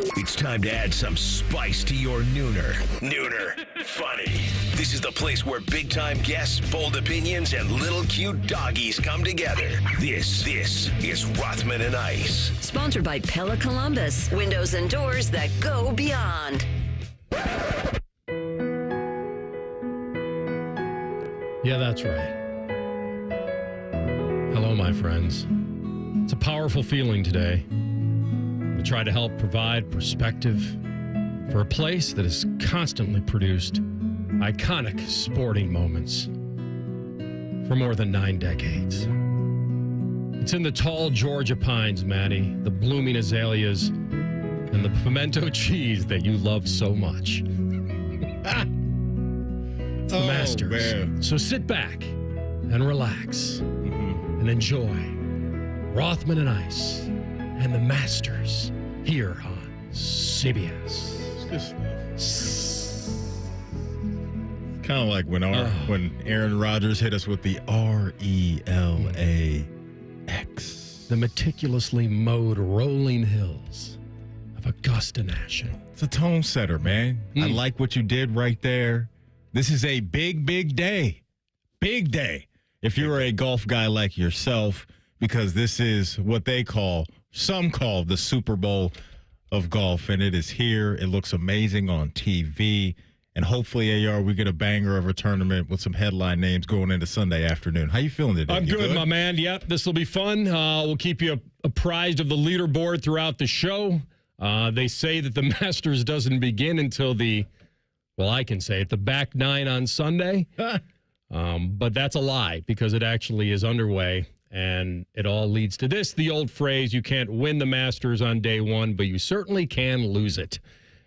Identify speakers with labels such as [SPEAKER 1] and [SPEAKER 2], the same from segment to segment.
[SPEAKER 1] It's time to add some spice to your nooner. Nooner funny. This is the place where big-time guests, bold opinions, and little cute doggies come together. This is Rothman and Ice.
[SPEAKER 2] Sponsored by Pella Columbus. Windows and doors that go beyond.
[SPEAKER 3] Yeah, that's right. Hello, my friends. It's a powerful feeling today. We try to help provide perspective for a place that has constantly produced iconic sporting moments for more than 9 decades. It's in the tall Georgia pines, Maddie, the blooming azaleas, and the pimento cheese that you love so much. It's the Masters.
[SPEAKER 4] Man.
[SPEAKER 3] So sit back and relax and enjoy Rothman and Ice and the Masters here on CBS.
[SPEAKER 4] Kind of like when Aaron Rodgers hit us with the RELAX.
[SPEAKER 3] The meticulously mowed rolling hills of Augusta National.
[SPEAKER 4] It's a tone setter, man. I like what you did right there. This is a big, big day. Big day. If you're a golf guy like yourself, because this is what some call the Super Bowl of golf, and it is here. It looks amazing on TV. And hopefully, AR, we get a banger of a tournament with some headline names going into Sunday afternoon. How you feeling today?
[SPEAKER 3] I'm good, my man. Yep, this will be fun. We'll keep you apprised of the leaderboard throughout the show. They say that the Masters doesn't begin until I can say it, the back nine on Sunday. But that's a lie because it actually is underway. And it all leads to this, the old phrase, you can't win the Masters on day one, but you certainly can lose it.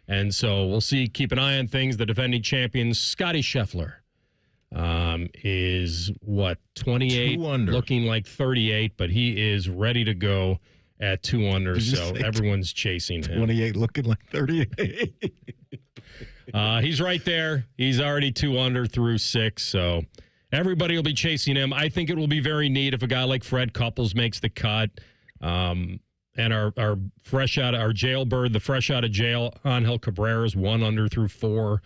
[SPEAKER 3] And so we'll see, keep an eye on things. The defending champion, Scotty Scheffler, is, 28?
[SPEAKER 4] 2 under.
[SPEAKER 3] Looking like 38, but he is ready to go at 2 under. So everyone's chasing him.
[SPEAKER 4] 28 looking like 38.
[SPEAKER 3] He's right there. He's already 2 under through 6, so everybody will be chasing him. I think it will be very neat if a guy like Fred Couples makes the cut. And our jailbird, the fresh out of jail, Angel Cabrera is 1 under through 4.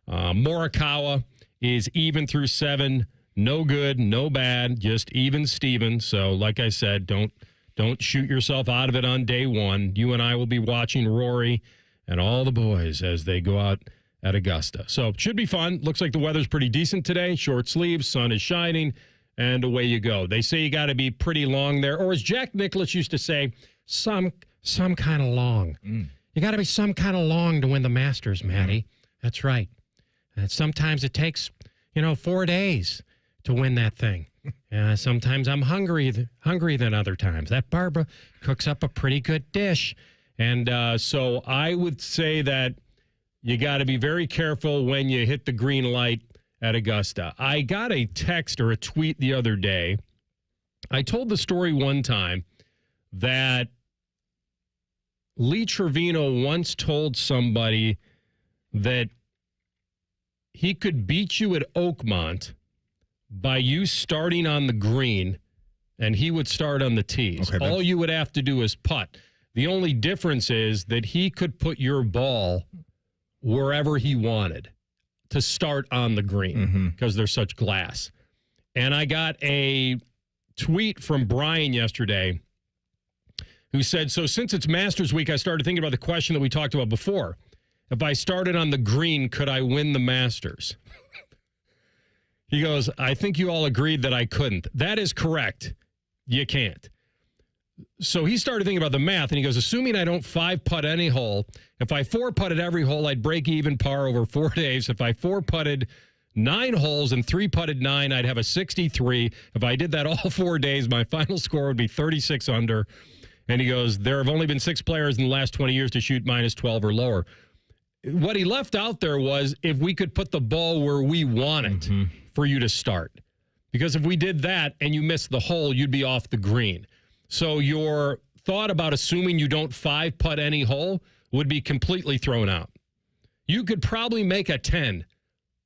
[SPEAKER 3] Morikawa is even through 7. No good, no bad, just even Steven. So, like I said, don't shoot yourself out of it on day one. You and I will be watching Rory and all the boys as they go out at Augusta. So it should be fun. Looks like the weather's pretty decent today. Short sleeves, sun is shining, and away you go. They say you got to be pretty long there. Or as Jack Nicklaus used to say, some kind of long. You got to be some kind of long to win the Masters, Maddie. That's right. And sometimes it takes, 4 days to win that thing. Sometimes I'm hungry than other times. That Barbara cooks up a pretty good dish. And so I would say that you got to be very careful when you hit the green light at Augusta. I got a text or a tweet the other day. I told the story one time that Lee Trevino once told somebody that he could beat you at Oakmont by you starting on the green and he would start on the tees. Okay, all you would have to do is putt. The only difference is that he could put your ball wherever he wanted to start on the green because there's such glass. And I got a tweet from Brian yesterday who said, so since it's Masters Week, I started thinking about the question that we talked about before. If I started on the green, could I win the Masters? He goes, I think you all agreed that I couldn't. That is correct. You can't. So he started thinking about the math, and he goes, assuming I don't 5-putt any hole, if I 4-putted every hole, I'd break even par over 4 days. If I 4-putted 9 holes and 3-putted 9, I'd have a 63. If I did that all 4 days, my final score would be 36 under. And he goes, there have only been 6 players in the last 20 years to shoot minus 12 or lower. What he left out there was if we could put the ball where we want it for you to start. Because if we did that and you missed the hole, you'd be off the green. So your thought about assuming you don't 5-putt any hole would be completely thrown out. You could probably make a 10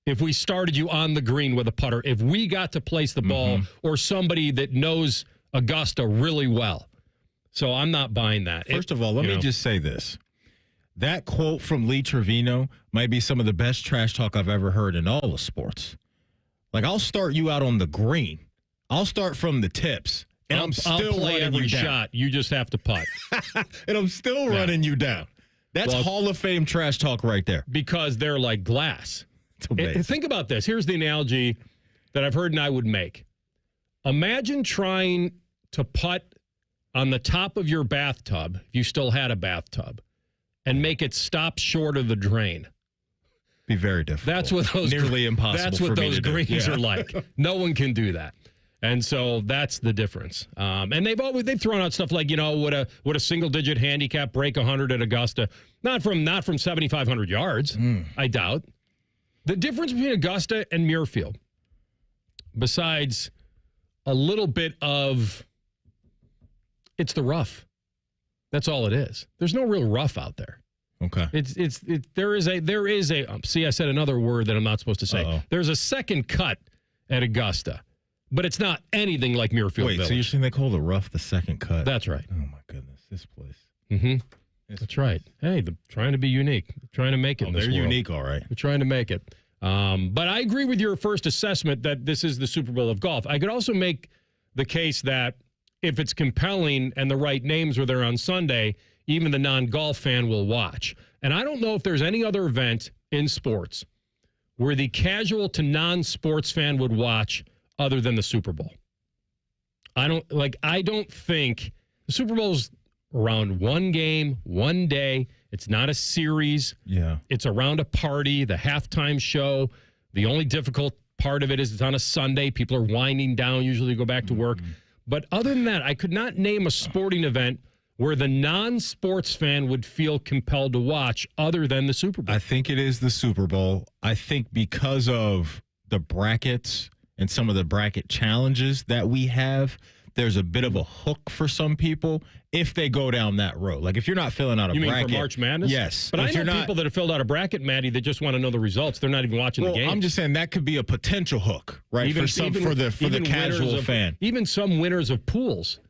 [SPEAKER 3] if we started you on the green with a putter, if we got to place the ball or somebody that knows Augusta really well. So I'm not buying that.
[SPEAKER 4] First of all, let me just say this. That quote from Lee Trevino might be some of the best trash talk I've ever heard in all of sports. Like, I'll start you out on the green. I'll start from the tips, and I'm still
[SPEAKER 3] play
[SPEAKER 4] running
[SPEAKER 3] every
[SPEAKER 4] you down.
[SPEAKER 3] shot. You just have to putt.
[SPEAKER 4] And I'm still running you down. That's Hall of Fame trash talk right there.
[SPEAKER 3] Because they're like glass.
[SPEAKER 4] It's amazing.
[SPEAKER 3] Think about this. Here's the analogy that I've heard and I would make. Imagine trying to putt on the top of your bathtub, if you still had a bathtub, and make it stop short of the drain.
[SPEAKER 4] Be very difficult.
[SPEAKER 3] That's what those
[SPEAKER 4] nearly impossible.
[SPEAKER 3] That's what
[SPEAKER 4] for me
[SPEAKER 3] those
[SPEAKER 4] to do.
[SPEAKER 3] greens are like. No one can do that, and so that's the difference. And they've thrown out stuff like, would a single digit handicap break 100 at Augusta? Not from 7,500 yards. I doubt. The difference between Augusta and Muirfield, besides a little bit of, it's the rough. That's all it is. There's no real rough out there.
[SPEAKER 4] Okay.
[SPEAKER 3] There is a see, I said another word that I'm not supposed to say.
[SPEAKER 4] Uh-oh.
[SPEAKER 3] There's a second cut at Augusta, but it's not anything like Muirfield
[SPEAKER 4] Wait,
[SPEAKER 3] Village.
[SPEAKER 4] so you're saying they call the rough the second cut?
[SPEAKER 3] That's right.
[SPEAKER 4] Oh my goodness, this place.
[SPEAKER 3] Mm-hmm. That's right. Hey, trying to be unique, they're trying to make it. In this
[SPEAKER 4] they're
[SPEAKER 3] world.
[SPEAKER 4] unique, all right.
[SPEAKER 3] We're trying to make it. But I agree with your first assessment that this is the Super Bowl of golf. I could also make the case that if it's compelling and the right names are there on Sunday, even the non-golf fan will watch. And I don't know if there's any other event in sports where the casual to non-sports fan would watch other than the Super Bowl. I don't think the Super Bowl's around one game, one day. It's not a series.
[SPEAKER 4] Yeah.
[SPEAKER 3] It's around a party, the halftime show. The only difficult part of it is it's on a Sunday. People are winding down, usually go back to work. But other than that, I could not name a sporting event where the non-sports fan would feel compelled to watch other than the Super Bowl.
[SPEAKER 4] I think it is the Super Bowl. I think because of the brackets and some of the bracket challenges that we have, there's a bit of a hook for some people if they go down that road. Like if you're not filling out a bracket.
[SPEAKER 3] You mean for March Madness?
[SPEAKER 4] Yes.
[SPEAKER 3] But I know people that have filled out a bracket, Maddie, that just want to know the results. They're not even watching the game.
[SPEAKER 4] I'm just saying that could be a potential hook, right? For the casual fan.
[SPEAKER 3] Even some winners of pools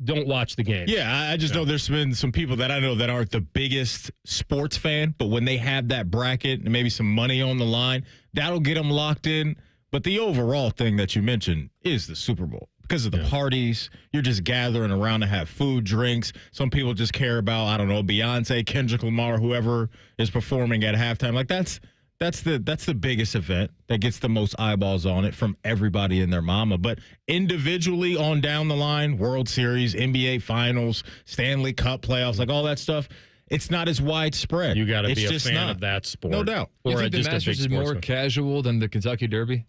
[SPEAKER 3] don't watch the game.
[SPEAKER 4] Yeah, I just know there's been some people that I know that aren't the biggest sports fan, but when they have that bracket and maybe some money on the line, that'll get them locked in. But the overall thing that you mentioned is the Super Bowl. Because of the parties, you're just gathering around to have food, drinks. Some people just care about, I don't know, Beyonce, Kendrick Lamar, whoever is performing at halftime. Like that's the biggest event that gets the most eyeballs on it from everybody and their mama. But individually on down the line, World Series, NBA Finals, Stanley Cup playoffs, like all that stuff, it's not as widespread.
[SPEAKER 3] You got to be a fan of that sport.
[SPEAKER 4] No doubt.
[SPEAKER 5] You
[SPEAKER 3] Or
[SPEAKER 5] think the
[SPEAKER 3] just a
[SPEAKER 5] Masters
[SPEAKER 3] big
[SPEAKER 5] is more
[SPEAKER 3] sports fan.
[SPEAKER 5] casual than the Kentucky Derby?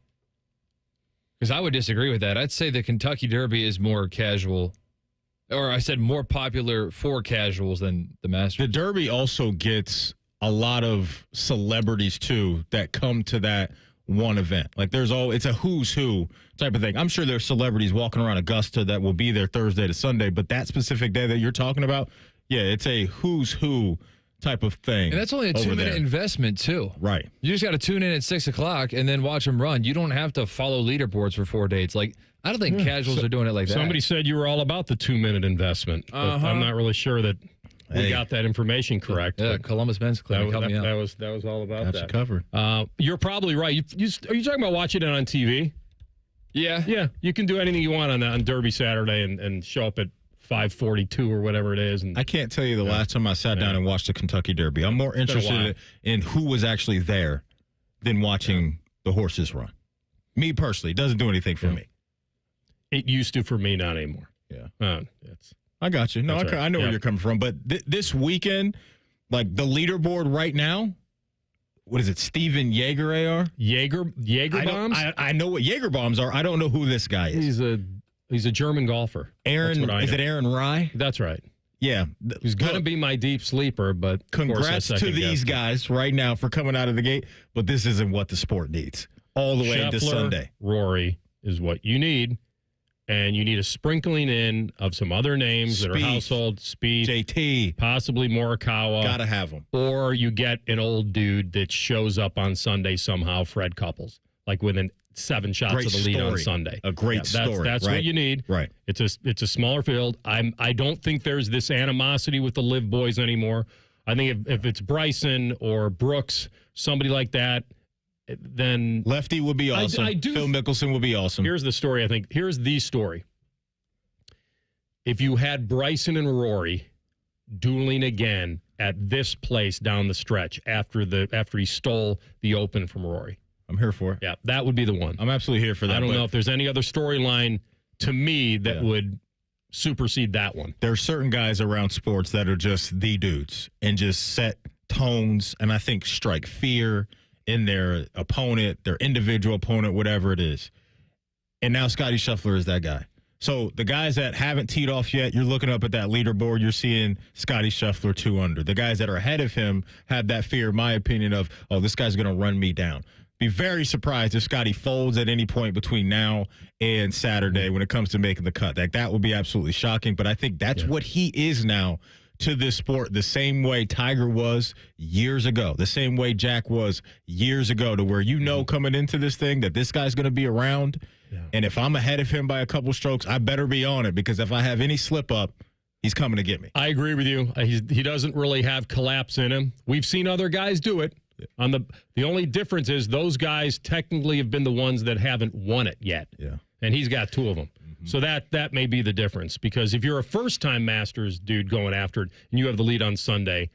[SPEAKER 5] Because I would disagree with that. I'd say the Kentucky Derby is more casual, or I said more popular for casuals than the Masters.
[SPEAKER 4] The Derby also gets a lot of celebrities too that come to that one event. Like it's a who's who type of thing. I'm sure there's celebrities walking around Augusta that will be there Thursday to Sunday, but that specific day that you're talking about, yeah, it's a who's who type of thing.
[SPEAKER 5] And that's only a 2-minute investment too.
[SPEAKER 4] Right.
[SPEAKER 5] You just got to tune in at 6 o'clock and then watch them run. You don't have to follow leaderboards for 4 days. Like, I don't think casuals are doing it like that.
[SPEAKER 3] Somebody said you were all about the 2-minute investment. But I'm not really sure that we got that information correct.
[SPEAKER 5] Yeah, Columbus Men's Clinic helped me out.
[SPEAKER 3] That was all about
[SPEAKER 4] Got
[SPEAKER 3] that.
[SPEAKER 4] you covered.
[SPEAKER 3] You're probably right. Are you talking about watching it on TV?
[SPEAKER 5] Yeah.
[SPEAKER 3] Yeah, you can do anything you want on Derby Saturday and show up at 5:42 or whatever it is. And
[SPEAKER 4] I can't tell you the last time I sat down and watched the Kentucky Derby. I'm more interested in who was actually there than watching the horses run. Me personally, it doesn't do anything for me.
[SPEAKER 3] It used to for me, not anymore.
[SPEAKER 4] Yeah. I got you. No,
[SPEAKER 3] That's right.
[SPEAKER 4] I know where you're coming from. But this weekend, like the leaderboard right now, what is it, Steven Jaeger AR?
[SPEAKER 3] Jaeger bombs?
[SPEAKER 4] I know what Jaeger bombs are. I don't know who this guy is.
[SPEAKER 3] He's a German golfer.
[SPEAKER 4] Aaron, is it Aaron Rye?
[SPEAKER 3] That's right.
[SPEAKER 4] Yeah.
[SPEAKER 3] He's going to be my deep sleeper, but
[SPEAKER 4] congrats to these guys right now for coming out of the gate, but this isn't what the sport needs all the way into Sunday.
[SPEAKER 3] Rory is what you need, and you need a sprinkling in of some other names that are household. Speed,
[SPEAKER 4] JT,
[SPEAKER 3] possibly Morikawa.
[SPEAKER 4] Got to have them.
[SPEAKER 3] Or you get an old dude that shows up on Sunday somehow, Fred Couples, like within 7 shots of the lead on Sunday.
[SPEAKER 4] A great story.
[SPEAKER 3] That's
[SPEAKER 4] right?
[SPEAKER 3] what you need.
[SPEAKER 4] Right.
[SPEAKER 3] It's a smaller field. I don't think there's this animosity with the Live boys anymore. I think if it's Bryson or Brooks, somebody like that, then
[SPEAKER 4] Lefty would be awesome. Phil Mickelson would be awesome.
[SPEAKER 3] Here's the story, I think. Here's the story. If you had Bryson and Rory dueling again at this place down the stretch after he stole the Open from Rory.
[SPEAKER 4] I'm here for it.
[SPEAKER 3] Yeah, that would be the one.
[SPEAKER 4] I'm absolutely here for that.
[SPEAKER 3] I don't know if there's any other storyline to me that would supersede that one.
[SPEAKER 4] There are certain guys around sports that are just the dudes and just set tones and I think strike fear in their opponent, their individual opponent, whatever it is. And now Scottie Scheffler is that guy. So the guys that haven't teed off yet, you're looking up at that leaderboard, you're seeing Scottie Scheffler 2 under. The guys that are ahead of him have that fear, in my opinion, of, oh, this guy's going to run me down. Be very surprised if Scottie folds at any point between now and Saturday when it comes to making the cut. That would be absolutely shocking, but I think that's what he is now to this sport, the same way Tiger was years ago, the same way Jack was years ago, to where coming into this thing that this guy's going to be around. Yeah. And if I'm ahead of him by a couple strokes, I better be on it, because if I have any slip up, he's coming to get me.
[SPEAKER 3] I agree with you. He doesn't really have collapse in him. We've seen other guys do it. On the only difference is those guys technically have been the ones that haven't won it yet. Yeah. And he's got 2 of them. Mm-hmm. So that may be the difference, because if you're a first-time Masters dude going after it and you have the lead on Sunday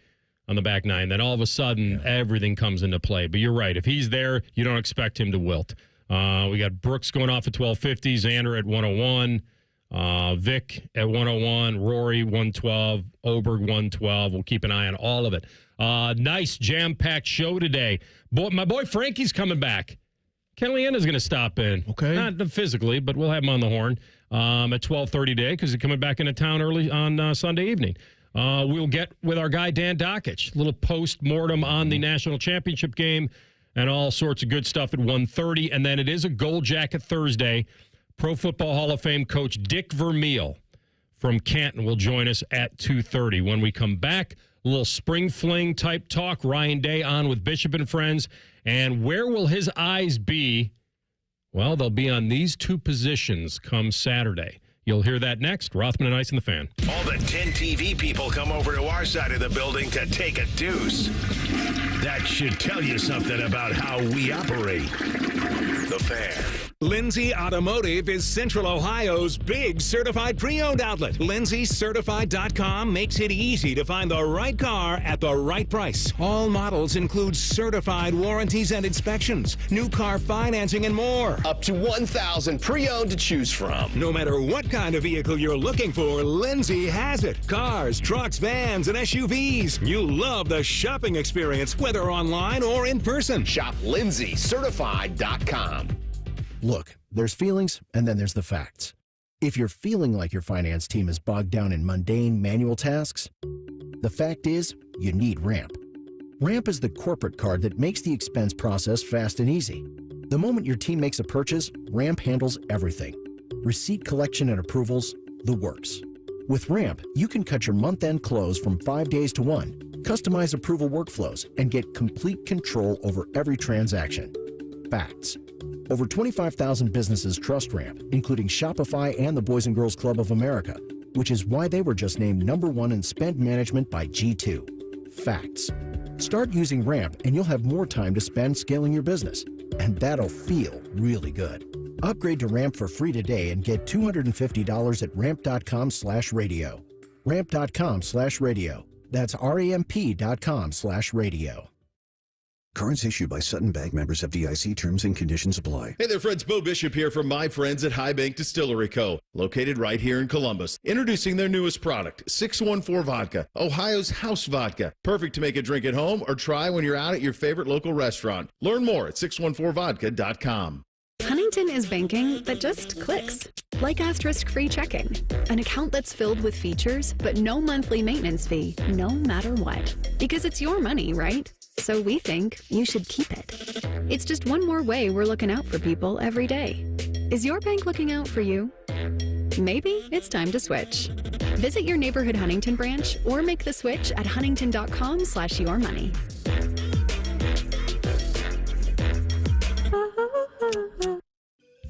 [SPEAKER 3] on the back 9, then all of a sudden everything comes into play. But you're right. If he's there, you don't expect him to wilt. We got Brooks going off at 1250, Xander at 101, Vic at 101, Rory 112, Oberg 112. We'll keep an eye on all of it. Nice jam-packed show today. My boy Frankie's coming back. Caliendo's going to stop in.
[SPEAKER 4] Okay.
[SPEAKER 3] Not physically, but we'll have him on the horn at 12:30 today, because he's coming back into town early on Sunday evening. We'll get with our guy Dan Dakich, a little post-mortem on the national championship game and all sorts of good stuff at 1:30. And then it is a Gold Jacket Thursday. Pro Football Hall of Fame coach Dick Vermeil from Canton will join us at 2:30. When we come back, a little spring fling type talk. Ryan Day on with Bishop and Friends. And where will his eyes be? Well, they'll be on these 2 positions come Saturday. You'll hear that next. Rothman and Ice and the Fan.
[SPEAKER 1] All the 10 TV people come over to our side of the building to take a deuce. That should tell you something about how we operate. The Fan.
[SPEAKER 6] Lindsay Automotive is Central Ohio's big certified pre-owned outlet. LindsayCertified.com makes it easy to find the right car at the right price. All models include certified warranties and inspections, new car financing, and more.
[SPEAKER 7] Up to 1,000 pre-owned to choose from.
[SPEAKER 6] No matter what kind of vehicle you're looking for, Lindsay has it. Cars, trucks, vans, and SUVs. You'll love the shopping experience, whether online or in person.
[SPEAKER 7] Shop LindsayCertified.com.
[SPEAKER 8] Look, there's feelings, and then there's the facts. If you're feeling like your finance team is bogged down in mundane manual tasks, the fact is, you need Ramp. Ramp is the corporate card that makes the expense process fast and easy. The moment your team makes a purchase, Ramp handles everything. Receipt collection and approvals, the works. With Ramp, you can cut your month-end close from 5 days to 1, customize approval workflows, and get complete control over every transaction. Facts. Over 25,000 businesses trust Ramp, including Shopify and the Boys and Girls Club of America, which is why they were just named #1 in spend management by G2. Facts. Start using Ramp and you'll have more time to spend scaling your business. And that'll feel really good. Upgrade to Ramp for free today and get $250 at ramp.com/radio. Ramp.com/radio. That's ramp.com/radio.
[SPEAKER 9] Cards issued by Sutton Bank, members of FDIC. Terms and conditions apply.
[SPEAKER 10] Hey there, friends. Bo Bishop here from my friends at High Bank Distillery Co., located right here in Columbus. Introducing their newest product, 614 Vodka, Ohio's house vodka. Perfect to make a drink at home or try when you're out at your favorite local restaurant. Learn more at 614vodka.com.
[SPEAKER 11] Huntington is banking that just clicks. Like asterisk-free checking. An account that's filled with features, but no monthly maintenance fee, no matter what. Because it's your money, right? So we think you should keep it. It's just one more way we're looking out for people every day. Is your bank looking out for you? Maybe it's time to switch. Visit your neighborhood Huntington branch or make the switch at huntington.com/yourmoney.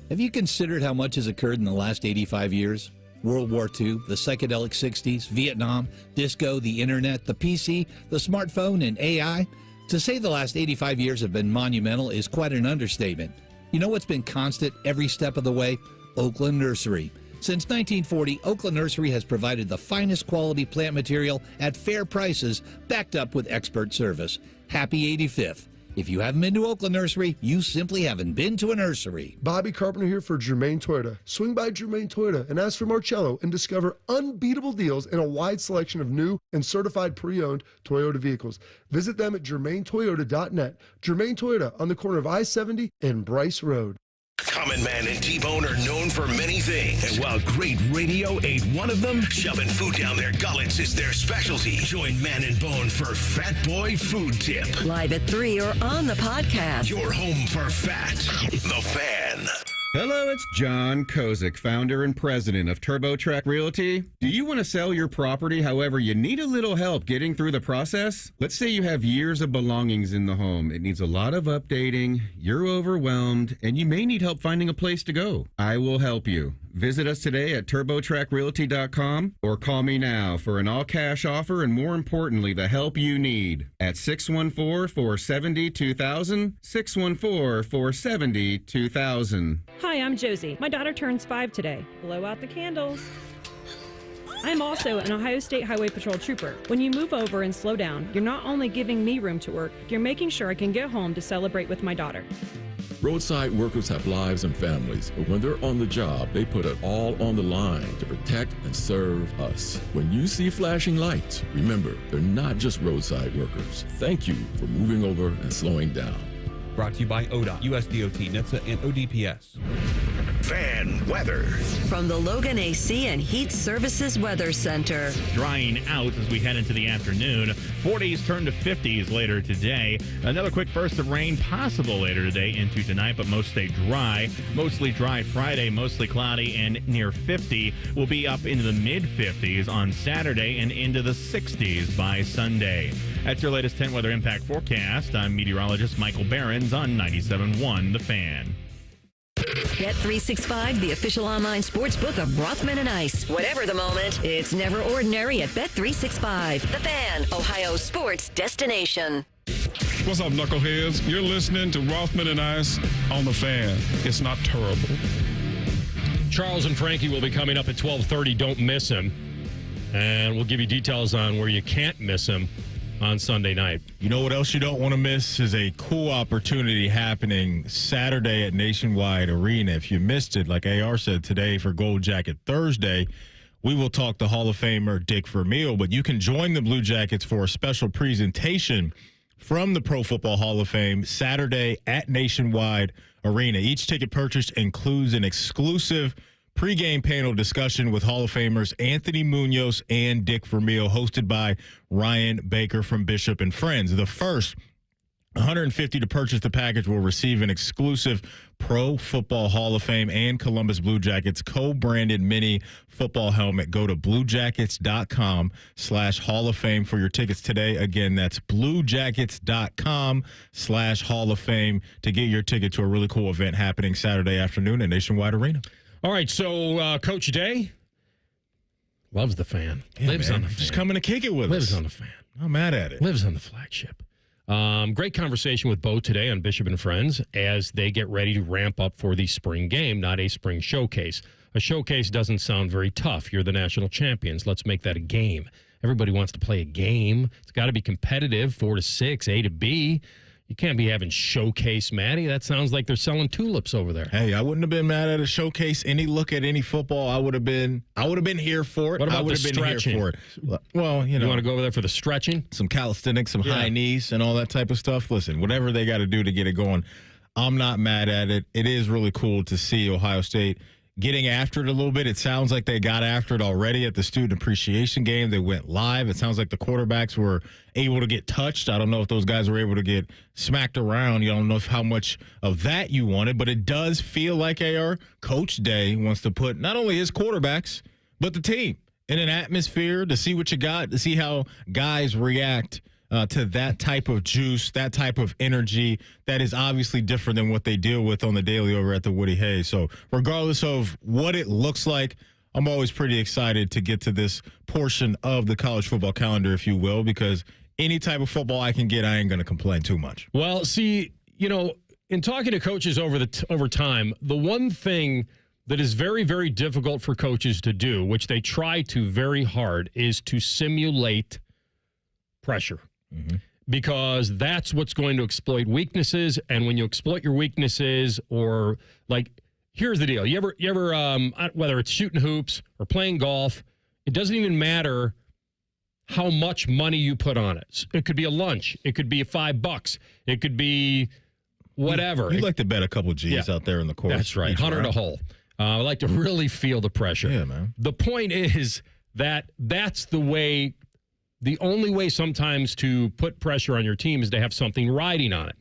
[SPEAKER 12] Have you considered how much has occurred in the last 85 years? World War II, the psychedelic 60s, Vietnam, disco, the internet, the PC, the smartphone, and AI. To say the last 85 years have been monumental is quite an understatement. You know what's been constant every step of the way? Oakland Nursery. Since 1940, Oakland Nursery has provided the finest quality plant material at fair prices, backed up with expert service. Happy 85th. If you haven't been to Oakland Nursery, you simply haven't been to a nursery.
[SPEAKER 13] Bobby Carpenter here for Germain Toyota. Swing by Germain Toyota and ask for Marcello and discover unbeatable deals and a wide selection of new and certified pre-owned Toyota vehicles. Visit them at germaintoyota.net. Germain Toyota on the corner of I-70 and Bryce Road.
[SPEAKER 1] Common Man and T-Bone are known for many things. And while great radio ain't one of them, shoving food down their gullets is their specialty. Join Man and Bone for Fat Boy Food Tip.
[SPEAKER 2] Live at 3 or on the podcast.
[SPEAKER 1] Your home for fat. The Fan.
[SPEAKER 14] Hello, it's John Kozik, founder and president of TurboTrack Realty. Do you want to sell your property, however, you need a little help getting through the process? Let's say you have years of belongings in the home. It needs a lot of updating, you're overwhelmed, and you may need help finding a place to go. I will help you. Visit us today at TurboTrackRealty.com or call me now for an all-cash offer and, more importantly, the help you need at 614-470-2000, 614-470-2000.
[SPEAKER 15] Hi, I'm Josie. My daughter turns 5 today. Blow out the candles. I'm also an Ohio State Highway Patrol trooper. When you move over and slow down, you're not only giving me room to work, you're making sure I can get home to celebrate with my daughter.
[SPEAKER 16] Roadside workers have lives and families, but when they're on the job, they put it all on the line to protect and serve us. When you see flashing lights, remember, they're not just roadside workers. Thank you for moving over and slowing down.
[SPEAKER 17] Brought to you by ODOT, USDOT, NHTSA, and ODPS.
[SPEAKER 1] Fan weather.
[SPEAKER 2] From the Logan AC and Heat Services Weather Center.
[SPEAKER 18] Drying out as we head into the afternoon. 40s turn to 50s later today. Another quick burst of rain possible later today into tonight, but most stay dry. Mostly dry Friday, mostly cloudy and near 50. We'll be up into the mid-50s on Saturday and into the 60s by Sunday. That's your latest 10 weather impact forecast. I'm meteorologist Michael Behrens on 97.1 The Fan.
[SPEAKER 2] Bet365, the official online sports book of Rothman and Ice. Whatever the moment, it's never ordinary at Bet365. The Fan, Ohio's sports destination.
[SPEAKER 19] What's up, knuckleheads? You're listening to Rothman and Ice on The Fan. It's not terrible.
[SPEAKER 3] Charles and Frankie will be coming up at 12:30. Don't miss him. And we'll give you details on where you can't miss him on Sunday night.
[SPEAKER 4] You know what else you don't want to miss is a cool opportunity happening Saturday at Nationwide Arena. If you missed it, like AR said today for Gold Jacket Thursday, we will talk to Hall of Famer Dick Vermeil, but you can join the Blue Jackets for a special presentation from the Pro Football Hall of Fame Saturday at Nationwide Arena. Each ticket purchased includes an exclusive pregame panel discussion with Hall of Famers Anthony Munoz and Dick Vermeil, hosted by Ryan Baker from Bishop and Friends. The first 150 to purchase the package will receive an exclusive Pro Football Hall of Fame and Columbus Blue Jackets co-branded mini football helmet. Go to bluejackets.com/Hall of Fame for your tickets today. Again, that's bluejackets.com/Hall of Fame to get your ticket to a really cool event happening Saturday afternoon at Nationwide Arena.
[SPEAKER 3] All right, so Coach Day loves the Fan. Lives on the Fan.
[SPEAKER 4] Just coming to kick it with us.
[SPEAKER 3] Lives on the Fan.
[SPEAKER 4] Not mad at it.
[SPEAKER 3] Lives on the flagship. Great conversation with Bo today on Bishop and Friends as they get ready to ramp up for the spring game, not a spring showcase. A showcase doesn't sound very tough. You're the national champions. Let's make that a game. Everybody wants to play a game. It's got to be competitive, 4 to 6, A to B. You can't be having showcase, Matty. That sounds like they're selling tulips over there.
[SPEAKER 4] Hey, I wouldn't have been mad at a showcase. Any look at any football, I would have been here for it.
[SPEAKER 3] What about
[SPEAKER 4] I would
[SPEAKER 3] the
[SPEAKER 4] have been
[SPEAKER 3] stretching?
[SPEAKER 4] here for it. Well, you
[SPEAKER 3] want to go over there for the stretching?
[SPEAKER 4] Some calisthenics, some high knees, and all that type of stuff. Listen, whatever they got to do to get it going, I'm not mad at it. It is really cool to see Ohio State getting after it a little bit. It sounds like they got after it already at the student appreciation game. They went live. It sounds like the quarterbacks were able to get touched. I don't know if those guys were able to get smacked around. You don't know how much of that you wanted, but it does feel like Coach Day wants to put not only his quarterbacks, but the team in an atmosphere to see what you got, to see how guys react to that type of juice, that type of energy that is obviously different than what they deal with on the daily over at the Woody Hayes. So regardless of what it looks like I'm always pretty excited to get to this portion of the college football calendar, if you will, because any type of football I can get, I ain't going to complain too much.
[SPEAKER 3] Well, see, in talking to coaches over time, the one thing that is very, very difficult for coaches to do, which they try to very hard, is to simulate pressure. Mm-hmm. Because that's what's going to exploit weaknesses. And when you exploit your weaknesses, or like, here's the deal. You ever whether it's shooting hoops or playing golf, it doesn't even matter how much money you put on it. It could be a lunch. It could be $5. It could be whatever.
[SPEAKER 4] You like to bet a couple G's out there in the course.
[SPEAKER 3] That's right. 100 a hole. I like to really feel the pressure.
[SPEAKER 4] Yeah, man.
[SPEAKER 3] The point is that that's the only way sometimes to put pressure on your team is to have something riding on it.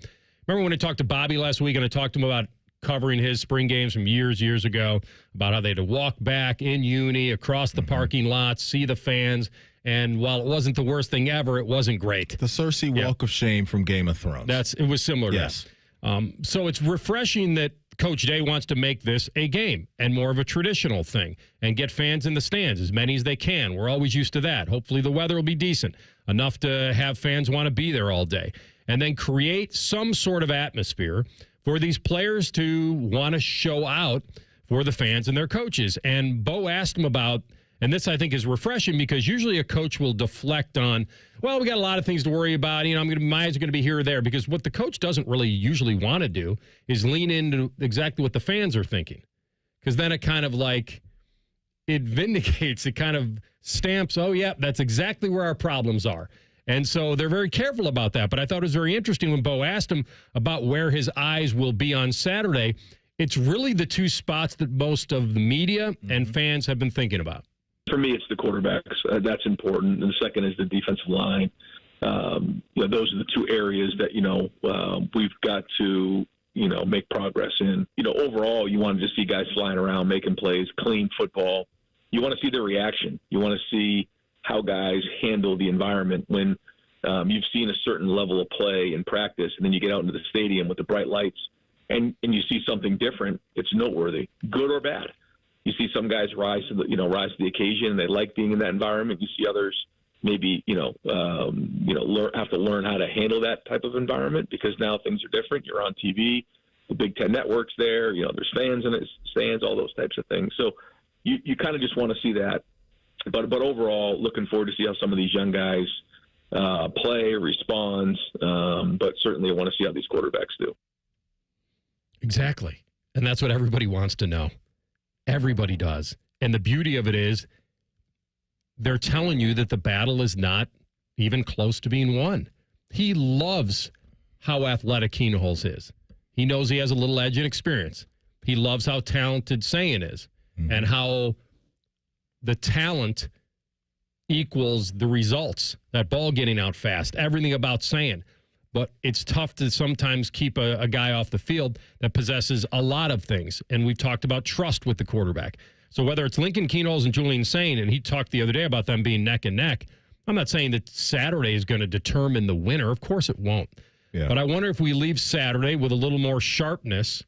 [SPEAKER 3] Remember when I talked to Bobby last week and I talked to him about covering his spring games from years ago, about how they had to walk back in uni across the parking lots, see the fans, and while it wasn't the worst thing ever, it wasn't great.
[SPEAKER 4] The Cersei walk of shame from Game of Thrones.
[SPEAKER 3] It was similar to that. So it's refreshing that Coach Day wants to make this a game and more of a traditional thing and get fans in the stands, as many as they can. We're always used to that. Hopefully the weather will be decent enough to have fans want to be there all day. And then create some sort of atmosphere for these players to want to show out for the fans and their coaches. And Bo asked him about, and this I think is refreshing because usually a coach will deflect on, well, we got a lot of things to worry about. My eyes are going to be here or there, because what the coach doesn't really usually want to do is lean into exactly what the fans are thinking. Because then it kind of it vindicates, it kind of stamps, oh, yeah, that's exactly where our problems are. And so they're very careful about that. But I thought it was very interesting when Bo asked him about where his eyes will be on Saturday. It's really the two spots that most of the media and fans have been thinking about.
[SPEAKER 20] For me, it's the quarterbacks. That's important. And the second is the defensive line. Those are the two areas that, we've got to, make progress in. Overall, you want to just see guys flying around, making plays, clean football. You want to see their reaction. You want to see how guys handle the environment when you've seen a certain level of play in practice, and then you get out into the stadium with the bright lights and you see something different. It's noteworthy, good or bad. You see some guys rise to the occasion, and they like being in that environment. You see others maybe, have to learn how to handle that type of environment, because now things are different. You're on TV, the Big Ten network's there, there's fans in the stands, all those types of things. So you kind of just want to see that. But overall, looking forward to see how some of these young guys play, respond. But certainly I want to see how these quarterbacks do.
[SPEAKER 3] Exactly. And that's what everybody wants to know. Everybody does. And the beauty of it is they're telling you that the battle is not even close to being won. He loves how athletic Keenholz is. He knows he has a little edge in experience. He loves how talented Sayin is and how the talent equals the results, that ball getting out fast, everything about Sayin. But it's tough to sometimes keep a guy off the field that possesses a lot of things. And we've talked about trust with the quarterback. So whether it's Lincoln Keenholz and Julian Sayin, and he talked the other day about them being neck and neck, I'm not saying that Saturday is going to determine the winner. Of course it won't. Yeah. But I wonder if we leave Saturday with a little more sharpness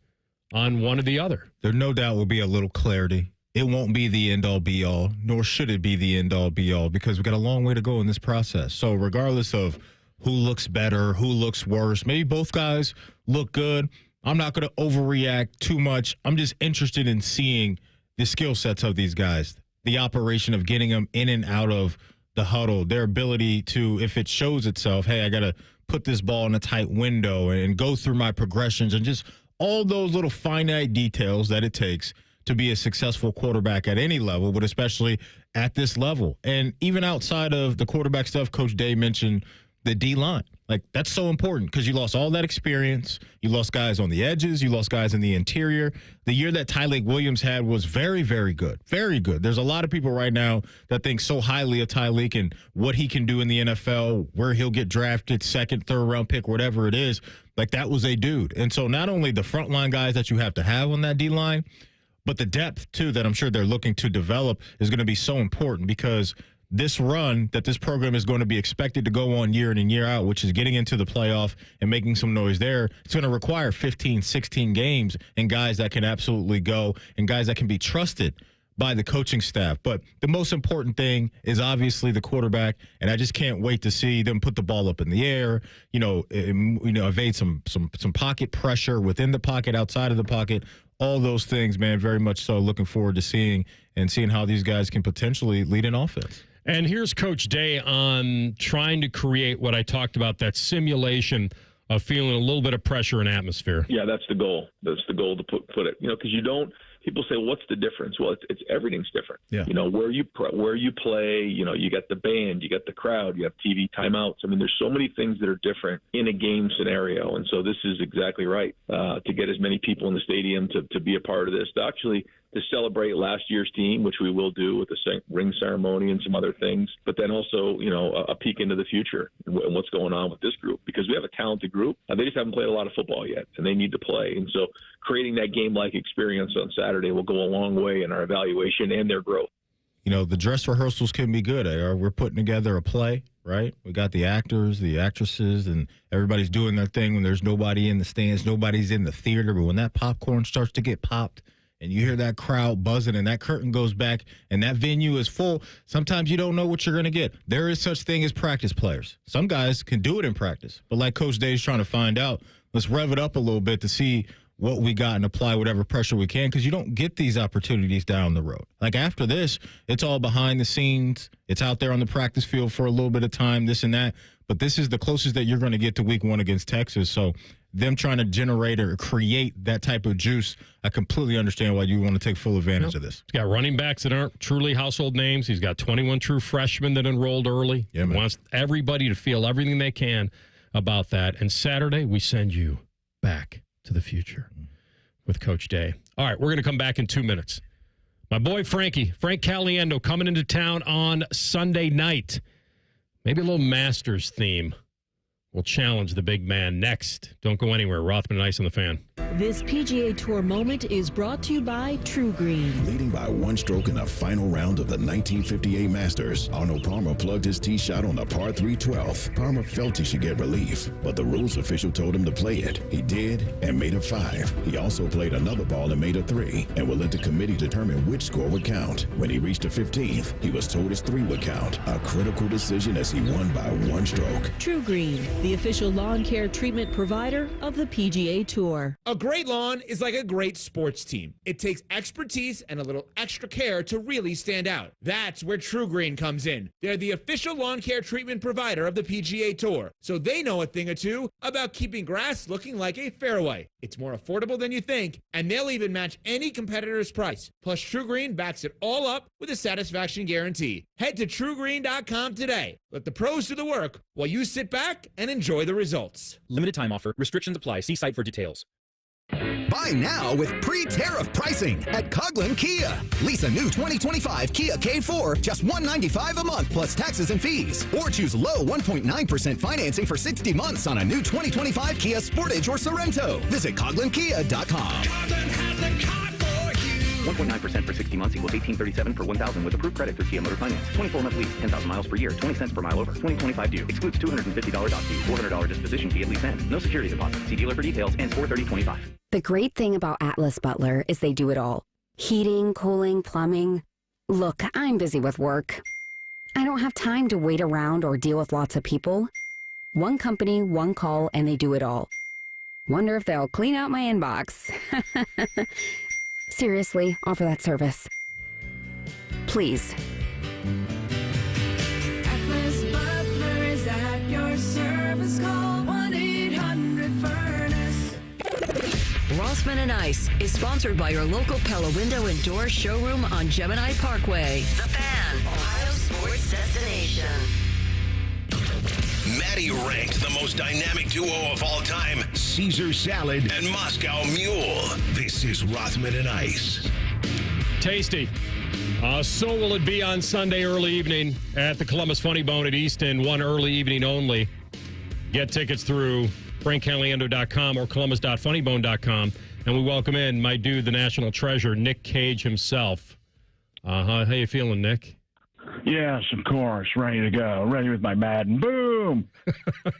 [SPEAKER 3] on one or the other.
[SPEAKER 4] There no doubt will be a little clarity. It won't be the end-all, be-all, nor should it be the end-all, be-all, because we've got a long way to go in this process. So regardless of who looks better, who looks worse, maybe both guys look good, I'm not going to overreact too much. I'm just interested in seeing the skill sets of these guys, the operation of getting them in and out of the huddle, their ability to, if it shows itself, hey, I got to put this ball in a tight window and go through my progressions, and just all those little finite details that it takes to be a successful quarterback at any level, but especially at this level. And even outside of the quarterback stuff, Coach Day mentioned the D-line. Like, that's so important because you lost all that experience. You lost guys on the edges. You lost guys in the interior. The year that Tyleik Williams had was very, very good. Very good. There's a lot of people right now that think so highly of Tyleik and what he can do in the NFL, where he'll get drafted, second, third round pick, whatever it is. Like, that was a dude. And so not only the frontline guys that you have to have on that D-line, but the depth, too, that I'm sure they're looking to develop is going to be so important, because this run that this program is going to be expected to go on year in and year out, which is getting into the playoff and making some noise there, it's going to require 15, 16 games and guys that can absolutely go and guys that can be trusted by the coaching staff. But the most important thing is obviously the quarterback, and I just can't wait to see them put the ball up in the air, evade some pocket pressure within the pocket, outside of the pocket, all those things, man, very much so looking forward to seeing how these guys can potentially lead an offense.
[SPEAKER 3] And here's Coach Day on trying to create what I talked about, that simulation of feeling a little bit of pressure and atmosphere.
[SPEAKER 20] Yeah, that's the goal. That's the goal to put it. Because people say, what's the difference? Well, it's everything's different.
[SPEAKER 4] Yeah.
[SPEAKER 20] Where you play, you got the band, you got the crowd, you have TV timeouts. I mean, there's so many things that are different in a game scenario. And so this is exactly right, to get as many people in the stadium to be a part of this, to celebrate last year's team, which we will do with the ring ceremony and some other things, but then also, a peek into the future and what's going on with this group, because we have a talented group. They just haven't played a lot of football yet, and they need to play. And so creating that game-like experience on Saturday will go a long way in our evaluation and their growth.
[SPEAKER 4] The dress rehearsals can be good. We're putting together a play, right? We got the actors, the actresses, and everybody's doing their thing when there's nobody in the stands, nobody's in the theater. But when that popcorn starts to get popped, and you hear that crowd buzzing and that curtain goes back and that venue is full, sometimes you don't know what you're going to get. There is such thing as practice players. Some guys can do it in practice. But like Coach Day's trying to find out, let's rev it up a little bit to see what we got and apply whatever pressure we can, because you don't get these opportunities down the road. Like after this, it's all behind the scenes. It's out there on the practice field for a little bit of time, this and that. But this is the closest that you're going to get to week 1 against Texas. So them trying to generate or create that type of juice, I completely understand why you want to take full advantage of this.
[SPEAKER 3] He's got running backs that aren't truly household names. He's got 21 true freshmen that enrolled early.
[SPEAKER 4] Yeah, man.
[SPEAKER 3] He wants everybody to feel everything they can about that. And Saturday, we send you back to the future with Coach Day. All right, we're going to come back in 2 minutes. My boy Frank Caliendo, coming into town on Sunday night. Maybe a little Masters theme. We'll challenge the big man next. Don't go anywhere. Rothman and Ice on the Fan.
[SPEAKER 21] This PGA Tour moment is brought to you by True Green.
[SPEAKER 22] Leading by 1 stroke in the final round of the 1958 Masters, Arnold Palmer plugged his tee shot on the par 3 12th. Palmer felt he should get relief, but the rules official told him to play it. He did and made a 5. He also played another ball and made a 3, and will let the committee determine which score would count. When he reached the 15th, he was told his 3 would count. A critical decision as he won by 1 stroke.
[SPEAKER 21] True Green, the official lawn care treatment provider of the PGA Tour.
[SPEAKER 23] A great lawn is like a great sports team. It takes expertise and a little extra care to really stand out. That's where True Green comes in. They're the official lawn care treatment provider of the PGA Tour, so they know a thing or two about keeping grass looking like a fairway. It's more affordable than you think, and they'll even match any competitor's price. Plus, True Green backs it all up with a satisfaction guarantee. Head to TrueGreen.com today. Let the pros do the work while you sit back and enjoy the results.
[SPEAKER 24] Limited time offer. Restrictions apply. See site for details.
[SPEAKER 25] Buy now with pre-tariff pricing at Coughlin Kia. Lease a new 2025 Kia K4, just $195 a month plus taxes and fees. Or choose low 1.9% financing for 60 months on a new 2025 Kia Sportage or Sorrento. Visit CoughlinKia.com.
[SPEAKER 26] 1.9% for 60 months equals $18.37 per 1,000 with approved credit through Kia Motor Finance. 24-month lease, 10,000 miles per year, 20 cents per mile over. 2025 due. Excludes $250 dock fee, $400 disposition fee at lease end. No security deposit. See dealer for details. Ends 4/30/25.
[SPEAKER 27] The great thing about Atlas Butler is they do it all. Heating, cooling, plumbing. Look, I'm busy with work. I don't have time to wait around or deal with lots of people. One company, one call, and they do it all. Wonder if they'll clean out my inbox. Seriously, offer that service. Please.
[SPEAKER 28] Atlas Butler is at your service. Call 1-800-FURNACE.
[SPEAKER 2] Rothman and Ice is sponsored by your local Pella Window and Door showroom on Gemini Parkway. The Fan, Ohio sports destination.
[SPEAKER 1] Maddie ranked the most dynamic duo of all time, Caesar Salad and Moscow Mule. This is Rothman and Ice.
[SPEAKER 3] Tasty. So will it be on Sunday early evening at the Columbus Funny Bone at Easton, one early evening only. Get tickets through frankcaliendo.com or columbus.funnybone.com. And we welcome in my dude, the national treasure, Nick Cage himself. How you feeling, Nick?
[SPEAKER 5] Yes, of course. Ready to go. Ready with my Madden. Boom.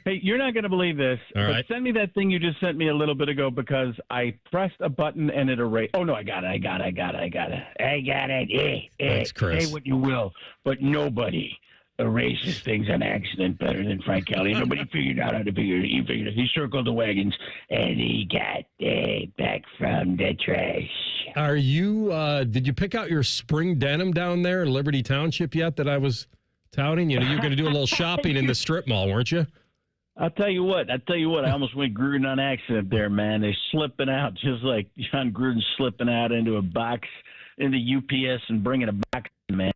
[SPEAKER 5] Hey, you're not going to believe this.
[SPEAKER 3] All
[SPEAKER 5] but
[SPEAKER 3] right.
[SPEAKER 5] Send me that thing you just sent me a little bit ago because I pressed a button and it erased. Oh, no, I got it. I got it.
[SPEAKER 3] Thanks, Chris.
[SPEAKER 5] Say what you will, but nobody erases things on accident better than Frank Kelly. Nobody figured out how to figure it. He figured it. He circled the wagons, and he got back from the trash.
[SPEAKER 3] Are you, did you pick out your spring denim down there in Liberty Township yet that I was touting? You know, you're going to do a little shopping in the strip mall, weren't you?
[SPEAKER 5] I'll tell you what. I almost went Gruden on accident there, man. They're slipping out just like John Gruden slipping out into a box, into UPS and bringing a box in, man.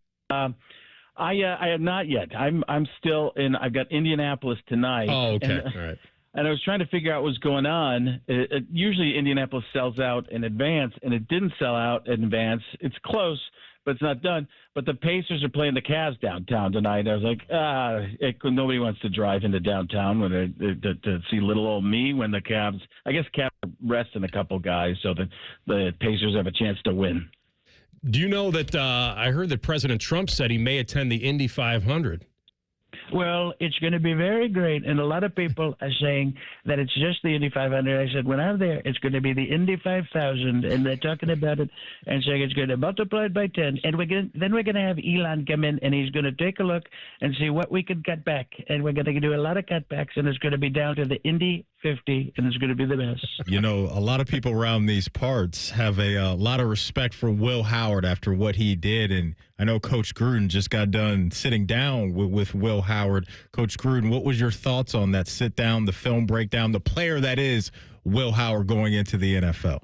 [SPEAKER 5] I have not yet. I'm still in. I've got Indianapolis tonight.
[SPEAKER 3] Oh, okay. All right.
[SPEAKER 5] And I was trying to figure out what's going on. Usually Indianapolis sells out in advance, and it didn't sell out in advance. It's close, but it's not done. But the Pacers are playing the Cavs downtown tonight. I was like, nobody wants to drive into downtown to see little old me when the Cavs. I guess Cavs are resting a couple guys so that the Pacers have a chance to win.
[SPEAKER 3] Do you know that I heard that President Trump said he may attend the Indy 500?
[SPEAKER 5] Well, it's going to be very great, and a lot of people are saying that it's just the Indy 500. I said, when I'm there, it's going to be the Indy 5000, and they're talking about it and saying it's going to multiply it by 10, and then we're going to have Elon come in, and he's going to take a look and see what we can cut back, and we're going to do a lot of cutbacks, and it's going to be down to the Indy 50, and it's going to be the best.
[SPEAKER 4] You know, a lot of people around these parts have a lot of respect for Will Howard after what he did, and I know Coach Gruden just got done sitting down with Will Howard. Coach Gruden, what was your thoughts on that sit down, the film breakdown, the player that is Will Howard going into the NFL?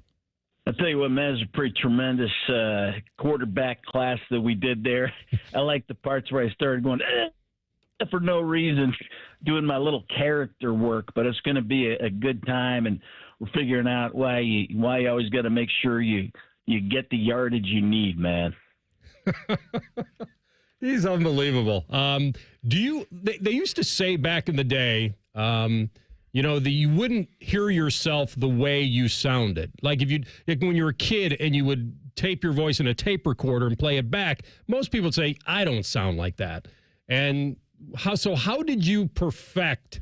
[SPEAKER 5] I'll tell you what, man, it's a pretty tremendous quarterback class that we did there. I like the parts where I started going, for no reason, doing my little character work, but it's going to be a good time, and we're figuring out why you always got to make sure you get the yardage you need, man.
[SPEAKER 3] He's unbelievable. They used to say back in the day, you know, that you wouldn't hear yourself the way you sounded. Like when you were a kid and you would tape your voice in a tape recorder and play it back, most people would say, I don't sound like that. And how did you perfect?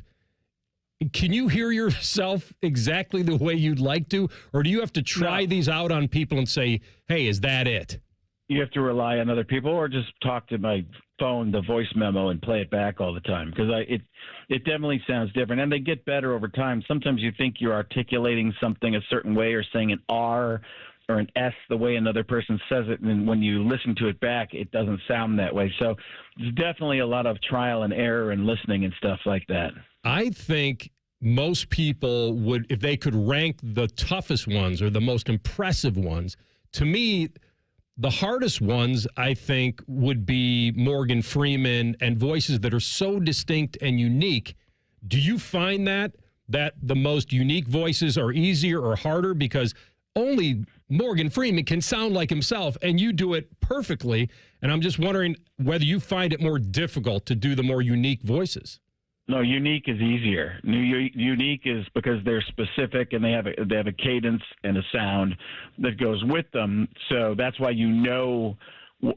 [SPEAKER 3] Can you hear yourself exactly the way you'd like to? Or do you have to try these out on people and say, hey, is that it?
[SPEAKER 5] You have to rely on other people or just talk to my phone, the voice memo, and play it back all the time. Because it definitely sounds different. And they get better over time. Sometimes you think you're articulating something a certain way or saying an R or an S the way another person says it. And when you listen to it back, it doesn't sound that way. So there's definitely a lot of trial and error and listening and stuff like that.
[SPEAKER 3] I think most people would, if they could rank the toughest ones or the most impressive ones, to me, the hardest ones, I think, would be Morgan Freeman and voices that are so distinct and unique. Do you find that the most unique voices are easier or harder? Because only Morgan Freeman can sound like himself, and you do it perfectly. And I'm just wondering whether you find it more difficult to do the more unique voices.
[SPEAKER 5] No, unique is easier. Unique is because they're specific and they have a cadence and a sound that goes with them. So that's why you know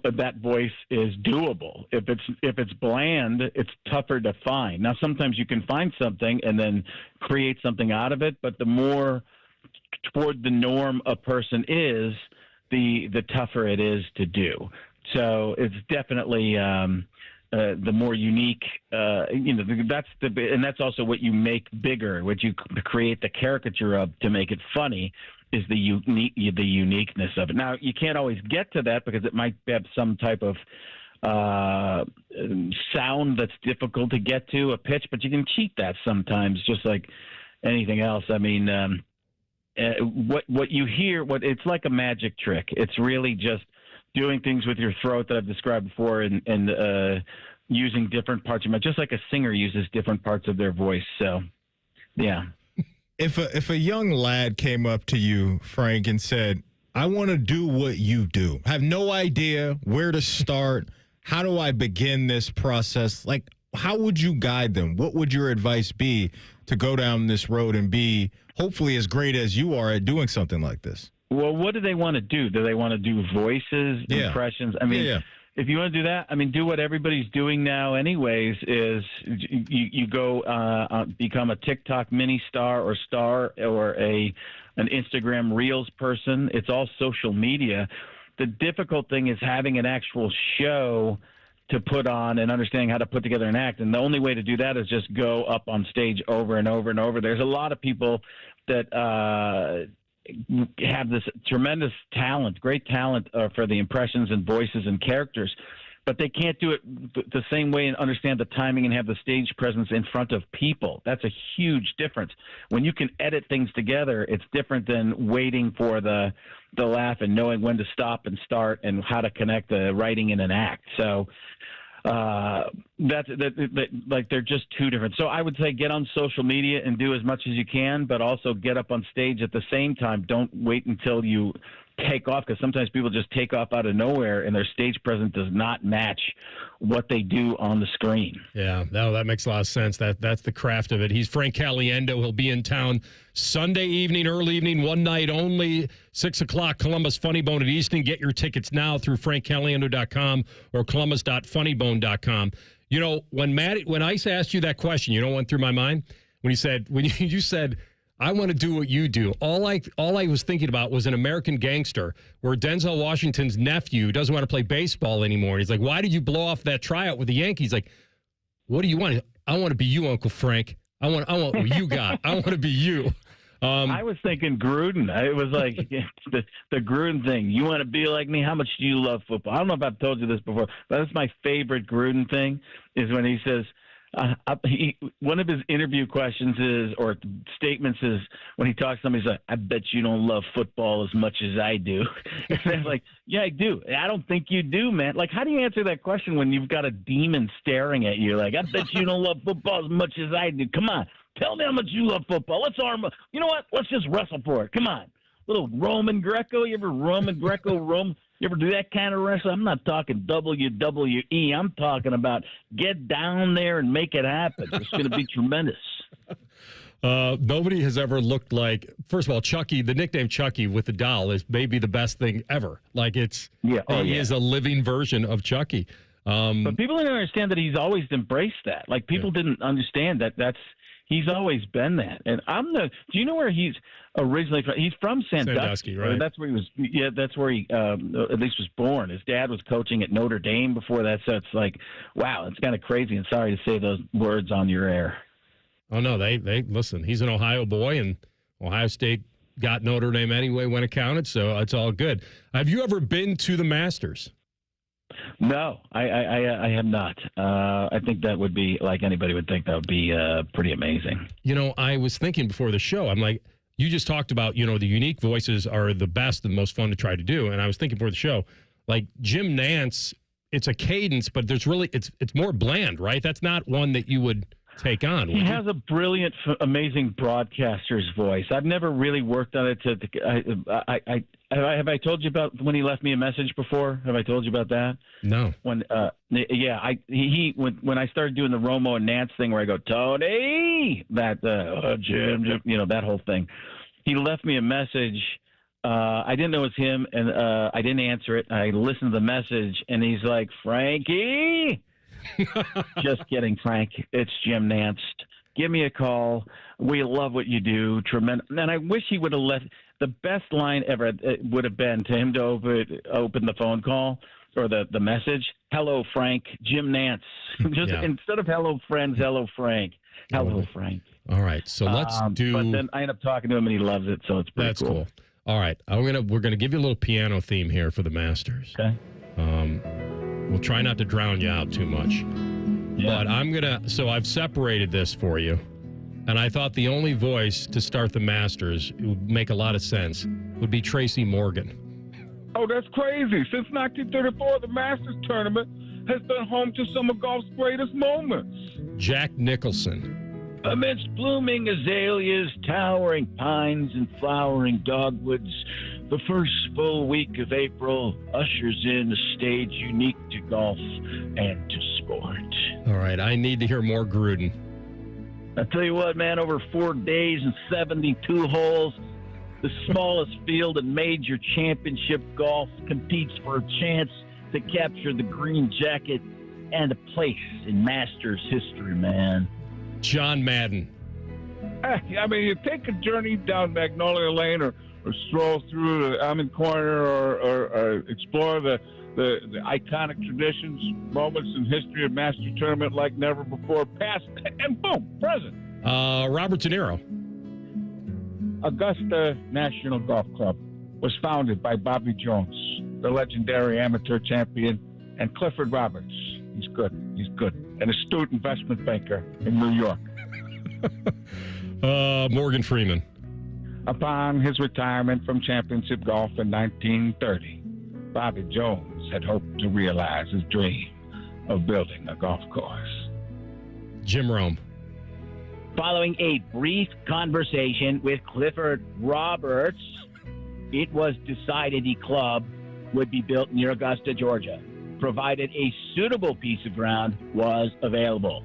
[SPEAKER 5] that voice is doable. If it's bland, it's tougher to find. Now sometimes you can find something and then create something out of it, but the more toward the norm a person is, the tougher it is to do. So it's definitely the more unique, that's also what you make bigger, what you create the caricature of to make it funny is the uniqueness of it. Now, you can't always get to that because it might have some type of sound that's difficult to get to, a pitch, but you can cheat that sometimes, just like anything else. I mean, what you hear, it's like a magic trick. It's really just doing things with your throat that I've described before and using different parts of your mouth, just like a singer uses different parts of their voice. So, yeah.
[SPEAKER 4] If a young lad came up to you, Frank, and said, I want to do what you do, I have no idea where to start, how do I begin this process? Like, how would you guide them? What would your advice be to go down this road and be hopefully as great as you are at doing something like this?
[SPEAKER 5] Well, what do they want to do? Do they want to do voices, impressions? I mean, if you want to do that, I mean, do what everybody's doing now anyways, is you go become a TikTok mini star or an Instagram Reels person. It's all social media. The difficult thing is having an actual show to put on and understanding how to put together an act. And the only way to do that is just go up on stage over and over and over. There's a lot of people that have this tremendous talent, great talent for the impressions and voices and characters, but they can't do it the same way and understand the timing and have the stage presence in front of people. That's a huge difference. When you can edit things together, it's different than waiting for the laugh and knowing when to stop and start and how to connect the writing in an act. So like they're just two different. So I would say get on social media and do as much as you can, but also get up on stage at the same time. Don't wait until you take off, because sometimes people just take off out of nowhere and their stage presence does not match what they do on the screen.
[SPEAKER 3] Yeah, no, that makes a lot of sense. That's the craft of it. He's Frank Caliendo. He'll be in town Sunday evening, early evening, one night only, 6 o'clock, Columbus Funny Bone at Easton. Get your tickets now through frankcaliendo.com or columbus.funnybone.com. You know, when Ice asked you that question, you know what went through my mind? When you said, I want to do what you do. All I was thinking about was an American Gangster where Denzel Washington's nephew doesn't want to play baseball anymore. And he's like, why did you blow off that tryout with the Yankees? Like, what do you want? I want to be you, Uncle Frank. I want what you got. I want to be you.
[SPEAKER 5] I was thinking Gruden. It was like the Gruden thing. You want to be like me? How much do you love football? I don't know if I've told you this before, but that's my favorite Gruden thing is when he says, one of his interview questions or statements is when he talks to somebody, he's like, I bet you don't love football as much as I do. And they're like, yeah, I do. I don't think you do, man. Like, how do you answer that question when you've got a demon staring at you? Like, I bet you don't love football as much as I do. Come on. Tell me how much you love football. Let's arm up. You know what? Let's just wrestle for it. Come on. Little Roman Greco. You ever You ever do that kind of wrestling? I'm not talking WWE. I'm talking about get down there and make it happen. It's going to be tremendous.
[SPEAKER 3] Nobody has ever looked like, first of all, Chucky, the nickname Chucky with the doll is maybe the best thing ever. Like he is a living version of Chucky.
[SPEAKER 5] But people didn't understand that he's always embraced that. Like people didn't understand that he's always been that. And do you know where he's originally from? He's from Sandusky,
[SPEAKER 3] right?
[SPEAKER 5] That's where he was. Yeah, that's where he at least was born. His dad was coaching at Notre Dame before that. So it's like, wow, it's kind of crazy. And sorry to say those words on your air.
[SPEAKER 3] Oh no, they listen. He's an Ohio boy, and Ohio State got Notre Dame anyway when it counted. So it's all good. Have you ever been to the Masters?
[SPEAKER 5] No, I have not. I think that would be, like anybody would think, that would be pretty amazing.
[SPEAKER 3] You know, I was thinking before the show, I'm like, you just talked about, you know, the unique voices are the best and most fun to try to do. And I was thinking before the show, like Jim Nantz, it's a cadence, but there's really, it's more bland, right? That's not one that you would take on.
[SPEAKER 5] He has a brilliant, amazing broadcaster's voice. I've never really worked on it. Have I told you about when he left me a message before? Have I told you about that?
[SPEAKER 3] No.
[SPEAKER 5] When when I started doing the Romo and Nance thing where I go, Tony, Jim, you know, that whole thing. He left me a message. I didn't know it was him, and I didn't answer it. I listened to the message, and he's like, Frankie. Just kidding, Frank. It's Jim Nantz. Give me a call. We love what you do. Tremendous. And I wish he would have left. The best line ever would have been to him to open the phone call or the message. Hello, Frank. Jim Nantz. Instead of hello, friends, hello, Frank. Hello, Frank.
[SPEAKER 3] All right. So let's do.
[SPEAKER 5] But then I end up talking to him, and he loves it. So it's pretty cool.
[SPEAKER 3] That's cool. All right. We're gonna give you a little piano theme here for the Masters.
[SPEAKER 5] Okay.
[SPEAKER 3] We'll try not to drown you out too much. Yeah. But so I've separated this for you. And I thought the only voice to start the Masters, it would make a lot of sense, would be Tracy Morgan.
[SPEAKER 6] Oh, that's crazy. Since 1934, the Masters tournament has been home to some of golf's greatest moments.
[SPEAKER 3] Jack Nicholson.
[SPEAKER 5] Amidst blooming azaleas, towering pines, and flowering dogwoods, the first full week of April ushers in a stage unique to golf and to sport.
[SPEAKER 3] All right, I need to hear more Gruden.
[SPEAKER 5] I tell you what, man, over 4 days and 72 holes, the smallest field in major championship golf competes for a chance
[SPEAKER 7] to capture the green jacket and a place in Masters history, man.
[SPEAKER 3] John Madden.
[SPEAKER 6] I mean, you take a journey down Magnolia Lane or stroll through the Almond Corner or explore the iconic traditions, moments in history of Master Tournament like never before, past, and boom, present.
[SPEAKER 3] Robert De Niro.
[SPEAKER 6] Augusta National Golf Club was founded by Bobby Jones, the legendary amateur champion, and Clifford Roberts. He's good. An astute investment banker in New York.
[SPEAKER 3] Morgan Freeman.
[SPEAKER 6] Upon his retirement from championship golf in 1930, Bobby Jones had hoped to realize his dream of building a golf course.
[SPEAKER 3] Jim Rome.
[SPEAKER 7] Following a brief conversation with Clifford Roberts, it was decided the club would be built near Augusta, Georgia, provided a suitable piece of ground was available.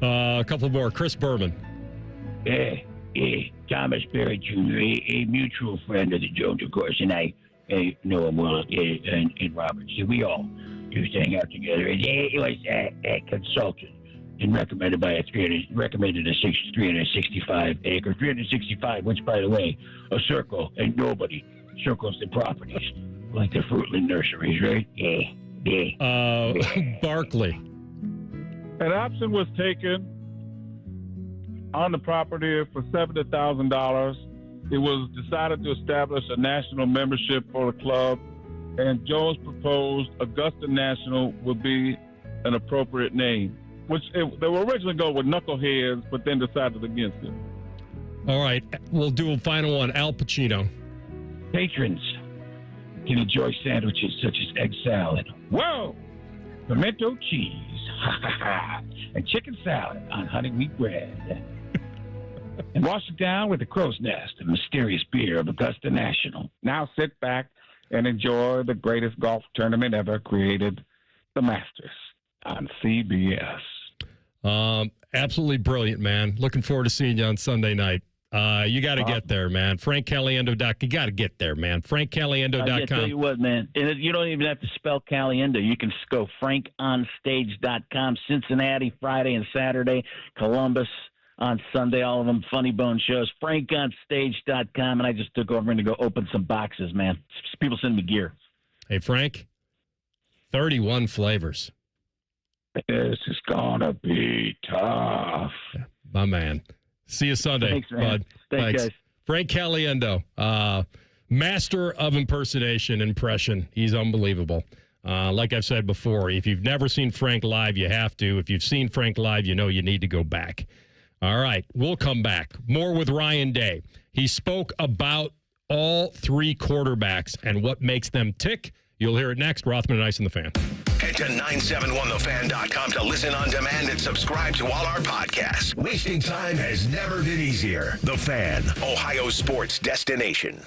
[SPEAKER 3] A couple more. Chris Berman.
[SPEAKER 7] Thomas Berry Jr., a mutual friend of the Jones, of course, and I know him well, and Roberts. We all used to hang out together. And he was a consultant and recommended a 365 acre, 365, which, by the way, a circle, and nobody circles the properties like the Fruitland nurseries, right?
[SPEAKER 3] Barkley.
[SPEAKER 6] An option was taken on the property for $70,000. It was decided to establish a national membership for the club, and Jones proposed Augusta National would be an appropriate name, which they were originally going with Knuckleheads, but then decided against it.
[SPEAKER 3] All right, we'll do a final one. Al Pacino.
[SPEAKER 7] Patrons can enjoy sandwiches such as egg salad, whoa, pimento cheese, and chicken salad on honey wheat bread. And wash it down with the crow's nest, a mysterious beer of Augusta National.
[SPEAKER 6] Now sit back and enjoy the greatest golf tournament ever created, the Masters, on CBS.
[SPEAKER 3] Absolutely brilliant, man. Looking forward to seeing you on Sunday night. You got to get there, man. FrankCaliendo.com. You got to get there, man. FrankCaliendo.com.
[SPEAKER 7] I tell you what, man. And you don't even have to spell Caliendo. You can just go FrankOnStage.com. Cincinnati, Friday and Saturday. Columbus on Sunday. All of them Funny Bone shows. FrankOnStage.com. And I just took over and to go open some boxes, man. People send me gear.
[SPEAKER 3] Hey, Frank. 31 flavors.
[SPEAKER 7] This is gonna be tough.
[SPEAKER 3] Yeah, my man. See you Sunday,
[SPEAKER 7] Thanks, man.
[SPEAKER 3] bud.
[SPEAKER 7] Thanks, guys.
[SPEAKER 3] Frank Caliendo, master of impression. He's unbelievable. Like I've said before, if you've never seen Frank live, you have to. If you've seen Frank live, you know you need to go back. All right, we'll come back. More with Ryan Day. He spoke about all three quarterbacks and what makes them tick. You'll hear it next. Rothman and Ice in the Fan.
[SPEAKER 1] Head to 971thefan.com to listen on demand and subscribe to all our podcasts. Wasting time has never been easier. The Fan, Ohio sports destination.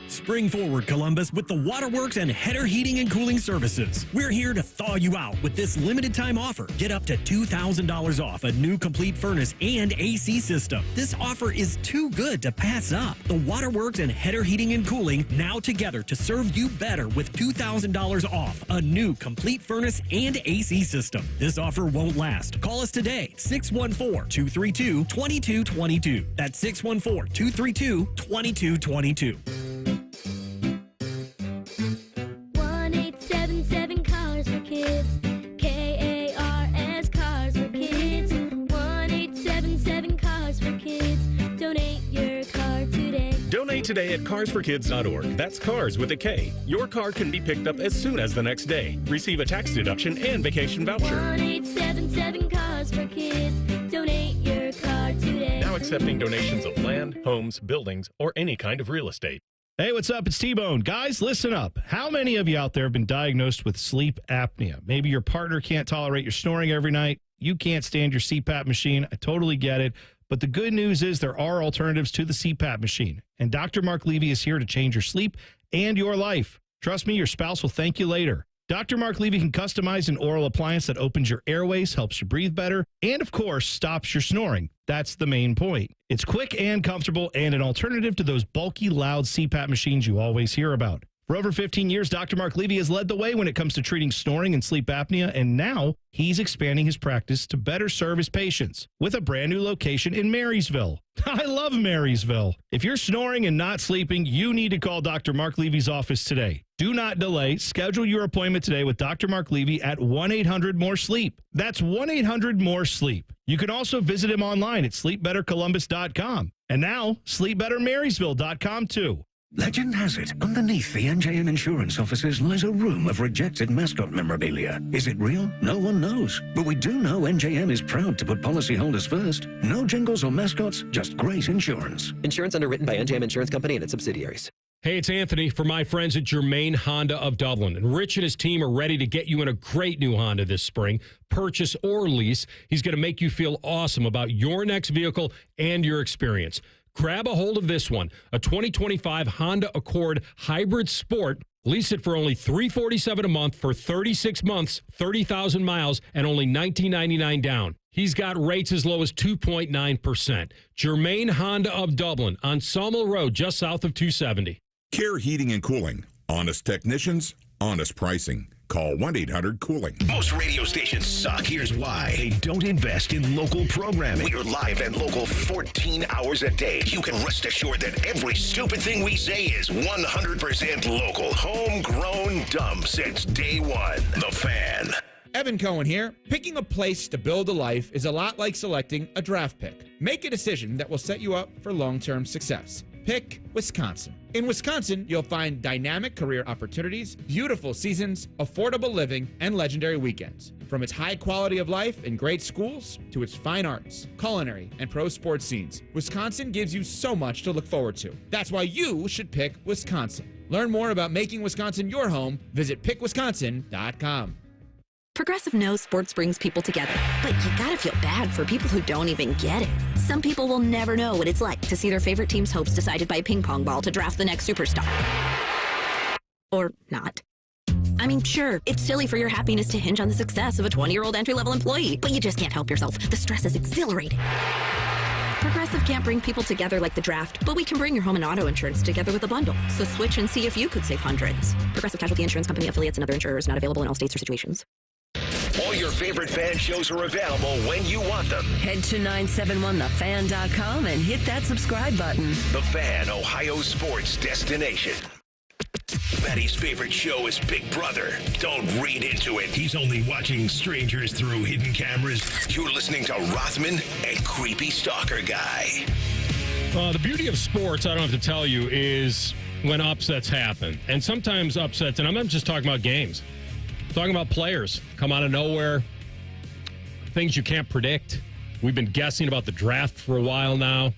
[SPEAKER 8] Spring forward, Columbus, with the Waterworks and Header Heating and Cooling Services. We're here to thaw you out with this limited time offer. Get up to $2,000 off a new complete furnace and AC system. This offer is too good to pass up. The Waterworks and Header Heating and Cooling now together to serve you better with $2,000 off a new complete furnace and AC system. This offer won't last. Call us today, 614-232-2222. That's 614-232-2222.
[SPEAKER 28] 1877 Cars for Kids. KARS Cars for Kids. 1877 Cars for Kids. Donate your car today.
[SPEAKER 24] Donate today at carsforkids.org. That's cars with a K. Your car can be picked up as soon as the next day. Receive a tax deduction and vacation voucher.
[SPEAKER 28] 1877 Cars for Kids. Donate your car today.
[SPEAKER 24] Now accepting donations of land, homes, buildings, or any kind of real estate.
[SPEAKER 9] Hey, what's up? It's T-Bone. Guys, listen up. How many of you out there have been diagnosed with sleep apnea? Maybe your partner can't tolerate your snoring every night. You can't stand your CPAP machine. I totally get it. But the good news is there are alternatives to the CPAP machine. And Dr. Mark Levy is here to change your sleep and your life. Trust me, your spouse will thank you later. Dr. Mark Levy can customize an oral appliance that opens your airways, helps you breathe better, and of course, stops your snoring. That's the main point. It's quick and comfortable and an alternative to those bulky, loud CPAP machines you always hear about. For over 15 years, Dr. Mark Levy has led the way when it comes to treating snoring and sleep apnea, and now he's expanding his practice to better serve his patients with a brand new location in Marysville. I love Marysville. If you're snoring and not sleeping, you need to call Dr. Mark Levy's office today. Do not delay. Schedule your appointment today with Dr. Mark Levy at 1-800-MORE-SLEEP. That's 1-800-MORE-SLEEP. You can also visit him online at sleepbettercolumbus.com. And now, sleepbettermarysville.com too.
[SPEAKER 10] Legend has it, underneath the NJM insurance offices lies a room of rejected mascot memorabilia. Is it real? No one knows. But we do know NJM is proud to put policyholders first. No jingles or mascots, just great insurance.
[SPEAKER 11] Insurance underwritten by NJM Insurance Company and its subsidiaries.
[SPEAKER 3] Hey, it's Anthony for my friends at Germain Honda of Dublin. And Rich and his team are ready to get you in a great new Honda this spring. Purchase or lease. He's going to make you feel awesome about your next vehicle and your experience. Grab a hold of this one, a 2025 Honda Accord Hybrid Sport. Lease it for only $347 a month for 36 months, 30,000 miles, and only $19.99 down. He's got rates as low as 2.9%. Germain Honda of Dublin on Sawmill Road, just south of 270.
[SPEAKER 12] Care Heating and Cooling. Honest technicians, honest pricing. Call 1-800-COOLING.
[SPEAKER 1] Most radio stations suck. Here's why. They don't invest in local programming. We're live and local 14 hours a day. You can rest assured that every stupid thing we say is 100% local. Homegrown, dumb since day one. The Fan.
[SPEAKER 23] Evan Cohen here. Picking a place to build a life is a lot like selecting a draft pick. Make a decision that will set you up for long-term success. Pick Wisconsin. In Wisconsin, you'll find dynamic career opportunities, beautiful seasons, affordable living, and legendary weekends. From its high quality of life and great schools to its fine arts, culinary, and pro sports scenes, Wisconsin gives you so much to look forward to. That's why you should pick Wisconsin. Learn more about making Wisconsin your home. Visit pickwisconsin.com.
[SPEAKER 13] Progressive knows sports brings people together, but you gotta feel bad for people who don't even get it. Some people will never know what it's like to see their favorite team's hopes decided by a ping pong ball to draft the next superstar. Or not. I mean, sure, it's silly for your happiness to hinge on the success of a 20-year-old entry-level employee, but you just can't help yourself. The stress is exhilarating. Progressive can't bring people together like the draft, but we can bring your home and auto insurance together with a bundle. So switch and see if you could save hundreds. Progressive Casualty Insurance Company affiliates and other insurers not available in all states or situations.
[SPEAKER 1] All your favorite fan shows are available when you want them.
[SPEAKER 2] Head to 971thefan.com and hit that subscribe button.
[SPEAKER 1] The Fan, Ohio sports destination. Maddie's favorite show is Big Brother. Don't read into it. He's only watching strangers through hidden cameras. You're listening to Rothman and Creepy Stalker Guy.
[SPEAKER 3] The beauty of sports, I don't have to tell you, is when upsets happen. And sometimes upsets, and I'm not just talking about games. Talking about players come out of nowhere, things you can't predict. We've been guessing about the draft for a while now,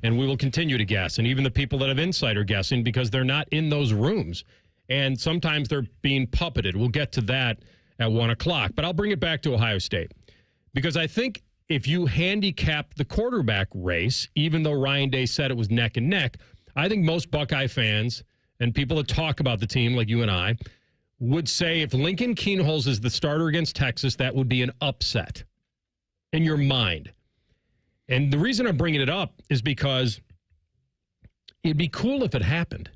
[SPEAKER 3] and we will continue to guess. And even the people that have insider guessing because they're not in those rooms. And sometimes they're being puppeted. We'll get to that at 1 o'clock. But I'll bring it back to Ohio State because I think if you handicap the quarterback race, even though Ryan Day said it was neck and neck, I think most Buckeye fans and people that talk about the team like you and I would say if Lincoln Kienholz is the starter against Texas, that would be an upset in your mind. And the reason I'm bringing it up is because it'd be cool if it happened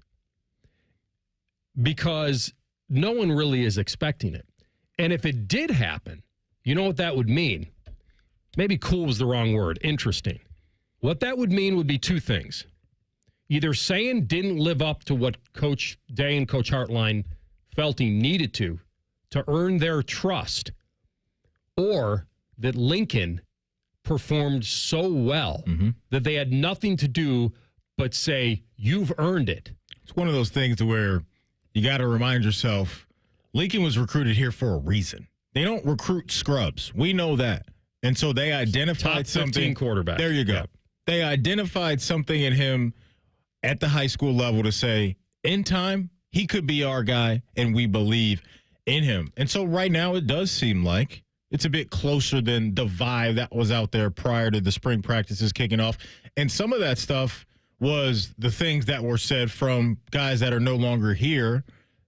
[SPEAKER 3] because no one really is expecting it. And if it did happen, you know what that would mean? Maybe cool was the wrong word. Interesting. What that would mean would be two things. Either Sayin didn't live up to what Coach Day and Coach Hartline felt he needed to earn their trust, or that Lincoln performed so well that they had nothing to do but say, you've earned it.
[SPEAKER 4] It's one of those things to where you got to remind yourself, Lincoln was recruited here for a reason. They don't recruit scrubs. We know that. And so they identified
[SPEAKER 3] Top 15
[SPEAKER 4] something.
[SPEAKER 3] quarterback.
[SPEAKER 4] There you go.
[SPEAKER 3] Yep.
[SPEAKER 4] They identified something in him at the high school level to say, in time, he could be our guy, and we believe in him. And so right now it does seem like it's a bit closer than the vibe that was out there prior to the spring practices kicking off. And some of that stuff was the things that were said from guys that are no longer here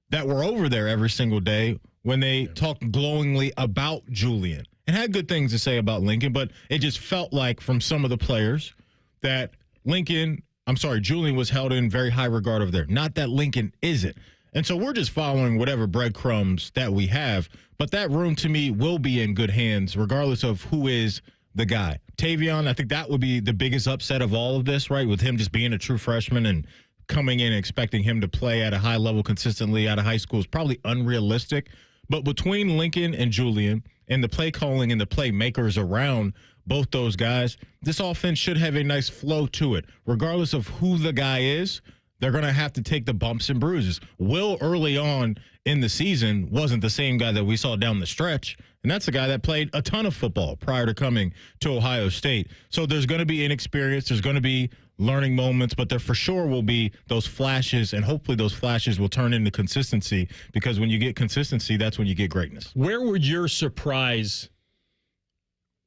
[SPEAKER 4] that were over there every single day when they talked glowingly about Julian and had good things to say about Lincoln. But it just felt like from some of the players that Julian was held in very high regard over there. Not that Lincoln isn't. And so we're just following whatever breadcrumbs that we have. But that room, to me, will be in good hands, regardless of who is the guy. Tavion, I think that would be the biggest upset of all of this, right, with him just being a true freshman and coming in and expecting him to play at a high level consistently out of high school is probably unrealistic. But between Lincoln and Julian and the play calling and the playmakers around both those guys, this offense should have a nice flow to it. Regardless of who the guy is, they're going to have to take the bumps and bruises. Will, early on in the season, wasn't the same guy that we saw down the stretch, and that's a guy that played a ton of football prior to coming to Ohio State. So there's going to be inexperience. There's going to be learning moments, but there for sure will be those flashes, and hopefully those flashes will turn into consistency, because when you get consistency, that's when you get greatness.
[SPEAKER 3] Where would your surprise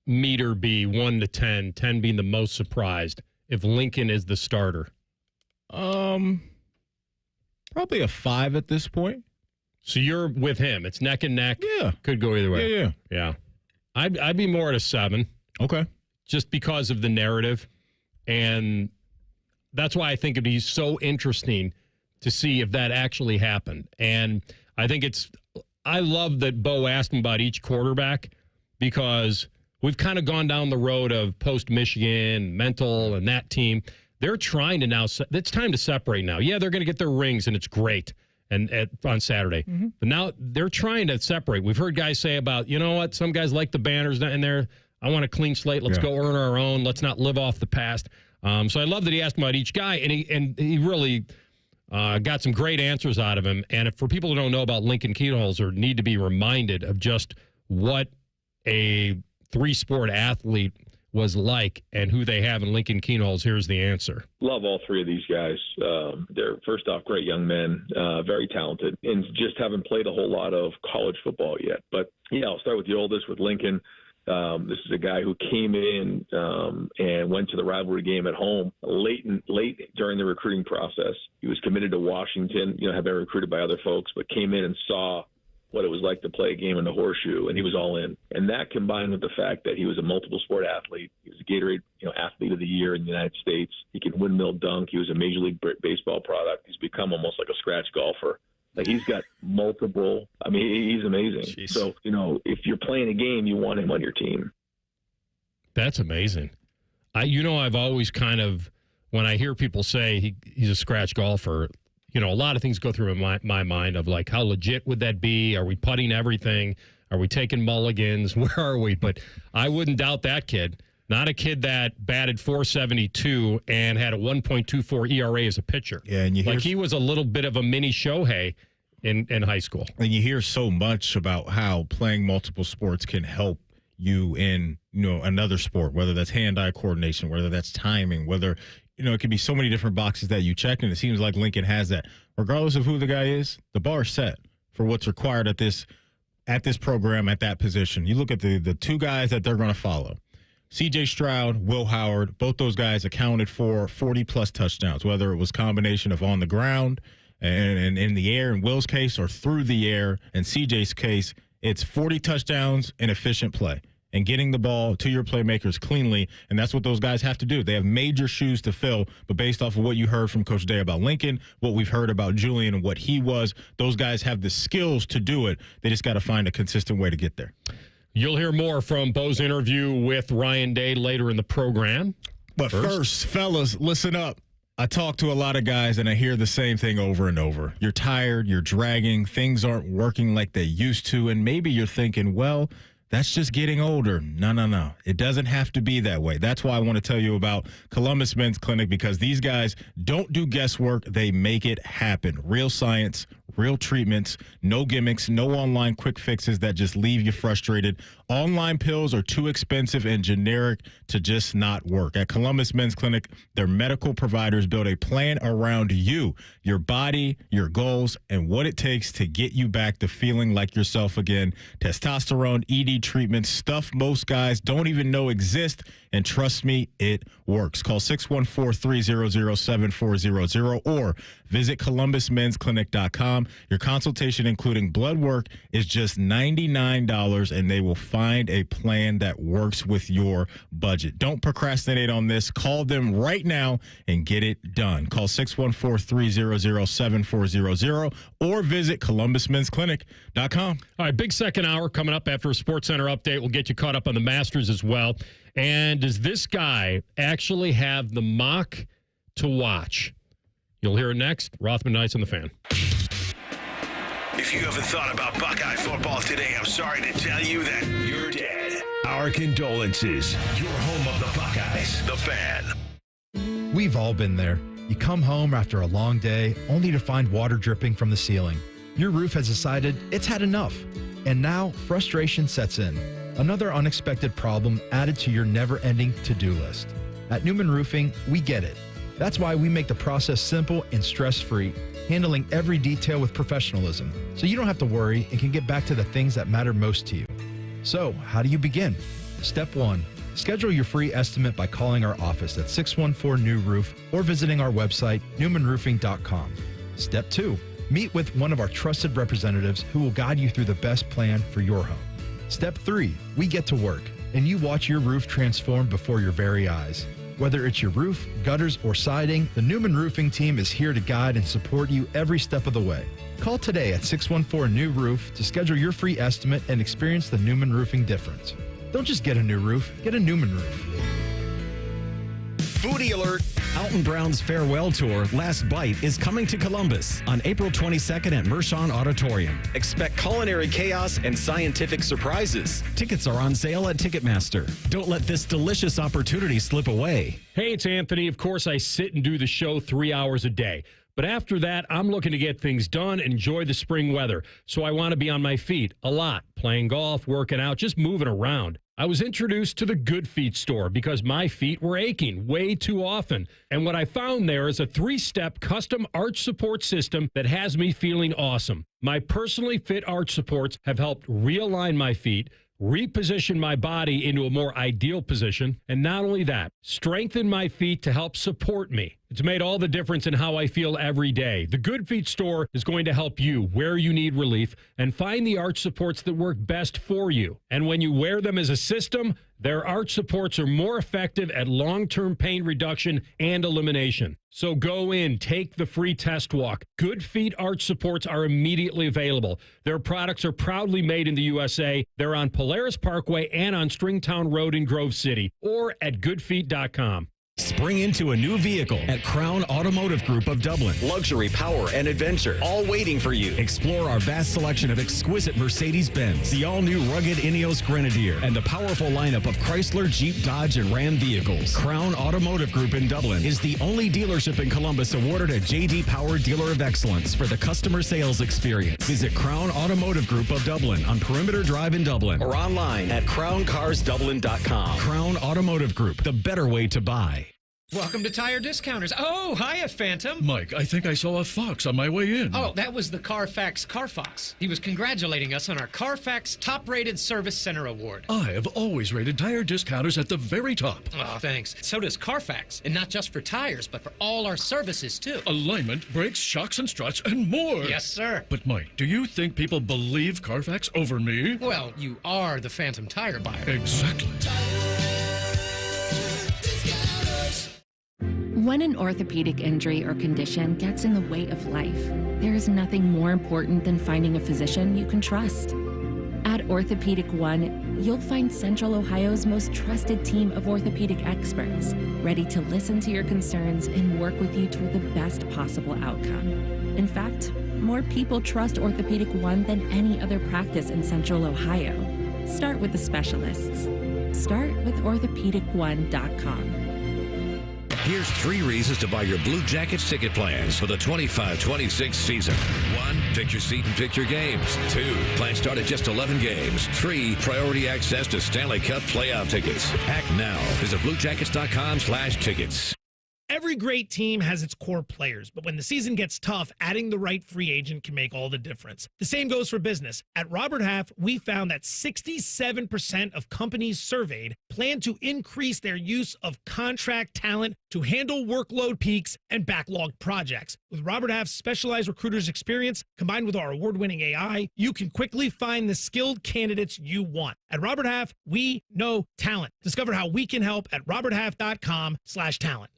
[SPEAKER 3] meter be, 1 to 10, 10 being the most surprised, if Lincoln is the starter?
[SPEAKER 4] Probably a 5 at this point.
[SPEAKER 3] So you're with him. It's neck and neck.
[SPEAKER 4] Yeah.
[SPEAKER 3] Could go either way.
[SPEAKER 4] Yeah.
[SPEAKER 3] I'd be more at a 7.
[SPEAKER 4] Okay.
[SPEAKER 3] Just because of the narrative. And that's why I think it'd be so interesting to see if that actually happened. And I think I love that Bo asked him about each quarterback, because we've kind of gone down the road of post-Michigan, mental, and that team. They're trying to now, it's time to separate now. Yeah, they're going to get their rings, and it's great on Saturday. Mm-hmm. But now they're trying to separate. We've heard guys say about, you know what, some guys like the banners in there. I want a clean slate. Let's go earn our own. Let's not live off the past. So I love that he asked about each guy, and he really got some great answers out of him. And for people who don't know about Lincoln Kienholzer, need to be reminded of just what a 3-sport athlete was like and who they have in Lincoln Kienholzer. Here's the answer.
[SPEAKER 14] Love all three of these guys. They're, first off, great young men, very talented, and just haven't played a whole lot of college football yet. But, yeah, I'll start with the oldest, with Lincoln. This is a guy who came in and went to the rivalry game at home late during the recruiting process. He was committed to Washington, had been recruited by other folks, but came in and saw what it was like to play a game in the Horseshoe, and he was all in. And that, combined with the fact that he was a multiple sport athlete, he was a Gatorade athlete of the year in the United States. He can windmill dunk. He was a Major League Baseball product. He's become almost like a scratch golfer. Like, he's got multiple. I mean, he's amazing. Jeez. So, if you're playing a game, you want him on your team.
[SPEAKER 3] That's amazing. I've always kind of, when I hear people say he's a scratch golfer, a lot of things go through my mind of, like, how legit would that be? Are we putting everything? Are we taking mulligans? Where are we? But I wouldn't doubt that kid. Not a kid that batted .472 and had a 1.24 ERA as a pitcher.
[SPEAKER 4] Yeah, and
[SPEAKER 3] he was a little bit of a mini Shohei in high school.
[SPEAKER 4] And you hear so much about how playing multiple sports can help you in another sport, whether that's hand-eye coordination, whether that's timing, whether it could be so many different boxes that you check, and it seems like Lincoln has that. Regardless of who the guy is, the bar's set for what's required at this program at that position. You look at the two guys that they're going to follow. C.J. Stroud, Will Howard, both those guys accounted for 40-plus touchdowns, whether it was combination of on the ground and in the air in Will's case, or through the air in C.J.'s case. It's 40 touchdowns and efficient play and getting the ball to your playmakers cleanly, and that's what those guys have to do. They have major shoes to fill, but based off of what you heard from Coach Day about Lincoln, what we've heard about Julian and what he was, those guys have the skills to do it. They just got to find a consistent way to get there.
[SPEAKER 3] You'll hear more from Bo's interview with Ryan Day later in the program.
[SPEAKER 4] But first, fellas, listen up. I talk to a lot of guys, and I hear the same thing over and over. You're tired, you're dragging, things aren't working like they used to, and maybe you're thinking, well, that's just getting older. No. It doesn't have to be that way. That's why I want to tell you about Columbus Men's Clinic, because these guys don't do guesswork. They make it happen. Real science, real treatments, no gimmicks, no online quick fixes that just leave you frustrated. Online pills are too expensive and generic to just not work. At Columbus Men's Clinic, their medical providers build a plan around you, your body, your goals, and what it takes to get you back to feeling like yourself again. Testosterone, ED treatments, stuff most guys don't even know exist, And trust me, it works. Call 614-300-7400 or visit ColumbusMen'sClinic.com. Your consultation, including blood work, is just $99, and they will find a plan that works with your budget. Don't procrastinate on this. Call them right now and get it done. Call 614-300-7400 or visit ColumbusMen'sClinic.com.
[SPEAKER 3] All right, big second hour coming up after a SportsCenter update. We'll get you caught up on the Masters as well. And does this guy actually have the mock to watch? You'll hear it next. Rothman and Ice on the Fan.
[SPEAKER 1] If you haven't thought about Buckeye football today, I'm sorry to tell you that you're dead. Our condolences. Your home of the Buckeyes, the Fan.
[SPEAKER 15] We've all been there. You come home after a long day only to find water dripping from the ceiling. Your roof has decided it's had enough. And now frustration sets in. Another unexpected problem added to your never-ending to-do list. At Newman Roofing, we get it. That's why we make the process simple and stress-free, handling every detail with professionalism, so you don't have to worry and can get back to the things that matter most to you. So, how do you begin? Step 1. Schedule your free estimate by calling our office at 614-NEW-ROOF or visiting our website, newmanroofing.com. Step 2. Meet with one of our trusted representatives who will guide you through the best plan for your home. Step 3. We get to work, and you watch your roof transform before your very eyes. Whether it's your roof, gutters, or siding, the Newman Roofing team is here to guide and support you every step of the way. Call today at 614-NEW-ROOF to schedule your free estimate and experience the Newman Roofing difference. Don't just get a new roof, get a Newman roof.
[SPEAKER 16] Foodie alert! Alton Brown's farewell tour, Last Bite, is coming to Columbus on April 22nd at Mershon Auditorium. Expect culinary chaos and scientific surprises. Tickets are on sale at Ticketmaster. Don't let this delicious opportunity slip away.
[SPEAKER 3] Hey, it's Anthony. Of course, I sit and do the show 3 hours a day. But after that, I'm looking to get things done and enjoy the spring weather. So I want to be on my feet a lot, playing golf, working out, just moving around. I was introduced to the Good Feet store because my feet were aching way too often. And what I found there is a 3-step custom arch support system that has me feeling awesome. My personally fit arch supports have helped realign my feet, reposition my body into a more ideal position, and not only that, strengthen my feet to help support me. It's made all the difference in how I feel every day. The Good Feet store is going to help you where you need relief and find the arch supports that work best for you. And when you wear them as a system, their arch supports are more effective at long-term pain reduction and elimination. So go in, take the free test walk. Good Feet arch supports are immediately available. Their products are proudly made in the USA. They're on Polaris Parkway and on Stringtown Road in Grove City or at goodfeet.com.
[SPEAKER 16] Spring into a new vehicle at Crown Automotive Group of Dublin. Luxury, power, and adventure, all waiting for you. Explore our vast selection of exquisite Mercedes-Benz, the all-new rugged Ineos Grenadier, and the powerful lineup of Chrysler, Jeep, Dodge, and Ram vehicles. Crown Automotive Group in Dublin is the only dealership in Columbus awarded a J.D. Power Dealer of Excellence for the customer sales experience. Visit Crown Automotive Group of Dublin on Perimeter Drive in Dublin or online at crowncarsdublin.com. Crown Automotive Group, the better way to buy.
[SPEAKER 17] Welcome to Tire Discounters. Oh, hiya, Phantom.
[SPEAKER 18] Mike, I think I saw a fox on my way in.
[SPEAKER 17] Oh, that was the Carfax Carfox. He was congratulating us on our Carfax Top-Rated Service Center Award.
[SPEAKER 18] I have always rated Tire Discounters at the very top.
[SPEAKER 17] Oh, thanks. So does Carfax, and not just for tires, but for all our services, too.
[SPEAKER 18] Alignment, brakes, shocks and struts, and more.
[SPEAKER 17] Yes, sir.
[SPEAKER 18] But, Mike, do you think people believe Carfax over me?
[SPEAKER 17] Well, you are the Phantom tire buyer.
[SPEAKER 18] Exactly.
[SPEAKER 19] When an orthopedic injury or condition gets in the way of life, there is nothing more important than finding a physician you can trust. At Orthopedic One, you'll find Central Ohio's most trusted team of orthopedic experts, ready to listen to your concerns and work with you toward the best possible outcome. In fact, more people trust Orthopedic One than any other practice in Central Ohio. Start with the specialists. Start with orthopedic1.com.
[SPEAKER 20] Here's 3 reasons to buy your Blue Jackets ticket plans for the 25-26 season. 1, pick your seat and pick your games. 2, plans start at just 11 games. 3, priority access to Stanley Cup playoff tickets. Act now. Visit bluejackets.com/tickets.
[SPEAKER 5] Every great team has its core players, but when the season gets tough, adding the right free agent can make all the difference. The same goes for business. At Robert Half, we found that 67% of companies surveyed plan to increase their use of contract talent to handle workload peaks and backlogged projects. With Robert Half's specialized recruiters experience, combined with our award-winning AI, you can quickly find the skilled candidates you want. At Robert Half, we know talent. Discover how we can help at roberthalf.com/talent.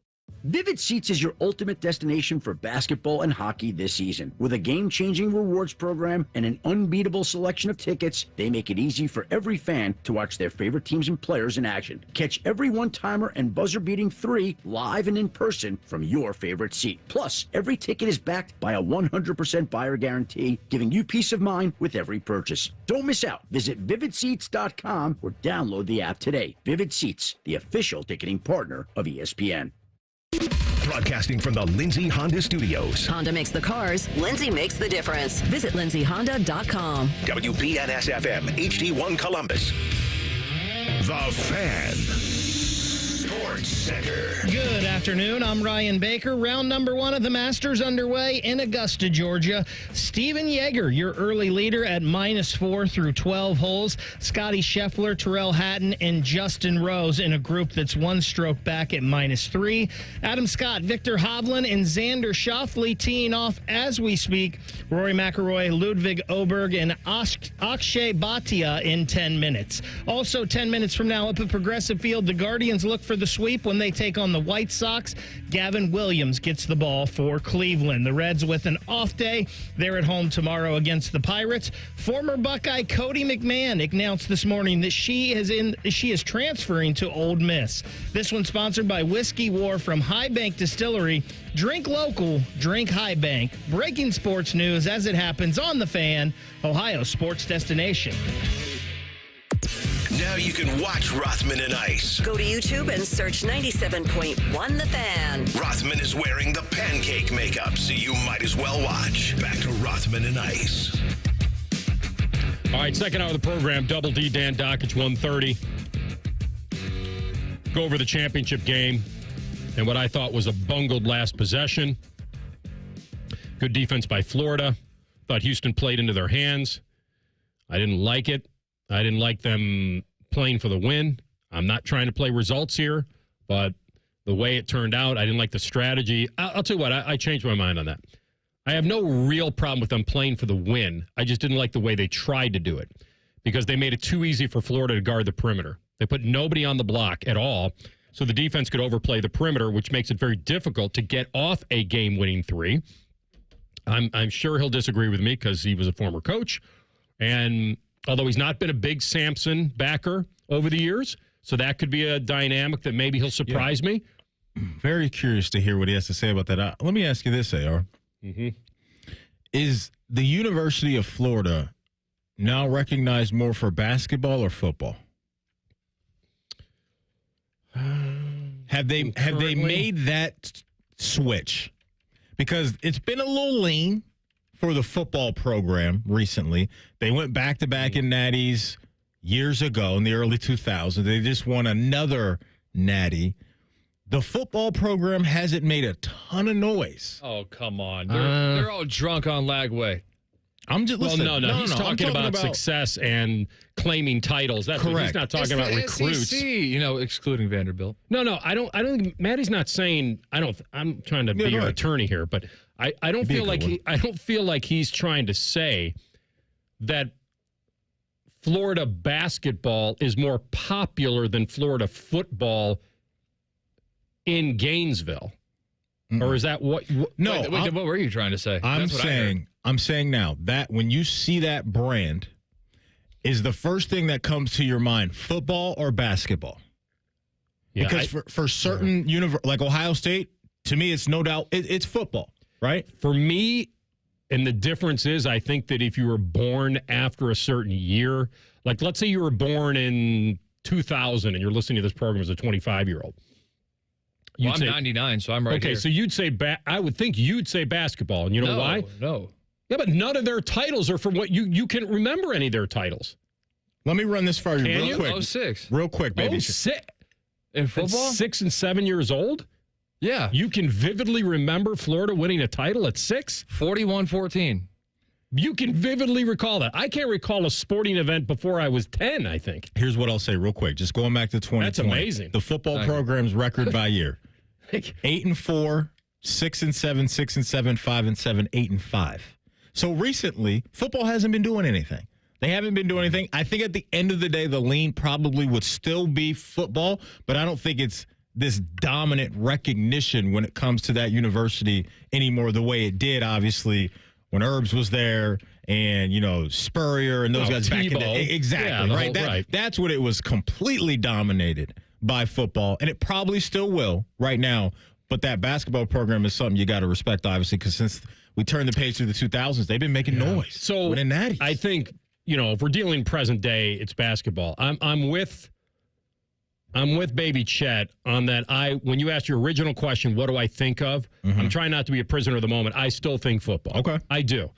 [SPEAKER 6] Vivid Seats is your ultimate destination for basketball and hockey this season. With a game-changing rewards program and an unbeatable selection of tickets, they make it easy for every fan to watch their favorite teams and players in action. Catch every one-timer and buzzer-beating 3 live and in person from your favorite seat. Plus, every ticket is backed by a 100% buyer guarantee, giving you peace of mind with every purchase. Don't miss out. Visit vividseats.com or download the app today. Vivid Seats, the official ticketing partner of ESPN.
[SPEAKER 1] Broadcasting from the Lindsay Honda Studios.
[SPEAKER 2] Honda makes the cars. Lindsay makes the difference. Visit lindsayhonda.com.
[SPEAKER 1] WBNS-FM, HD1 Columbus. The Fan. Sports Center.
[SPEAKER 7] Good afternoon. I'm Ryan Baker. Round number 1 of the Masters underway in Augusta, Georgia. Steven Yeager, your early leader at -4 through 12 holes. Scotty Scheffler, Terrell Hatton, and Justin Rose in a group that's 1 stroke back at -3. Adam Scott, Victor Hovland, and Xander Schauffele teeing off as we speak. Rory McIlroy, Ludwig Oberg, and Akshay Bhatia in 10 minutes. Also 10 minutes from now up at Progressive Field, the Guardians look for the sweep when they take on the White Sox. Gavin Williams gets the ball for Cleveland. The Reds with an off day. They're at home tomorrow against the Pirates. Former Buckeye Cody McMahon announced this morning that she is transferring to Ole Miss. This one sponsored by Whiskey War from High Bank Distillery. Drink local, drink High Bank. Breaking sports news as it happens on The Fan, Ohio sports destination.
[SPEAKER 1] Now you can watch Rothman and Ice.
[SPEAKER 2] Go to YouTube and search 97.1 The Fan.
[SPEAKER 1] Rothman is wearing the pancake makeup, so you might as well watch. Back to Rothman and Ice.
[SPEAKER 3] All right, second hour of the program, Double D, Dan Dakich, 1:30. Go over the championship game and what I thought was a bungled last possession. Good defense by Florida. Thought Houston played into their hands. I didn't like it. I didn't like them playing for the win. I'm not trying to play results here, but the way it turned out, I didn't like the strategy. I'll tell you what, I changed my mind on that. I have no real problem with them playing for the win. I just didn't like the way they tried to do it because they made it too easy for Florida to guard the perimeter. They put nobody on the block at all, so the defense could overplay the perimeter, which makes it very difficult to get off a game-winning 3. I'm sure he'll disagree with me because he was a former coach, and although he's not been a big Sampson backer over the years, so that could be a dynamic that maybe he'll surprise me.
[SPEAKER 4] Very curious to hear what he has to say about that. Let me ask you this, AR.
[SPEAKER 3] Mm-hmm.
[SPEAKER 4] Is the University of Florida now recognized more for basketball or football? Have they made that switch? Because it's been a little lean for the football program recently. They went back-to-back in natties years ago in the early 2000s. They just won another natty. The football program hasn't made a ton of noise.
[SPEAKER 21] Oh, come on. They're all drunk on Lagway.
[SPEAKER 4] I'm just listening.
[SPEAKER 3] No. He's talking about success and claiming titles. That's
[SPEAKER 4] correct.
[SPEAKER 3] What he's not talking about recruits.
[SPEAKER 21] SEC, excluding Vanderbilt.
[SPEAKER 3] No. I don't. Maddie's not saying. I'm trying to be your attorney here, but I don't feel like he's trying to say that Florida basketball is more popular than Florida football in Gainesville. Or is that what?
[SPEAKER 21] No. Wait, what were you trying to say?
[SPEAKER 4] I'm saying now that when you see that brand, is the first thing that comes to your mind football or basketball? Yeah, because for certain like Ohio State, to me, it's no doubt it's football, right?
[SPEAKER 3] For me, and the difference is, I think that if you were born after a certain year, like let's say you were born in 2000 and you're listening to this program as a 25-year-old.
[SPEAKER 21] I'm 99, so I'm right here.
[SPEAKER 3] Okay, so you'd say I would think you'd say basketball, and you know why?
[SPEAKER 21] No.
[SPEAKER 3] Yeah, but none of their titles are from what you can't remember any of their titles.
[SPEAKER 4] Let me run this for you real quick.
[SPEAKER 21] 06.
[SPEAKER 4] Real quick, baby.
[SPEAKER 3] 06.
[SPEAKER 21] In football?
[SPEAKER 3] At 6 and 7 years old?
[SPEAKER 21] Yeah.
[SPEAKER 3] You can vividly remember Florida winning a title at 6?
[SPEAKER 21] 41-14.
[SPEAKER 3] You can vividly recall that. I can't recall a sporting event before I was 10, I think.
[SPEAKER 4] Here's what I'll say real quick. Just going back to 2020.
[SPEAKER 3] That's amazing.
[SPEAKER 4] The football program's record by year. 8-4, 6-7, 6-7, 5-7, 8-5. So recently, football hasn't been doing anything. They haven't been doing anything. I think at the end of the day, the lean probably would still be football, but I don't think it's this dominant recognition when it comes to that university anymore the way it did, obviously, when Herbs was there and, Spurrier and those guys back in the day. Exactly,
[SPEAKER 3] yeah,
[SPEAKER 4] right? That's what it was completely dominated by football, and it probably still will right now. But that basketball program is something you got to respect, obviously, because since we turned the page to the 2000s, they've been making noise.
[SPEAKER 3] So
[SPEAKER 4] winning natties.
[SPEAKER 3] I think, if we're dealing present day, it's basketball. I'm with Baby Chet on that. When you asked your original question, what do I think of?
[SPEAKER 4] Mm-hmm.
[SPEAKER 3] I'm trying not to be a prisoner of the moment. I still think football.
[SPEAKER 4] Okay.
[SPEAKER 3] I do.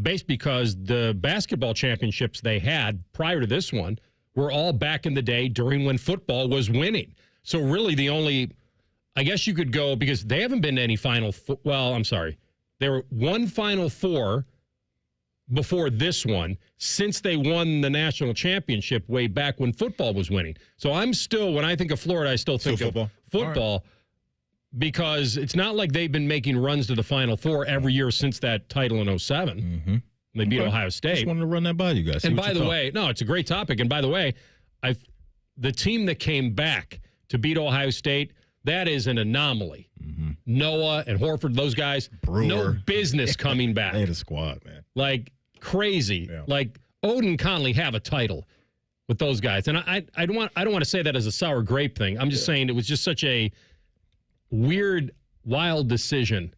[SPEAKER 3] Based because the basketball championships they had prior to this one were all back in the day during when football was winning. So really the only, I guess you could go, because they haven't been to any there were one Final Four before this one since they won the national championship way back when football was winning. So I'm still, when I think of Florida, I still think of football because it's not like they've been making runs to the Final Four every year since that title in 07.
[SPEAKER 4] Mm-hmm.
[SPEAKER 3] They beat Ohio State.
[SPEAKER 4] Just wanted to run that by you guys.
[SPEAKER 3] And by the way, no, it's a great topic. And by the way, the team that came back to beat Ohio State, that is an anomaly.
[SPEAKER 4] Mm-hmm.
[SPEAKER 3] Noah and Horford, those guys,
[SPEAKER 4] Brewer.
[SPEAKER 3] No business coming back.
[SPEAKER 4] They had a squad, man.
[SPEAKER 3] Like crazy.
[SPEAKER 4] Yeah.
[SPEAKER 3] Like Odin and Conley have a title with those guys. And I don't want to say that as a sour grape thing. I'm just saying it was just such a weird, wild decision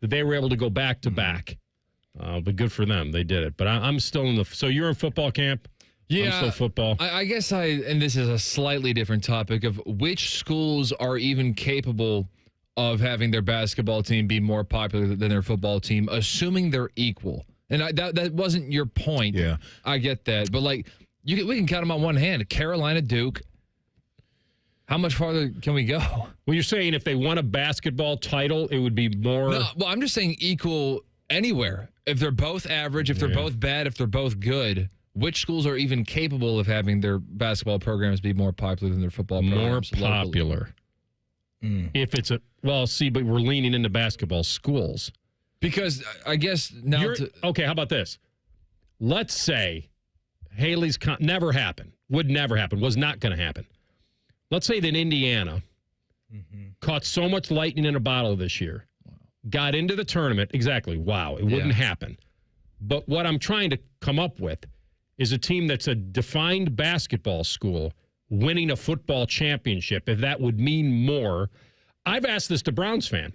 [SPEAKER 3] that they were able to go back to back. But good for them. They did it. But I'm still in so you're in football camp?
[SPEAKER 21] Yeah.
[SPEAKER 3] I'm still football.
[SPEAKER 21] I guess and this is a slightly different topic of which schools are even capable of having their basketball team be more popular than their football team, assuming they're equal. And that wasn't your point.
[SPEAKER 4] Yeah.
[SPEAKER 21] I get that. But, we can count them on one hand. Carolina, Duke. How much farther can we go?
[SPEAKER 3] Well, you're saying if they won a basketball title, it would be more...
[SPEAKER 21] No, well, I'm just saying equal anywhere. If they're both average, if they're both bad, if they're both good, which schools are even capable of having their basketball programs be more popular than their football programs?
[SPEAKER 3] More popular. If it's but we're leaning into basketball schools.
[SPEAKER 21] Because I guess now...
[SPEAKER 3] Okay, how about this? Let's say Haley's never happened, would never happen, was not going to happen. Let's say that Indiana caught so much lightning in a bottle this year, got into the tournament. Exactly. Wow. It wouldn't happen. But what I'm trying to come up with is a team that's a defined basketball school winning a football championship, if that would mean more. I've asked this to Browns fan.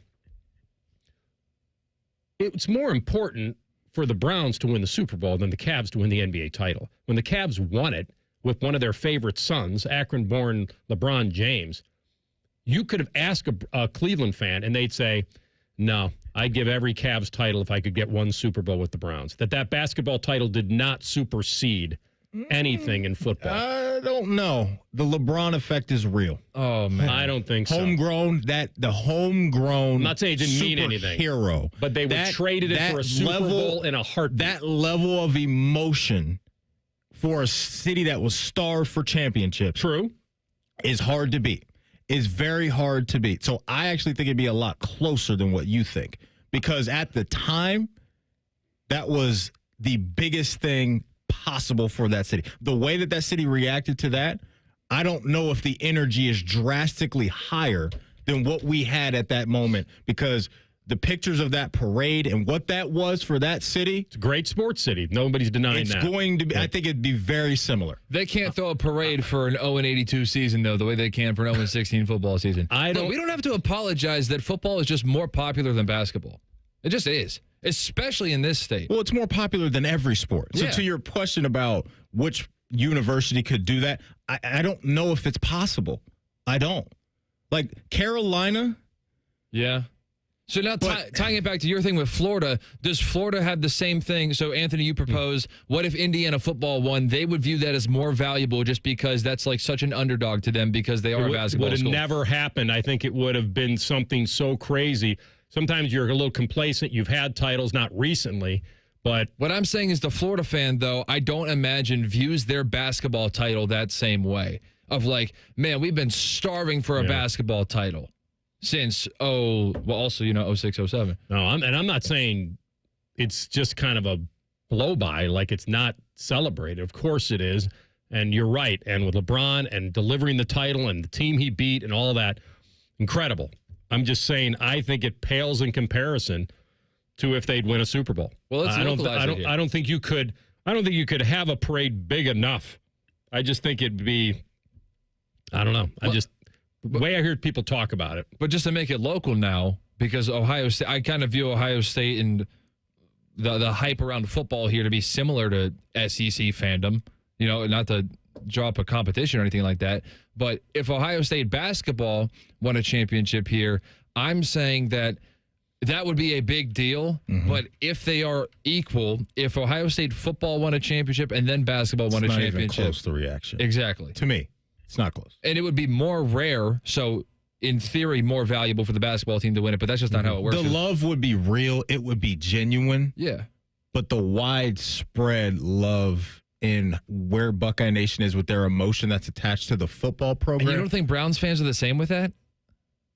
[SPEAKER 3] It's more important for the Browns to win the Super Bowl than the Cavs to win the NBA title. When the Cavs won it with one of their favorite sons, Akron-born LeBron James, you could have asked a Cleveland fan, and they'd say, no, I'd give every Cavs title if I could get one Super Bowl with the Browns. That basketball title did not supersede anything in football.
[SPEAKER 4] I don't know. The LeBron effect is real.
[SPEAKER 21] Oh, man.
[SPEAKER 3] I don't think so.
[SPEAKER 4] Homegrown, the homegrown.
[SPEAKER 3] I'm not saying it didn't mean anything.
[SPEAKER 4] Hero.
[SPEAKER 3] But they would traded it for a Super Bowl in a heartbeat.
[SPEAKER 4] That level of emotion for a city that was starved for championships.
[SPEAKER 3] True.
[SPEAKER 4] Is hard to beat. Is very hard to beat. So I actually think it'd be a lot closer than what you think. Because at the time, that was the biggest thing possible for that city. The way that city reacted to that, I don't know if the energy is drastically higher than what we had at that moment, because the pictures of that parade and what that was for that city.
[SPEAKER 3] It's a great sports city. Nobody's denying that.
[SPEAKER 4] It's going to be, I think it'd be very similar.
[SPEAKER 21] They can't throw a parade for an 0-82 season, though, the way they can for an 0-16 football season. We don't have to apologize that football is just more popular than basketball. It just is. Especially in this state.
[SPEAKER 4] Well, it's more popular than every sport. So to your question about which university could do that, I don't know if it's possible. I don't. Like Carolina.
[SPEAKER 21] Yeah. So now tying it back to your thing with Florida, does Florida have the same thing? So, Anthony, you propose, what if Indiana football won? They would view that as more valuable just because that's like such an underdog to them because they are a basketball
[SPEAKER 3] school. Would have never happened. I think it would have been something so crazy. Sometimes you're a little complacent. You've had titles, not recently, but...
[SPEAKER 21] What I'm saying is the Florida fan, though, I don't imagine views their basketball title that same way. Of like, man, we've been starving for a basketball title. Since, also, 06, 07.
[SPEAKER 3] No, I'm not saying it's just kind of a blow-by, like it's not celebrated. Of course it is, and you're right. And with LeBron and delivering the title and the team he beat and all that, incredible. I'm just saying I think it pales in comparison to if they'd win a Super Bowl.
[SPEAKER 21] Well, let's
[SPEAKER 3] I don't think you could have a parade big enough. I just think it'd be, I don't know. The way I heard people talk about it.
[SPEAKER 21] But just to make it local now, because Ohio State, I kind of view Ohio State and the hype around football here to be similar to SEC fandom, not to draw up a competition or anything like that. But if Ohio State basketball won a championship here, I'm saying that would be a big deal. Mm-hmm. But if they are equal, if Ohio State football won a championship and then basketball won a championship.
[SPEAKER 4] It's not even close, the reaction.
[SPEAKER 21] Exactly.
[SPEAKER 4] To me. It's not close.
[SPEAKER 21] And it would be more rare, so in theory, more valuable for the basketball team to win it, but that's just not how it works.
[SPEAKER 4] The love would be real. It would be genuine.
[SPEAKER 21] Yeah.
[SPEAKER 4] But the widespread love in where Buckeye Nation is with their emotion that's attached to the football program.
[SPEAKER 21] And you don't think Browns fans are the same with that?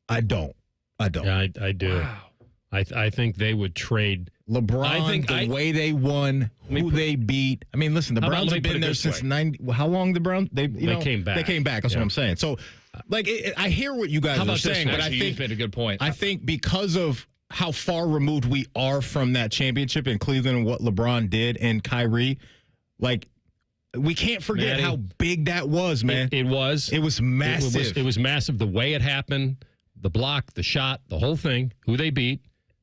[SPEAKER 4] I don't.
[SPEAKER 3] Yeah, I do.
[SPEAKER 21] Wow.
[SPEAKER 3] I think they would trade
[SPEAKER 4] LeBron, the way they won, who they beat. I mean, listen, the Browns have been there since 90. How long the Browns? They
[SPEAKER 3] came back.
[SPEAKER 4] They came back. That's what I'm saying. So, I hear what you guys are saying, but I think
[SPEAKER 21] you made a good point.
[SPEAKER 4] I think because of how far removed we are from that championship in Cleveland and what LeBron did and Kyrie, we can't forget how big that was, man.
[SPEAKER 3] It was.
[SPEAKER 4] It was massive.
[SPEAKER 3] It was massive. The way it happened, the block, the shot, the whole thing, who they beat.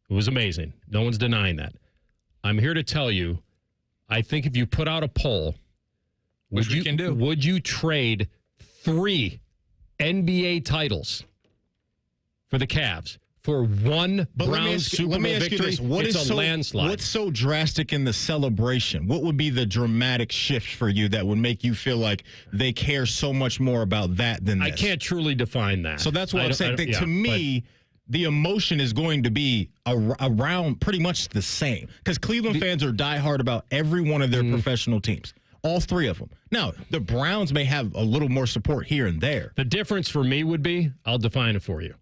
[SPEAKER 3] It was amazing. No one's denying that. I'm here to tell you, I think if you put out a poll, would you trade 3 NBA titles for the Cavs for one Browns Super Bowl victory? It's a landslide.
[SPEAKER 4] What's so drastic in the celebration? What would be the dramatic shift for you that would make you feel like they care so much more about that than this?
[SPEAKER 3] I can't truly define that.
[SPEAKER 4] So that's what I'm saying. To me, the emotion is going to be around pretty much the same because Cleveland fans are diehard about every one of their professional teams, all 3 of them. Now, the Browns may have a little more support here and there.
[SPEAKER 3] The difference for me would be, I'll define it for you.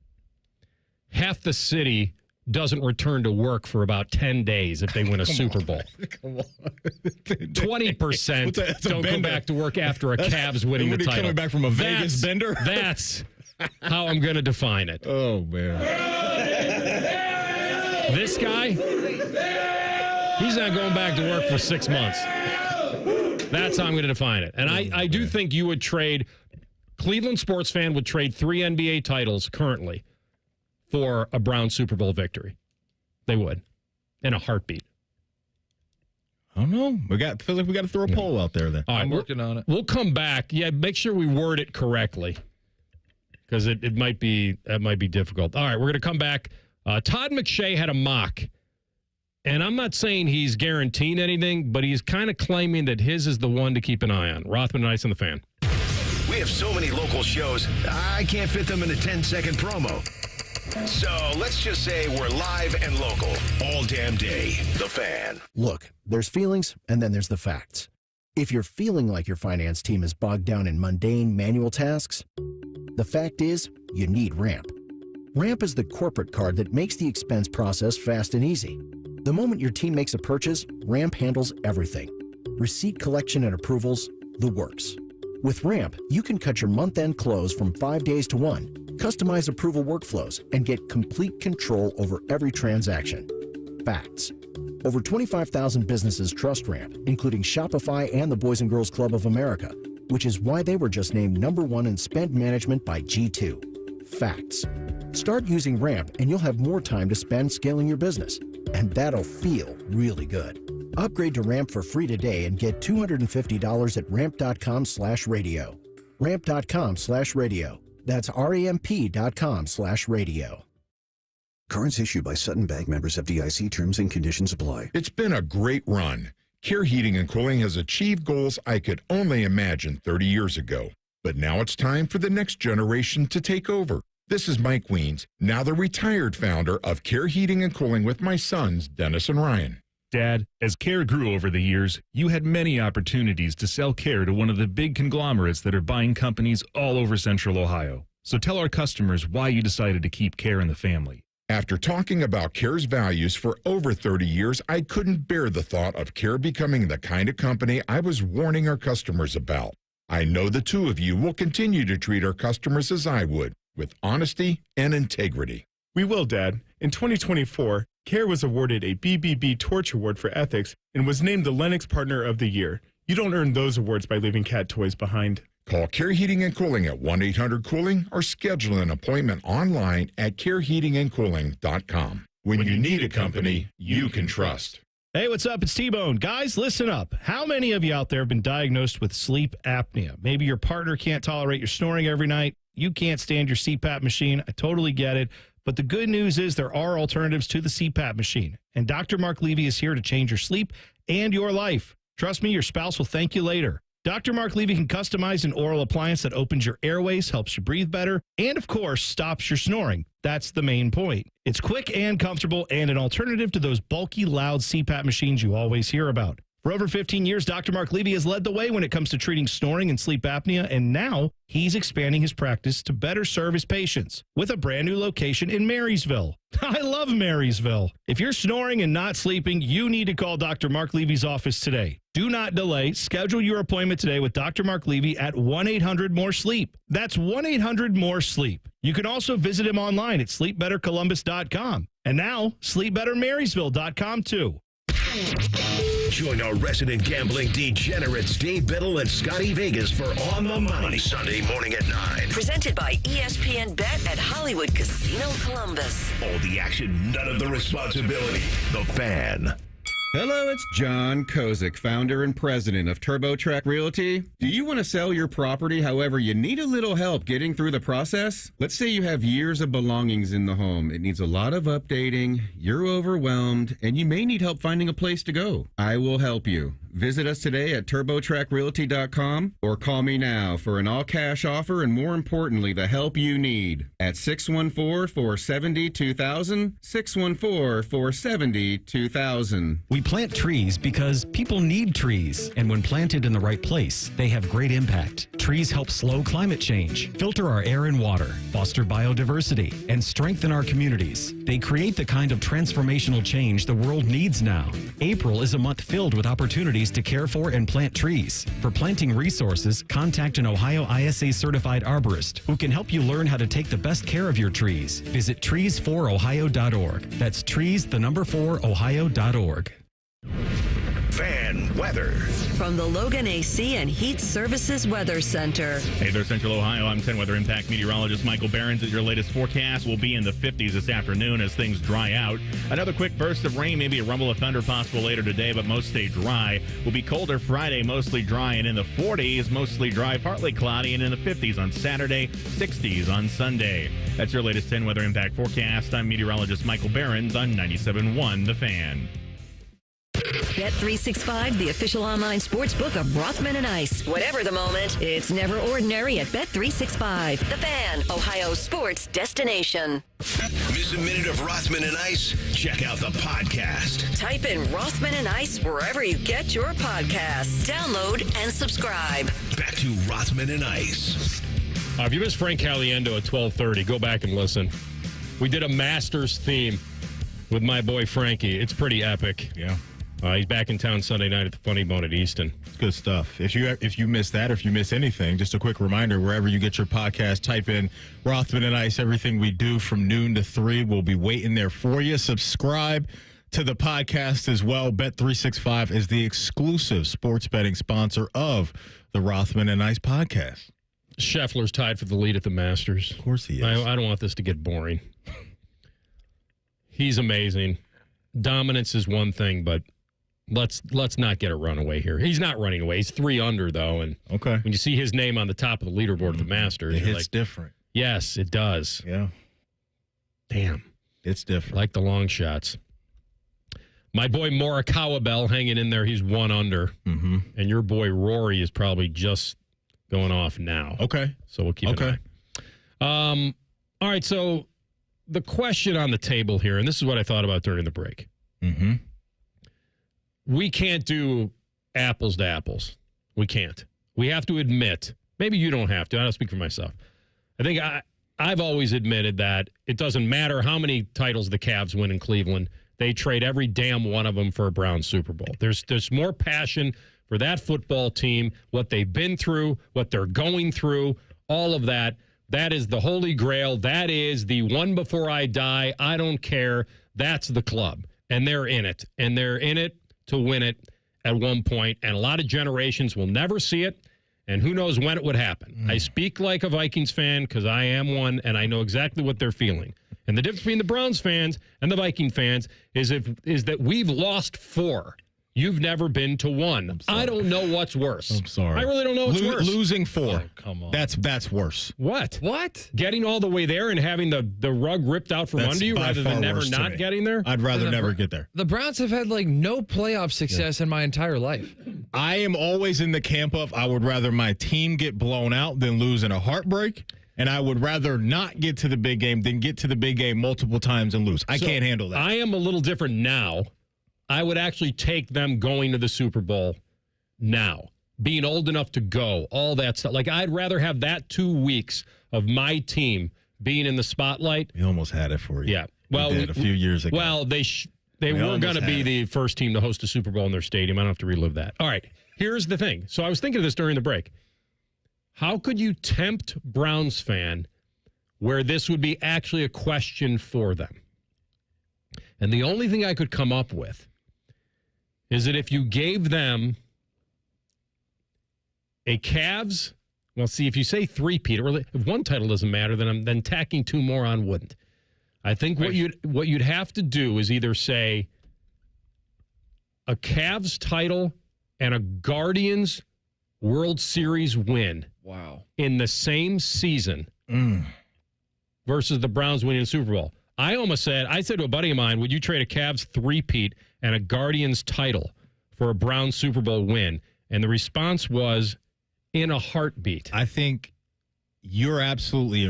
[SPEAKER 3] Half the city doesn't return to work for about 10 days if they win a Super Bowl.
[SPEAKER 4] Come on.
[SPEAKER 3] 20% don't go back to work after a Cavs winning the title.
[SPEAKER 4] Coming back from a Vegas bender?
[SPEAKER 3] That's how I'm going to define it.
[SPEAKER 4] Oh, man.
[SPEAKER 3] This guy, he's not going back to work for 6 months. That's how I'm going to define it. And I do think you would trade, Cleveland sports fan would trade 3 NBA titles currently for a Brown Super Bowl victory. They would, in a heartbeat.
[SPEAKER 4] I don't know. Feel like we got to throw a poll out there then.
[SPEAKER 21] All right, I'm working on it.
[SPEAKER 3] We'll come back. Yeah, make sure we word it correctly. Because that might be difficult. All right, we're going to come back. Todd McShay had a mock, and I'm not saying he's guaranteeing anything, but he's kind of claiming that his is the one to keep an eye on. Rothman and Ice on the Fan.
[SPEAKER 1] We have so many local shows, I can't fit them in a 10-second promo. So let's just say we're live and local all damn day. The Fan.
[SPEAKER 8] Look, there's feelings, and then there's the facts. If you're feeling like your finance team is bogged down in mundane manual tasks, the fact is, you need Ramp. Ramp is the corporate card that makes the expense process fast and easy. The moment your team makes a purchase, Ramp handles everything. Receipt collection and approvals, the works. With Ramp, you can cut your month-end close from 5 days to 1, customize approval workflows, and get complete control over every transaction. Facts. Over 25,000 businesses trust Ramp, including Shopify and the Boys and Girls Club of America, which is why they were just named #1 in spend management by G2. Facts. Start using Ramp and you'll have more time to spend scaling your business. And that'll feel really good. Upgrade to Ramp for free today and get $250 at ramp.com/radio. Ramp.com/radio. That's RAMP.com/radio.
[SPEAKER 9] Cards issued by Sutton Bank, members FDIC. Terms and conditions apply.
[SPEAKER 12] It's been a great run. Care Heating and Cooling has achieved goals I could only imagine 30 years ago. But now it's time for the next generation to take over. This is Mike Weens, now the retired founder of Care Heating and Cooling with my sons, Dennis and Ryan.
[SPEAKER 10] Dad, as Care grew over the years, you had many opportunities to sell Care to one of the big conglomerates that are buying companies all over Central Ohio. So tell our customers why you decided to keep Care in the family.
[SPEAKER 12] After talking about Care's values for over 30 years, I couldn't bear the thought of Care becoming the kind of company I was warning our customers about. I know the two of you will continue to treat our customers as I would, with honesty and integrity.
[SPEAKER 22] We will, Dad. In 2024, Care was awarded a BBB Torch Award for Ethics and was named the Lennox Partner of the Year. You don't earn those awards by leaving cat toys behind.
[SPEAKER 12] Call Care Heating and Cooling at 1-800-COOLING or schedule an appointment online at careheatingandcooling.com. When you need a company you can trust.
[SPEAKER 7] Hey, what's up? It's T-Bone. Guys, listen up. How many of you out there have been diagnosed with sleep apnea? Maybe your partner can't tolerate your snoring every night. You can't stand your CPAP machine. I totally get it. But the good news is there are alternatives to the CPAP machine. And Dr. Mark Levy is here to change your sleep and your life. Trust me, your spouse will thank you later. Dr. Mark Levy can customize an oral appliance that opens your airways, helps you breathe better, and of course, stops your snoring. That's the main point. It's quick and comfortable and an alternative to those bulky, loud CPAP machines you always hear about. For over 15 years, Dr. Mark Levy has led the way when it comes to treating snoring and sleep apnea, and now he's expanding his practice to better serve his patients with a brand new location in Marysville. I love Marysville. If you're snoring and not sleeping, you need to call Dr. Mark Levy's office today. Do not delay. Schedule your appointment today with Dr. Mark Levy at 1-800-MORE-SLEEP. That's 1-800-MORE-SLEEP. You can also visit him online at sleepbettercolumbus.com. And now, sleepbettermarysville.com too.
[SPEAKER 1] Join our resident gambling degenerates Dave Biddle and Scotty Vegas for On the Money Sunday morning at 9.
[SPEAKER 2] Presented by ESPN Bet at Hollywood Casino Columbus.
[SPEAKER 1] All the action, none of the responsibility. The Fan.
[SPEAKER 24] Hello, it's John Kozik, founder and president of TurboTrack Realty. Do you want to sell your property, however, you need a little help getting through the process? Let's say you have years of belongings in the home. It needs a lot of updating, you're overwhelmed, and you may need help finding a place to go. I will help you. Visit us today at TurboTrackRealty.com or call me now for an all-cash offer and, more importantly, the help you need at 614-470-2000, 614-470-2000.
[SPEAKER 25] We plant trees because people need trees, and when planted in the right place, they have great impact. Trees help slow climate change, filter our air and water, foster biodiversity, and strengthen our communities. They create the kind of transformational change the world needs now. April is a month filled with opportunities to care for and plant trees. For planting resources, contact an Ohio ISA certified arborist who can help you learn how to take the best care of your trees. Visit trees4ohio.org. That's trees4ohio.org.
[SPEAKER 1] Fan weather.
[SPEAKER 2] From the Logan AC and Heat Services Weather Center.
[SPEAKER 26] Hey there, Central Ohio. I'm 10 Weather Impact meteorologist Michael Behrens. At your latest forecast will be in the 50s this afternoon as things dry out. Another quick burst of rain, maybe a rumble of thunder possible later today, but most stay dry. Will be colder Friday, mostly dry, and in the 40s, mostly dry, partly cloudy, and in the 50s on Saturday, 60s on Sunday. That's your latest 10 Weather Impact forecast. I'm meteorologist Michael Behrens on 97.1 The Fan.
[SPEAKER 2] Bet365, the official online sports book of Rothman and Ice. Whatever the moment, it's never ordinary at Bet365. The Fan, Ohio's sports destination.
[SPEAKER 1] Miss a minute of Rothman and Ice? Check out the podcast.
[SPEAKER 2] Type in Rothman and Ice wherever you get your podcasts. Download and subscribe.
[SPEAKER 1] Back to Rothman and Ice.
[SPEAKER 3] If you missed Frank Caliendo at 12:30, go back and listen. We did a Masters theme with my boy Frankie. It's pretty epic.
[SPEAKER 4] Yeah.
[SPEAKER 3] He's back in town Sunday night at the Funny Bone at Easton.
[SPEAKER 4] Good stuff. If you miss that, or if you miss anything, just a quick reminder, wherever you get your podcast, type in Rothman and Ice. Everything we do from noon to 3, we'll be waiting there for you. Subscribe to the podcast as well. Bet365 is the exclusive sports betting sponsor of the Rothman and Ice podcast.
[SPEAKER 3] Scheffler's tied for the lead at the Masters.
[SPEAKER 4] Of course he is.
[SPEAKER 3] I don't want this to get boring. He's amazing. Dominance is one thing, but let's not get a runaway here. He's not running away. He's 3 under, though. And when you see his name on the top of the leaderboard of the Masters,
[SPEAKER 4] it hits different.
[SPEAKER 3] Yes, it does.
[SPEAKER 4] Yeah.
[SPEAKER 3] Damn.
[SPEAKER 4] It's different.
[SPEAKER 3] Like the long shots. My boy Morikawa Bell hanging in there. He's 1 under.
[SPEAKER 4] Mm-hmm.
[SPEAKER 3] And your boy Rory is probably just going off now.
[SPEAKER 4] Okay.
[SPEAKER 3] So we'll keep an eye. All right, so the question on the table here, and this is what I thought about during the break.
[SPEAKER 4] Mm-hmm.
[SPEAKER 3] We can't do apples to apples. We can't. We have to admit, maybe you don't have to. I don't speak for myself. I think I've always admitted that it doesn't matter how many titles the Cavs win in Cleveland. They trade every damn one of them for a Browns Super Bowl. There's more passion for that football team, what they've been through, what they're going through, all of that. That is the holy grail. That is the one before I die. I don't care. That's the club. And they're in it. And they're in it to win it at one point. And a lot of generations will never see it. And who knows when it would happen. I speak like a Vikings fan because I am one, and I know exactly what they're feeling. And the difference between the Browns fans and the Viking fans is that we've lost 4. You've never been to 1. I don't know what's worse.
[SPEAKER 4] I'm sorry.
[SPEAKER 3] I really don't know what's worse.
[SPEAKER 4] Losing 4.
[SPEAKER 3] Oh, come on.
[SPEAKER 4] That's worse.
[SPEAKER 3] What? Getting all the way there and having the rug ripped out from under you rather than never not getting there?
[SPEAKER 4] I'd rather never get there.
[SPEAKER 21] The Browns have had no playoff success in my entire life.
[SPEAKER 4] I am always in the camp of I would rather my team get blown out than lose in a heartbreak. And I would rather not get to the big game than get to the big game multiple times and lose. I can't handle that.
[SPEAKER 3] I am a little different now. I would actually take them going to the Super Bowl now, being old enough to go, all that stuff. Like, I'd rather have that 2 weeks of my team being in the spotlight.
[SPEAKER 4] We almost had it for you.
[SPEAKER 3] Yeah. Well,
[SPEAKER 4] a few years ago.
[SPEAKER 3] Well, they were going to be the first team to host a Super Bowl in their stadium. I don't have to relive that. All right. Here's the thing. So I was thinking of this during the break. How could you tempt Browns fan where this would be actually a question for them? And the only thing I could come up with is that if you gave them a Cavs, well, see, if you say three-peat, really, if one title doesn't matter, then tacking 2 more on wouldn't. I think what you'd have to do is either say a Cavs title and a Guardians World Series win.
[SPEAKER 21] Wow.
[SPEAKER 3] In the same season versus the Browns winning the Super Bowl. I said to a buddy of mine, would you trade a Cavs three-peat and a Guardians title for a Browns Super Bowl win? And the response was, in a heartbeat.
[SPEAKER 4] I think you're absolutely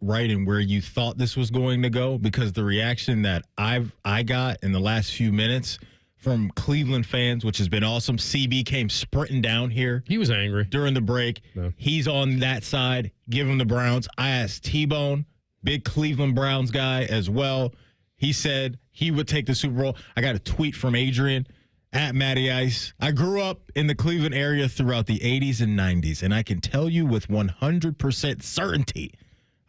[SPEAKER 4] right in where you thought this was going to go, because the reaction that I got in the last few minutes from Cleveland fans, which has been awesome. CB came sprinting down here.
[SPEAKER 3] He was angry
[SPEAKER 4] during the break.
[SPEAKER 3] No.
[SPEAKER 4] He's on that side. Give him the Browns. I asked T-Bone, big Cleveland Browns guy as well. He said he would take the Super Bowl. I got a tweet from Adrian at Matty Ice. I grew up in the Cleveland area throughout the 80s and 90s, and I can tell you with 100% certainty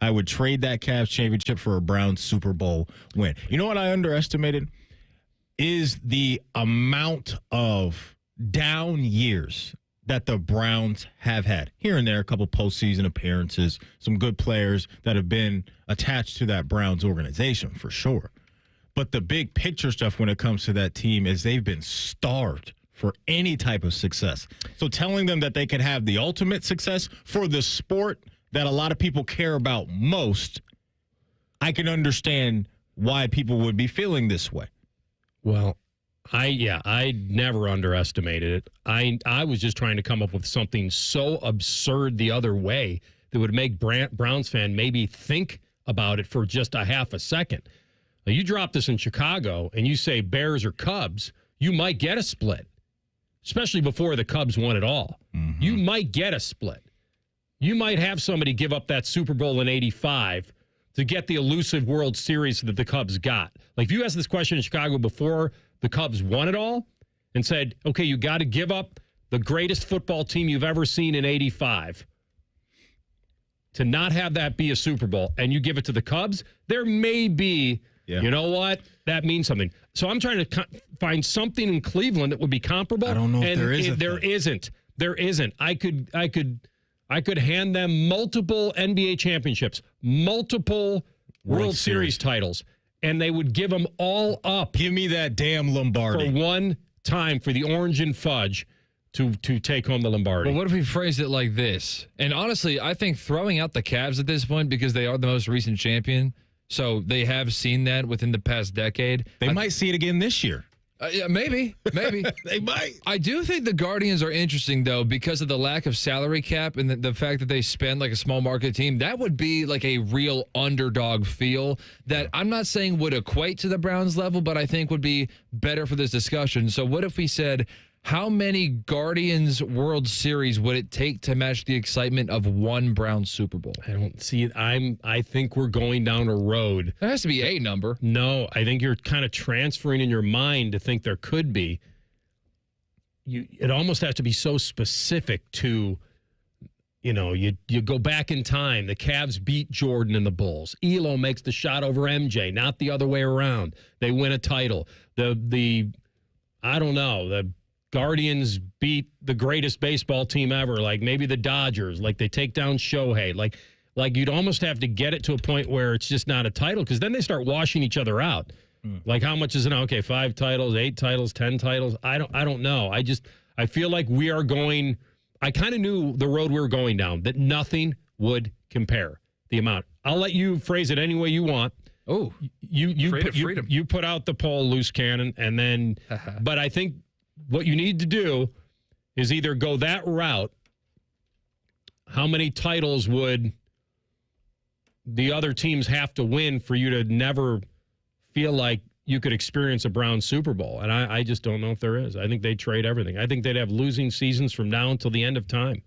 [SPEAKER 4] I would trade that Cavs championship for a Browns Super Bowl win. You know what I underestimated? Is the amount of down years that the Browns have had. Here and there, a couple postseason appearances, some good players that have been attached to that Browns organization for sure. But the big picture stuff when it comes to that team is they've been starved for any type of success. So telling them that they could have the ultimate success for the sport that a lot of people care about most, I can understand why people would be feeling this way.
[SPEAKER 3] Well, I never underestimated it. I was just trying to come up with something so absurd the other way that would make Browns fan maybe think about it for just a half a second. Now, you drop this in Chicago and you say Bears or Cubs, you might get a split, especially before the Cubs won it all. Mm-hmm. You might get a split. You might have somebody give up that Super Bowl in '85 to get the elusive World Series that the Cubs got. Like, if you asked this question in Chicago before the Cubs won it all and said, okay, you got to give up the greatest football team you've ever seen in '85 to not have that be a Super Bowl, and you give it to the Cubs, there may be, you know what, that means something. So I'm trying to find something in Cleveland that would be comparable.
[SPEAKER 4] I don't know if there is.
[SPEAKER 3] There isn't. There isn't. I could hand them multiple NBA championships, multiple World Series titles, and they would give them all up.
[SPEAKER 4] Give me that damn Lombardi.
[SPEAKER 3] For one time for the orange and fudge to take home the Lombardi.
[SPEAKER 21] Well, what if we phrased it like this? And honestly, I think throwing out the Cavs at this point because they are the most recent champion So they have seen that within the past decade.
[SPEAKER 4] They might see it again this year.
[SPEAKER 21] Yeah, maybe.
[SPEAKER 4] They might.
[SPEAKER 21] I do think the Guardians are interesting, though, because of the lack of salary cap and the fact that they spend like a small market team. That would be like a real underdog feel that I'm not saying would equate to the Browns level, but I think would be better for this discussion. So what if we said, how many Guardians World Series would it take to match the excitement of one Browns Super Bowl?
[SPEAKER 3] I don't see it. I think we're going down a road.
[SPEAKER 21] There has to be a number.
[SPEAKER 3] No, I think you're kind of transferring in your mind to think there could be. It almost has to be so specific to, you go back in time. The Cavs beat Jordan and the Bulls. Elo makes the shot over MJ, not the other way around. They win a title. The Guardians beat the greatest baseball team ever, like maybe the Dodgers, like they take down Shohei. Like you'd almost have to get it to a point where it's just not a title, because then they start washing each other out. Like, how much is it now? Okay, 5 titles, 8 titles, 10 titles. I don't know. I feel like we are going. I kind of knew the road we were going down, that nothing would compare the amount. I'll let you phrase it any way you want.
[SPEAKER 21] Oh,
[SPEAKER 3] you put out the poll, loose cannon, and then. But I think what you need to do is either go that route. How many titles would the other teams have to win for you to never feel like you could experience a Browns Super Bowl? And I just don't know if there is. I think they'd trade everything. I think they'd have losing seasons from now until the end of time.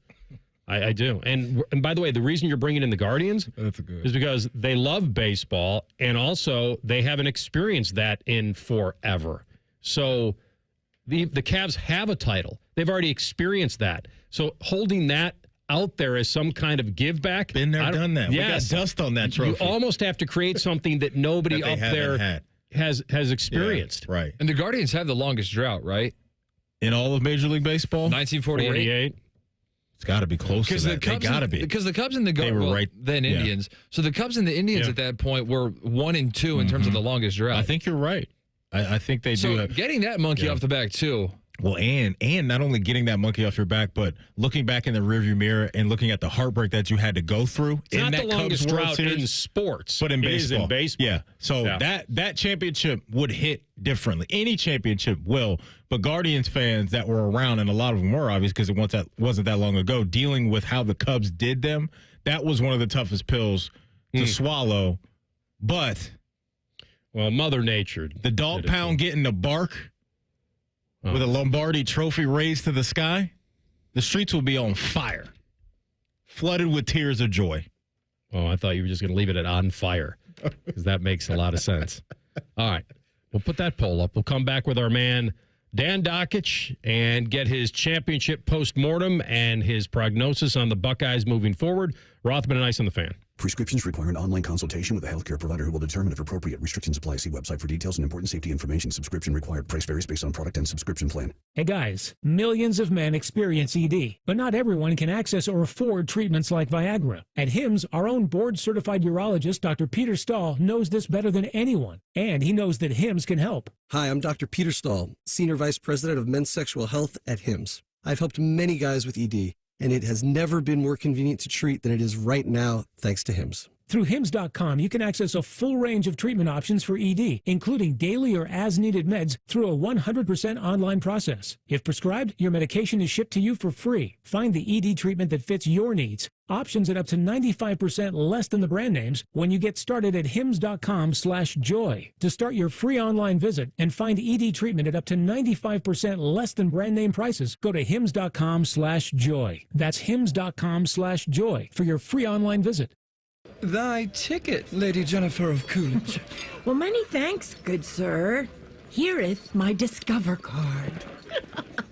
[SPEAKER 3] I do. And by the way, the reason you're bringing in the Guardians is because they love baseball, and also they haven't experienced that in forever. So the Cavs have a title. They've already experienced that. So holding that out there as some kind of give back.
[SPEAKER 4] Been there, done that.
[SPEAKER 3] Yes.
[SPEAKER 4] We got dust on that trophy.
[SPEAKER 3] You almost have to create something that nobody
[SPEAKER 4] that
[SPEAKER 3] up there has experienced.
[SPEAKER 4] Yeah, right.
[SPEAKER 21] And the Guardians have the longest drought, right?
[SPEAKER 4] In all of Major League Baseball?
[SPEAKER 21] 1948.
[SPEAKER 4] It's got to be close to that. They got to be.
[SPEAKER 21] Because the Cubs and the then
[SPEAKER 4] yeah.
[SPEAKER 21] Indians. So the Cubs and the Indians at that point were 1 and 2 in terms of the longest drought.
[SPEAKER 4] I think you're right. I think they
[SPEAKER 21] so
[SPEAKER 4] do.
[SPEAKER 21] Getting that monkey off the back, too.
[SPEAKER 4] Well, and not only getting that monkey off your back, but looking back in the rearview mirror and looking at the heartbreak that you had to go through.
[SPEAKER 3] It's not the longest drought in sports,
[SPEAKER 4] but in baseball.
[SPEAKER 3] It is in baseball.
[SPEAKER 4] Yeah. So that championship would hit differently. Any championship will. But Guardians fans that were around, and a lot of them were obvious because it wasn't that long ago, dealing with how the Cubs did them, that was one of the toughest pills to swallow. But
[SPEAKER 3] Mother Nature,
[SPEAKER 4] the dog pound getting the bark. With a Lombardi trophy raised to the sky, the streets will be on fire, flooded with tears of joy.
[SPEAKER 3] Oh, I thought you were just going to leave it at on fire, because that makes a lot of sense. All right, we'll put that poll up. We'll come back with our man, Dan Dakich, and get his championship postmortem and his prognosis on the Buckeyes moving forward. Rothman and Ice on the Fan.
[SPEAKER 9] Prescriptions require an online consultation with a healthcare provider who will determine if appropriate. Restrictions apply. See website for details and important safety information. Subscription required. Price varies based on product and subscription plan.
[SPEAKER 11] Hey guys, millions of men experience ED, but not everyone can access or afford treatments like Viagra. At HIMSS, our own board-certified urologist, Dr. Peter Stahl, knows this better than anyone, and he knows that HIMSS can help.
[SPEAKER 13] Hi, I'm Dr. Peter Stahl, Senior Vice President of Men's Sexual Health at HIMSS. I've helped many guys with ED, and it has never been more convenient to treat than it is right now, thanks to HIMSS.
[SPEAKER 11] Through HIMSS.com, you can access a full range of treatment options for ED, including daily or as-needed meds through a 100% online process. If prescribed, your medication is shipped to you for free. Find the ED treatment that fits your needs. Options at up to 95% less than the brand names when you get started at hims.com/joy. To start your free online visit and find ED treatment at up to 95% less than brand name prices, go to hims.com/joy. That's hims.com/joy for your free online visit.
[SPEAKER 14] Thy ticket, Lady Jennifer of Coolidge.
[SPEAKER 15] Well, many thanks, good sir. Here'th my Discover card.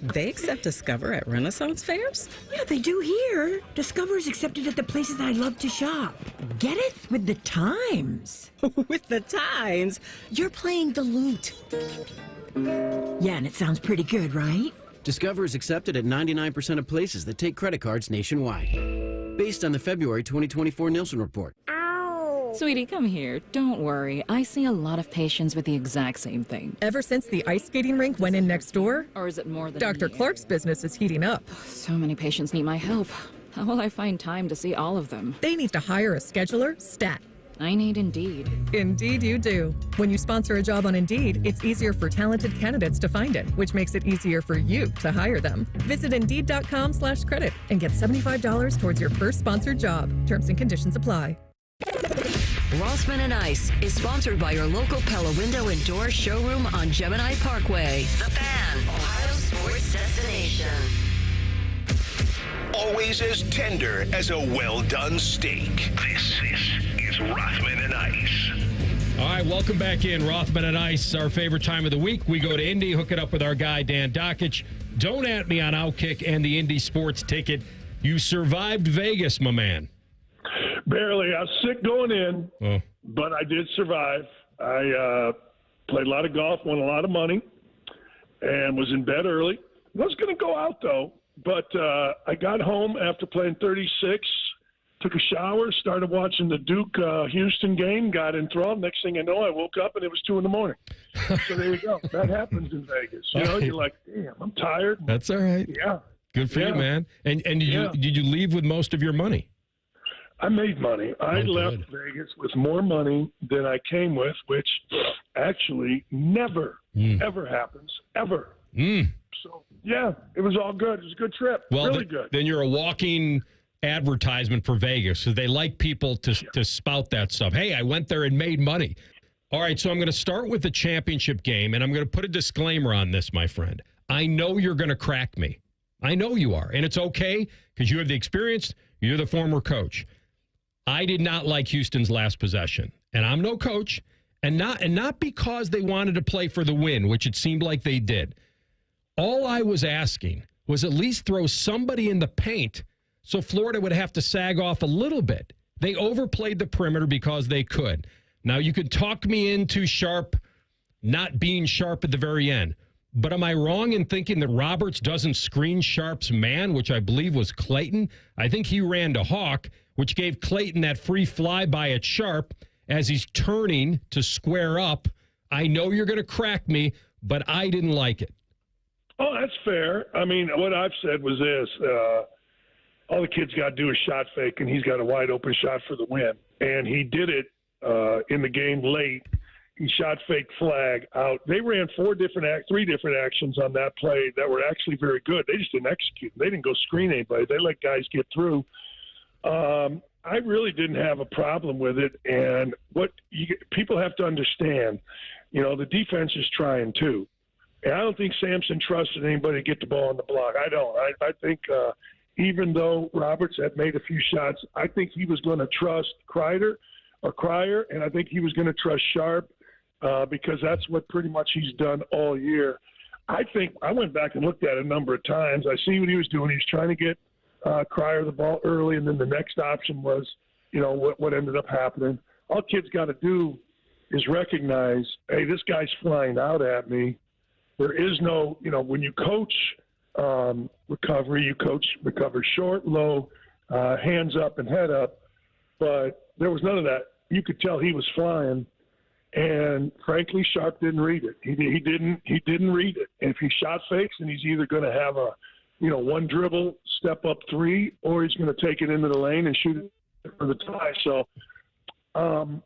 [SPEAKER 16] They accept Discover at Renaissance fairs?
[SPEAKER 15] Yeah, they do here. Discover is accepted at the places I love to shop. Getteth with the times.
[SPEAKER 16] With the times?
[SPEAKER 15] You're playing the lute. Yeah, and it sounds pretty good, right?
[SPEAKER 23] Discover is accepted at 99% of places that take credit cards nationwide. Based on the February 2024 Nielsen report.
[SPEAKER 27] Sweetie, come here. Don't worry. I see a lot of patients with the exact same thing.
[SPEAKER 16] Ever since the ice skating rink went in next door?
[SPEAKER 27] Or is it more than
[SPEAKER 16] Dr. Clark's business is heating up.
[SPEAKER 27] So many patients need my help. How will I find time to see all of them?
[SPEAKER 16] They need to hire a scheduler, stat.
[SPEAKER 27] I need Indeed.
[SPEAKER 5] Indeed you do. When you sponsor a job on Indeed, it's easier for talented candidates to find it, which makes it easier for you to hire them. Visit Indeed.com/credit and get $75 towards your first sponsored job. Terms and conditions apply.
[SPEAKER 2] Rothman and Ice is sponsored by your local Pella Window and Door showroom on Gemini Parkway. The Fan, Ohio sports destination.
[SPEAKER 1] Always as tender as a well-done steak. This is Rothman and Ice.
[SPEAKER 3] All right, welcome back in. Rothman and Ice, our favorite time of the week. We go to Indy, hook it up with our guy, Dan Dakich. Don't at me on Outkick and the Indy Sports Ticket. You survived Vegas, my man.
[SPEAKER 6] Barely. I was sick going in, but I did survive. I played a lot of golf, won a lot of money, and was in bed early. I was going to go out, though, but I got home after playing 36, took a shower, started watching the Duke-Houston game, got enthralled. Next thing I know, I woke up, and it was 2 in the morning. So there you go. That happens in Vegas. You know, you're like, damn, I'm tired.
[SPEAKER 3] That's all right.
[SPEAKER 6] Yeah.
[SPEAKER 3] Good for you, man. And did you leave with most of your money?
[SPEAKER 6] I made money. I left Vegas with more money than I came with, which actually never, ever happens, ever. So, yeah, it was all good. It was a good trip.
[SPEAKER 3] Well,
[SPEAKER 6] really good.
[SPEAKER 3] Then you're a walking advertisement for Vegas, so they like people to spout that stuff. Hey, I went there and made money. All right, so I'm going to start with the championship game, and I'm going to put a disclaimer on this, my friend. I know you're going to crack me. I know you are, and it's okay because you have the experience. You're the former coach. I did not like Houston's last possession, and I'm no coach, and not because they wanted to play for the win, which it seemed like they did. All I was asking was at least throw somebody in the paint so Florida would have to sag off a little bit. They overplayed the perimeter because they could. Now, you could talk me into Sharp not being Sharp at the very end, but am I wrong in thinking that Roberts doesn't screen Sharp's man, which I believe was Clayton? I think he ran to Hawk, which gave Clayton that free flyby at Sharp as he's turning to square up. I know you're going to crack me, but I didn't like it.
[SPEAKER 6] Oh, that's fair. I mean, what I've said was this. All the kid's got to do is shot fake, and he's got a wide-open shot for the win. And he did it in the game late. He shot fake flag out. They ran three different actions on that play that were actually very good. They just didn't execute. They didn't go screen anybody. They let guys get through. I really didn't have a problem with it. And what people have to understand, the defense is trying too. And I don't think Sampson trusted anybody to get the ball on the block. I don't. I think even though Roberts had made a few shots, I think he was going to trust Cryer, and I think he was going to trust Sharp because that's what pretty much he's done all year. I think I went back and looked at it a number of times. I see what he was doing. He was trying to get Cryer the ball early, and then the next option was, what ended up happening. All kids got to do is recognize, hey, this guy's flying out at me. There is no, when you coach recovery, you coach recover short, low, hands up and head up. But there was none of that. You could tell he was flying, and frankly, Sharp didn't read it. He didn't read it. And if he shot fakes, then he's either going to have a, one dribble, step up three, or he's going to take it into the lane and shoot it for the tie. So,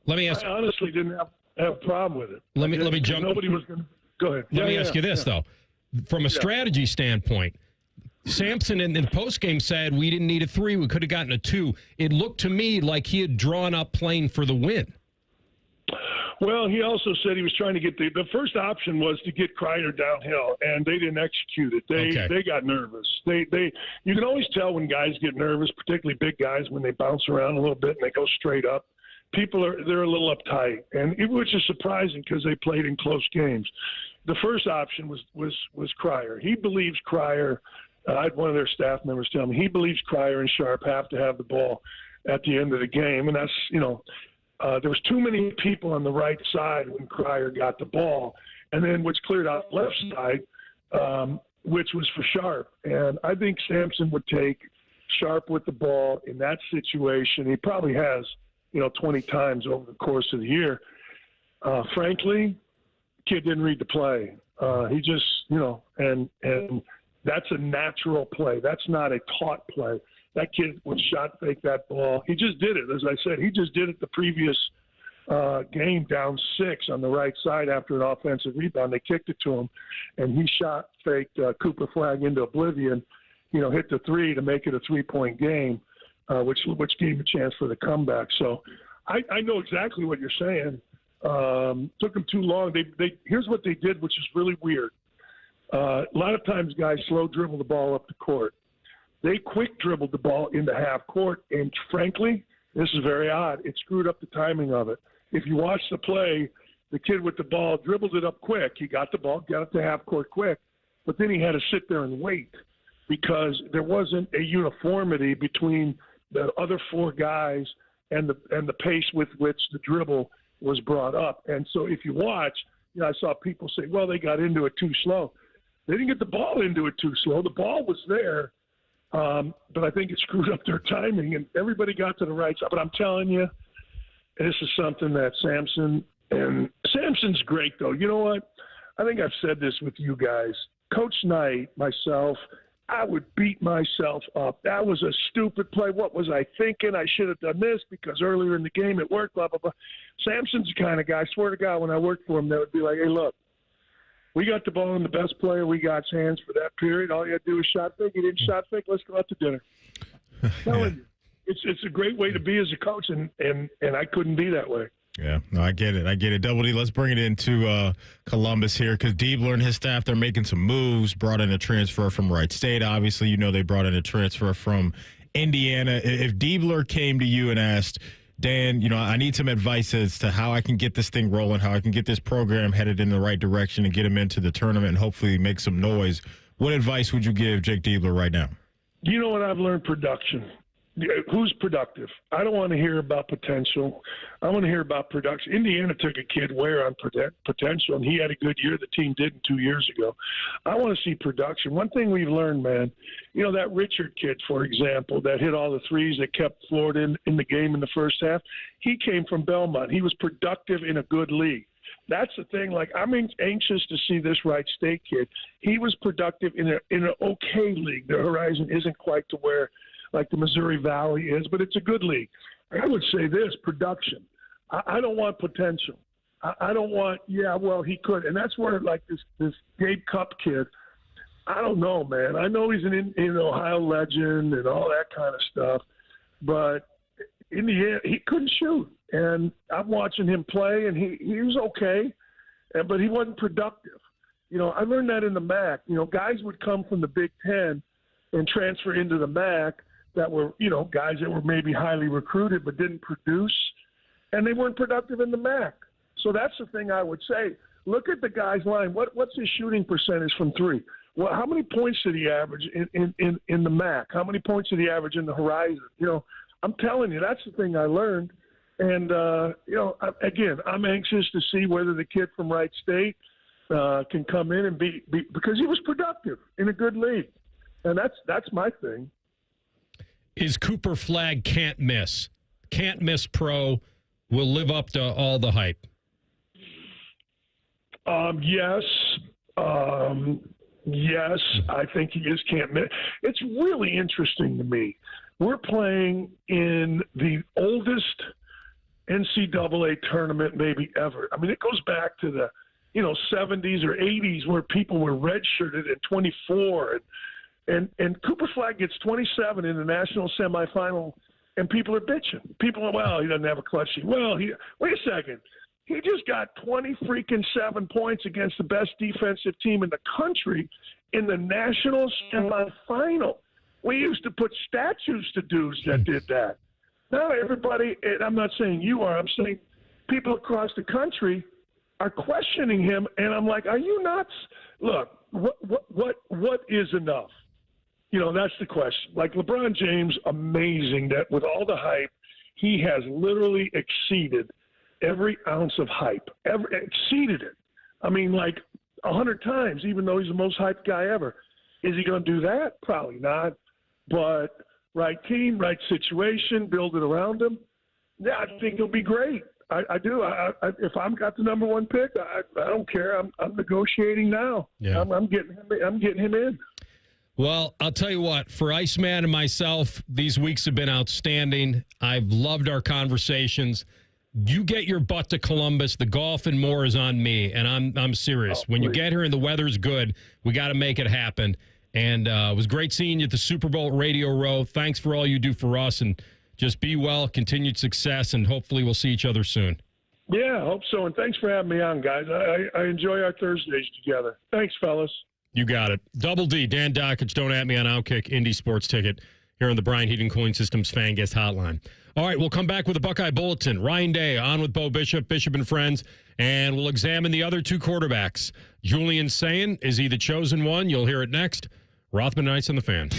[SPEAKER 3] let me ask.
[SPEAKER 6] I honestly didn't have a problem with it.
[SPEAKER 3] Let me jump.
[SPEAKER 6] Nobody was going to. Go ahead.
[SPEAKER 3] Let me ask you this, though. From a strategy standpoint, Sampson in the postgame said we didn't need a 3. We could have gotten a 2. It looked to me like he had drawn up playing for the win.
[SPEAKER 6] Well, he also said he was trying to get the first option was to get Cryer downhill, and they didn't execute it. They got nervous. You can always tell when guys get nervous, particularly big guys, when they bounce around a little bit and they go straight up. They're a little uptight, and which is surprising because they played in close games. The first option was Cryer. He believes Cryer. I had one of their staff members tell me he believes Cryer and Sharp have to have the ball at the end of the game, and that's there was too many people on the right side when Cryer got the ball, and then which cleared out the left side, which was for Sharp. And I think Sampson would take Sharp with the ball in that situation. He probably has. 20 times over the course of the year. Frankly, kid didn't read the play. He just, and that's a natural play. That's not a taught play. That kid would shot fake that ball. He just did it. As I said, he just did it the previous game down 6 on the right side after an offensive rebound. They kicked it to him, and he faked Cooper Flagg into oblivion, hit the 3 to make it a 3-point game, which gave a chance for the comeback. So I know exactly what you're saying. Took them too long. Here's what they did, which is really weird. A lot of times guys slow dribble the ball up the court. They quick dribbled the ball into half court, and frankly, this is very odd. It screwed up the timing of it. If you watch the play, the kid with the ball dribbled it up quick. He got the ball, got it to half court quick, but then he had to sit there and wait because there wasn't a uniformity between the other 4 guys and the pace with which the dribble was brought up. And so if you watch, I saw people say, well, they got into it too slow. They didn't get the ball into it too slow. The ball was there, but I think it screwed up their timing, and everybody got to the right side. But I'm telling you, this is something that Sampson's great, though. You know what? I think I've said this with you guys. Coach Knight, myself, I would beat myself up. That was a stupid play. What was I thinking? I should have done this because earlier in the game it worked, blah, blah, blah. Sampson's the kind of guy, I swear to God, when I worked for him, that would be like, hey, look, we got the ball in the best player we got's hands for that period. All you got to do is shot fake. You didn't shot fake. Let's go out to dinner. I'm telling you, it's a great way to be as a coach, and I couldn't be that way.
[SPEAKER 4] Yeah, no, I get it. Double D, let's bring it into Columbus here because Diebler and his staff, they're making some moves, brought in a transfer from Wright State. Obviously, they brought in a transfer from Indiana. If Diebler came to you and asked, Dan, I need some advice as to how I can get this thing rolling, how I can get this program headed in the right direction and get them into the tournament and hopefully make some noise, what advice would you give Jake Diebler right now?
[SPEAKER 6] You know what I've learned? Production. Who's productive? I don't want to hear about potential. I want to hear about production. Indiana took a kid Ware on potential, and he had a good year. The team didn't 2 years ago. I want to see production. One thing we've learned, man, that Richard kid, for example, that hit all the threes that kept Florida in the game in the first half, he came from Belmont. He was productive in a good league. That's the thing. Like, I'm anxious to see this Wright State kid. He was productive in an okay league. The horizon isn't quite to where like the Missouri Valley is, but it's a good league. I would say this, production. I don't want potential. I don't want, he could. And that's where, like, this Gabe Cup kid, I don't know, man. I know he's an Ohio legend and all that kind of stuff, but in the end, he couldn't shoot. And I'm watching him play, and he was okay, but he wasn't productive. I learned that in the MAC. Guys would come from the Big Ten and transfer into the MAC that were, guys that were maybe highly recruited but didn't produce, and they weren't productive in the MAC. So that's the thing I would say. Look at the guy's line. What's his shooting percentage from 3? Well, how many points did he average in the MAC? How many points did he average in the horizon? I'm telling you, that's the thing I learned. And, again, I'm anxious to see whether the kid from Wright State can come in and be because he was productive in a good league. And that's my thing.
[SPEAKER 3] Is Cooper Flagg can't miss pro, will live up to all the hype?
[SPEAKER 6] Yes. Yes, I think he is can't miss. It's really interesting to me. We're playing in the oldest NCAA tournament maybe ever. I mean, it goes back to the 70s or 80s where people were redshirted at 24 and Cooper Flagg gets 27 in the national semifinal, and people are bitching. People are, he doesn't have a clutch sheet. Wait a second. He just got 7 points against the best defensive team in the country in the national semifinal. We used to put statues to dudes that did that. Now everybody, and I'm not saying you are, I'm saying people across the country are questioning him, and I'm like, are you nuts? Look, what is enough? That's the question. Like LeBron James, amazing that with all the hype, he has literally exceeded every ounce of hype, exceeded it. I mean, like 100 times, even though he's the most hyped guy ever. Is he going to do that? Probably not. But right team, right situation, build it around him. Yeah, I think he'll be great. I do. If I've got the number 1 pick, I don't care. I'm negotiating now.
[SPEAKER 3] Yeah.
[SPEAKER 6] I'm getting him in.
[SPEAKER 3] Well, I'll tell you what, for Iceman and myself, these weeks have been outstanding. I've loved our conversations. you get your butt to Columbus. The golf and more is on me, and I'm serious. When you get here and the weather's good, we got to make it happen. And it was great seeing you at the Super Bowl at Radio Row. Thanks for all you do for us, and just be well, continued success, and hopefully we'll see each other soon.
[SPEAKER 6] Yeah, I hope so. And thanks for having me on, guys. I enjoy our Thursdays together. Thanks, fellas.
[SPEAKER 3] You got it. Double D, Dan Dakich, don't at me on Outkick, Indy Sports Ticket, here on the Bryant Heating Cooling Systems Fan Guest Hotline. All right, we'll come back with a Buckeye Bulletin. Ryan Day on with Bo Bishop, Bishop and Friends, and we'll examine the other two quarterbacks. Julian Sayin, is he the chosen one? You'll hear it next. Rothman and Ice on the Fan.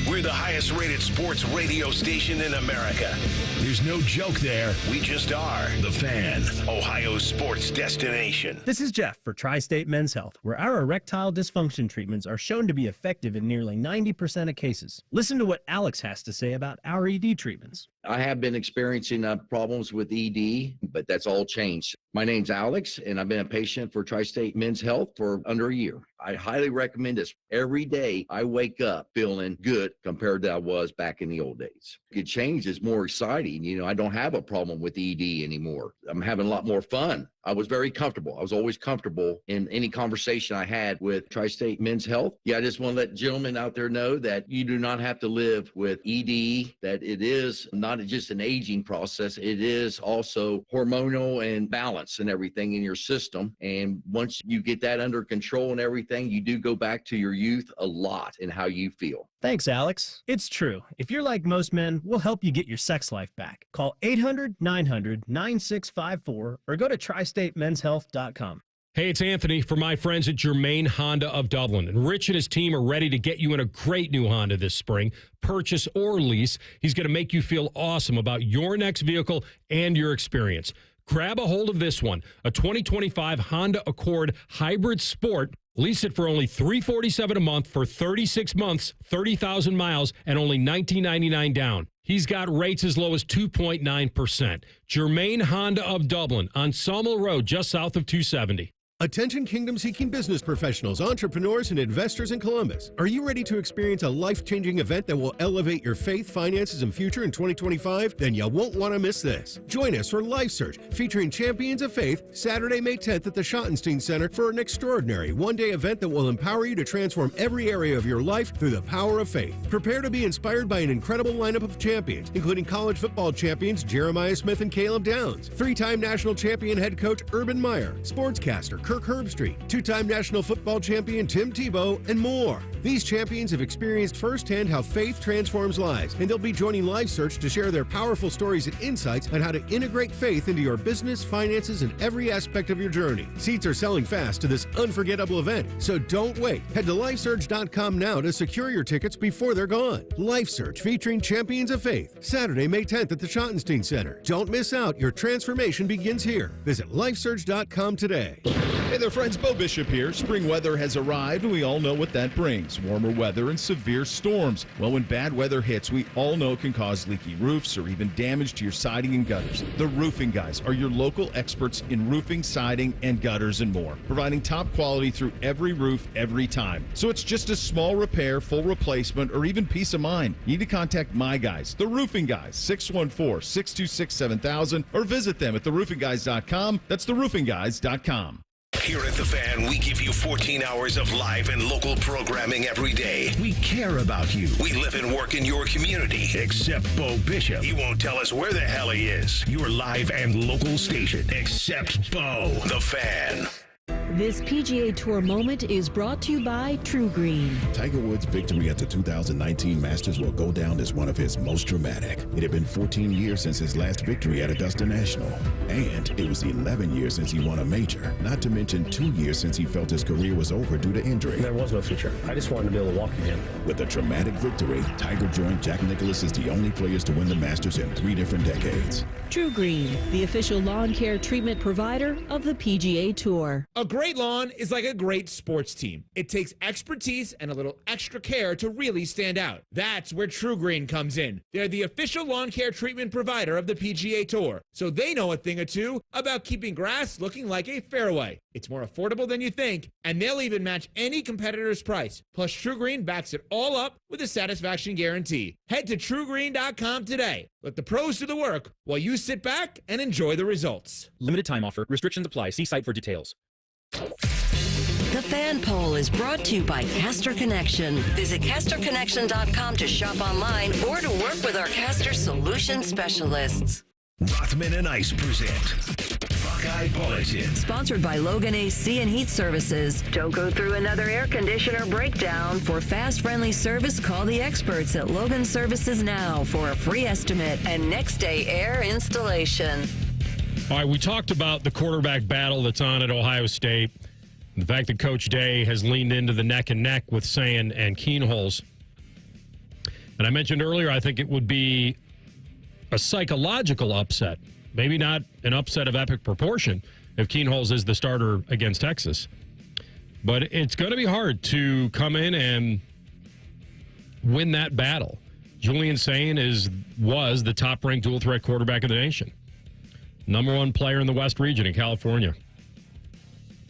[SPEAKER 1] We're the highest rated sports radio station in America. There's no joke there. We just are. The Fan, Ohio's sports destination.
[SPEAKER 8] This is Jeff for Tri-State Men's Health, where our erectile dysfunction treatments are shown to be effective in nearly 90% of cases. Listen to what Alex has to say about our ED treatments.
[SPEAKER 10] I have been experiencing problems with ED, but that's all changed. My name's Alex, and I've been a patient for Tri-State Men's Health for under a year. I highly recommend this. Every day I wake up feeling good compared to I was back in the old days. It changed. It's more exciting. You know, I don't have a problem with ED anymore. I'm having a lot more fun. I was very comfortable. I was always comfortable in any conversation I had with Tri-State Men's Health. Yeah, I just want to let gentlemen out there know that you do not have to live with ED, that it is not just an aging process. It is also hormonal and balance and everything in your system. And once you get that under control and everything, you do go back to your youth a lot in how you feel.
[SPEAKER 8] Thanks, Alex. It's true. If you're like most men, we'll help you get your sex life back. Call 800-900-9654 or go to tristatemenshealth.com.
[SPEAKER 3] Hey, it's Anthony for my friends at Germain Honda of Dublin. And Rich and his team are ready to get you in a great new Honda this spring. Purchase or lease. He's going to make you feel awesome about your next vehicle and your experience. Grab a hold of this one, a 2025 Honda Accord Hybrid Sport. Lease it for only $347 a month for 36 months, 30,000 miles, and only $19.99 down. He's got rates as low as 2.9%. Germain Honda of Dublin on Sawmill Road, just south of 270.
[SPEAKER 17] Attention kingdom-seeking business professionals, entrepreneurs, and investors in Columbus. Are you ready to experience a life-changing event that will elevate your faith, finances, and future in 2025? Then you won't want to miss this. Join us for Life Search, featuring Champions of Faith, Saturday, May 10th at the Schottenstein Center for an extraordinary one-day event that will empower you to transform every area of your life through the power of faith. Prepare to be inspired by an incredible lineup of champions, including college football champions Jeremiah Smith and Caleb Downs, three-time national champion head coach Urban Meyer, sportscaster Kirk Herbstreit, two-time national football champion Tim Tebow, and more. These champions have experienced firsthand how faith transforms lives, and they'll be joining Life Search to share their powerful stories and insights on how to integrate faith into your business, finances, and every aspect of your journey. Seats are selling fast to this unforgettable event, so don't wait. Head to LifeSearch.com now to secure your tickets before they're gone. Life Search featuring Champions of Faith, Saturday, May 10th at the Schottenstein Center. Don't miss out. Your transformation begins here. Visit LifeSearch.com today.
[SPEAKER 18] Hey there, friends. Bo Bishop here. Spring weather has arrived, and we all know what that brings. Warmer weather and severe storms. Well, when bad weather hits, we all know it can cause leaky roofs or even damage to your siding and gutters. The Roofing Guys are your local experts in roofing, siding, and gutters and more, providing top quality through every roof, every time. So it's just a small repair, full replacement, or even peace of mind. You need to contact my guys, the Roofing Guys, 614-626-7000, or visit them at theroofingguys.com. That's theroofingguys.com.
[SPEAKER 1] Here at The Fan, we give you 14 hours of live and local programming every day. We care about you. We live and work in your community, except Bo Bishop. He won't tell us where the hell he is. Your live and local station, except Bo. The Fan.
[SPEAKER 2] This PGA Tour moment is brought to you by True Green.
[SPEAKER 9] Tiger Woods' victory at the 2019 Masters will go down as one of his most dramatic. It had been 14 years since his last victory at Augusta National. And it was 11 years since he won a major. Not to mention 2 years since he felt his career was over due to injury.
[SPEAKER 19] There was no future. I just wanted to be able to walk again.
[SPEAKER 9] With a dramatic victory, Tiger joined Jack Nicklaus as the only players to win the Masters in 3 different decades.
[SPEAKER 2] True Green, the official lawn care treatment provider of the PGA Tour.
[SPEAKER 20] A
[SPEAKER 7] great lawn is like a great sports team. It takes expertise and a little extra care to really stand out. That's where True Green comes in. They're the official lawn care treatment provider of the PGA Tour, so they know a thing or two about keeping grass looking like a fairway. It's more affordable than you think, and they'll even match any competitor's price. Plus, True Green backs it all up with a satisfaction guarantee. Head to TrueGreen.com today. Let the pros do the work while you sit back and enjoy the results.
[SPEAKER 12] Limited time offer. Restrictions apply. See site for details.
[SPEAKER 2] The Fan Poll is brought to you by Caster Connection. Visit CasterConnection.com to shop online or to work with our Caster Solution specialists.
[SPEAKER 1] Rothman and Ice present Buckeye Bulletin.
[SPEAKER 2] Sponsored by Logan AC and Heat Services. Don't go through another air conditioner breakdown. For fast, friendly service, call the experts at Logan Services now for a free estimate and next day air installation.
[SPEAKER 3] All right, we talked about the quarterback battle that's on at Ohio State. The fact that Coach Day has leaned into the neck and neck with Sayin and Keenholz. And I mentioned earlier, I think it would be a psychological upset. Maybe not an upset of epic proportion if Keenholz is the starter against Texas. But it's going to be hard to come in and win that battle. Julian Sayin was the top-ranked dual-threat quarterback in the nation. Number one player in the West region in California.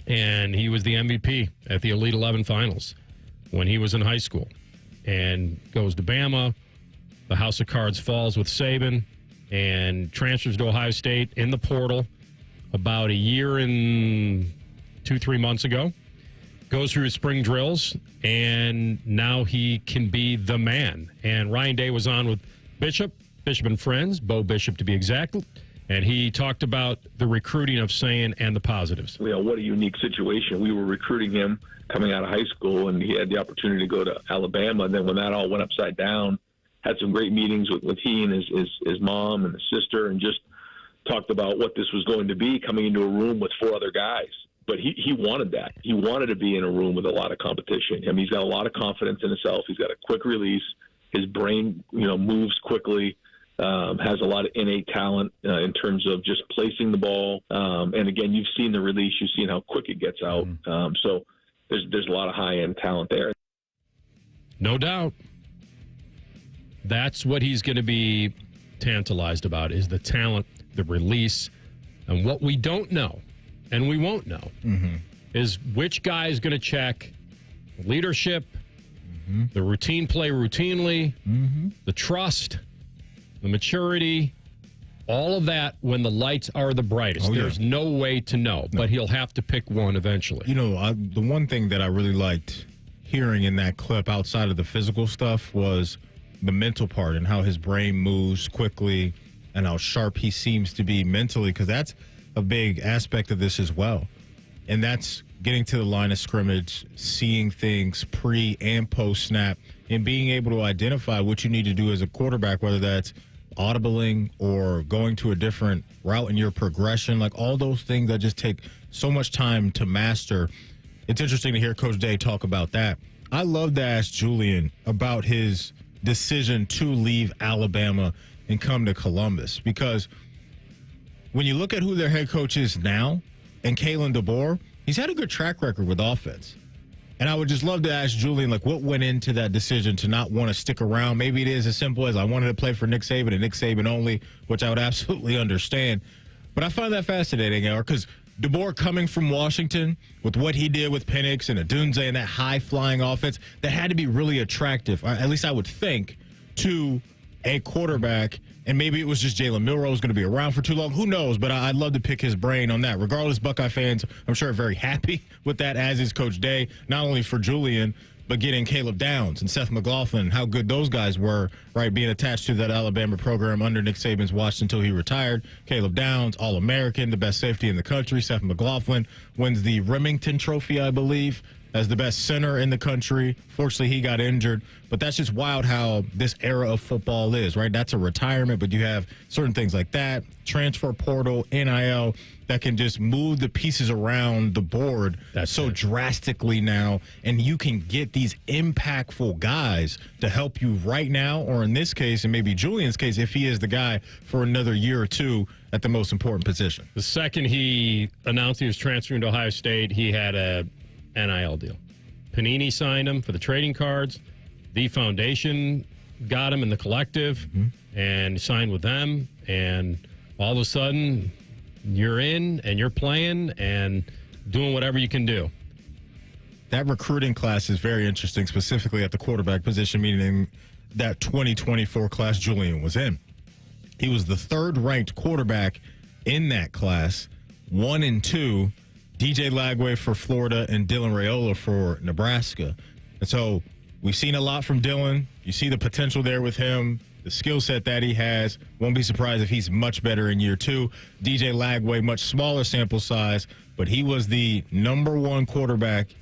[SPEAKER 3] And he was the MVP at the Elite 11 finals when he was in high school. And goes to Bama. The house of cards falls with Saban and transfers to Ohio State in the portal about a year and 2-3 months ago. Goes through his spring drills, and now he can be the man. And Ryan Day was on with Bishop and Friends, Bo Bishop to be exact. And he talked about the recruiting of Sayin and the positives.
[SPEAKER 20] You know, what a unique situation. We were recruiting him coming out of high school, and he had the opportunity to go to Alabama. And then when that all went upside down, had some great meetings with he and his mom and his sister, and just talked about what this was going to be, coming into a room with 4 other guys. But he wanted that. He wanted to be in a room with a lot of competition. I mean, he's got a lot of confidence in himself. He's got a quick release. His brain, moves quickly. Has a lot of innate talent in terms of just placing the ball. And again, you've seen the release. You've seen how quick it gets out. So there's a lot of high-end talent there.
[SPEAKER 3] No doubt. That's what he's going to be tantalized about, is the talent, the release. And what we don't know, and we won't know, is which guy is going to check leadership, the routine play routinely, the trust, the maturity, all of that when the lights are the brightest. There's no way to know, but he'll have to pick one eventually.
[SPEAKER 4] The one thing that I really liked hearing in that clip outside of the physical stuff was the mental part and how his brain moves quickly and how sharp he seems to be mentally, because that's a big aspect of this as well. And that's getting to the line of scrimmage, seeing things pre and post snap, and being able to identify what you need to do as a quarterback, whether that's audibling or going to a different route in your progression, like all those things that just take so much time to master. It's interesting to hear Coach Day talk about that. I love to ask Julian about his decision to leave Alabama and come to Columbus, because when you look at who their head coach is now and Kalen DeBoer, he's had a good track record with offense. And I would just love to ask Julian, what went into that decision to not want to stick around? Maybe it is as simple as I wanted to play for Nick Saban and Nick Saban only, which I would absolutely understand. But I find that fascinating, because DeBoer coming from Washington with what he did with Penix and Adunze and that high-flying offense, that had to be really attractive, or at least I would think, to a quarterback. And maybe it was just Jalen Milroe was going to be around for too long. Who knows? But I'd love to pick his brain on that. Regardless, Buckeye fans, I'm sure, are very happy with that, as is Coach Day, not only for Julian, but getting Caleb Downs and Seth McLaughlin, how good those guys were, right, being attached to that Alabama program under Nick Saban's watch until he retired. Caleb Downs, All-American, the best safety in the country. Seth McLaughlin wins the Remington Trophy, I believe, as the best center in the country. Fortunately, he got injured. But that's just wild how this era of football is, right? That's a retirement, but you have certain things like that, transfer portal, NIL, that can just move the pieces around the board drastically now. And you can get these impactful guys to help you right now, or in this case, and maybe Julian's case, if he is the guy for another year or two at the most important position.
[SPEAKER 3] The second he announced he was transferring to Ohio State, he had a NIL deal. Panini signed him for the trading cards. The foundation got him in the collective and signed with them. And all of a sudden, you're in and you're playing and doing whatever you can do.
[SPEAKER 4] That recruiting class is very interesting, specifically at the quarterback position, meaning that 2024 class Julian was in. He was the third-ranked quarterback in that class, 1 and 2, DJ Lagway for Florida and Dylan Raiola for Nebraska. And so we've seen a lot from Dylan. You see the potential there with him, the skill set that he has. Won't be surprised if he's much better in year 2. DJ Lagway, much smaller sample size, but he was the number 1 quarterback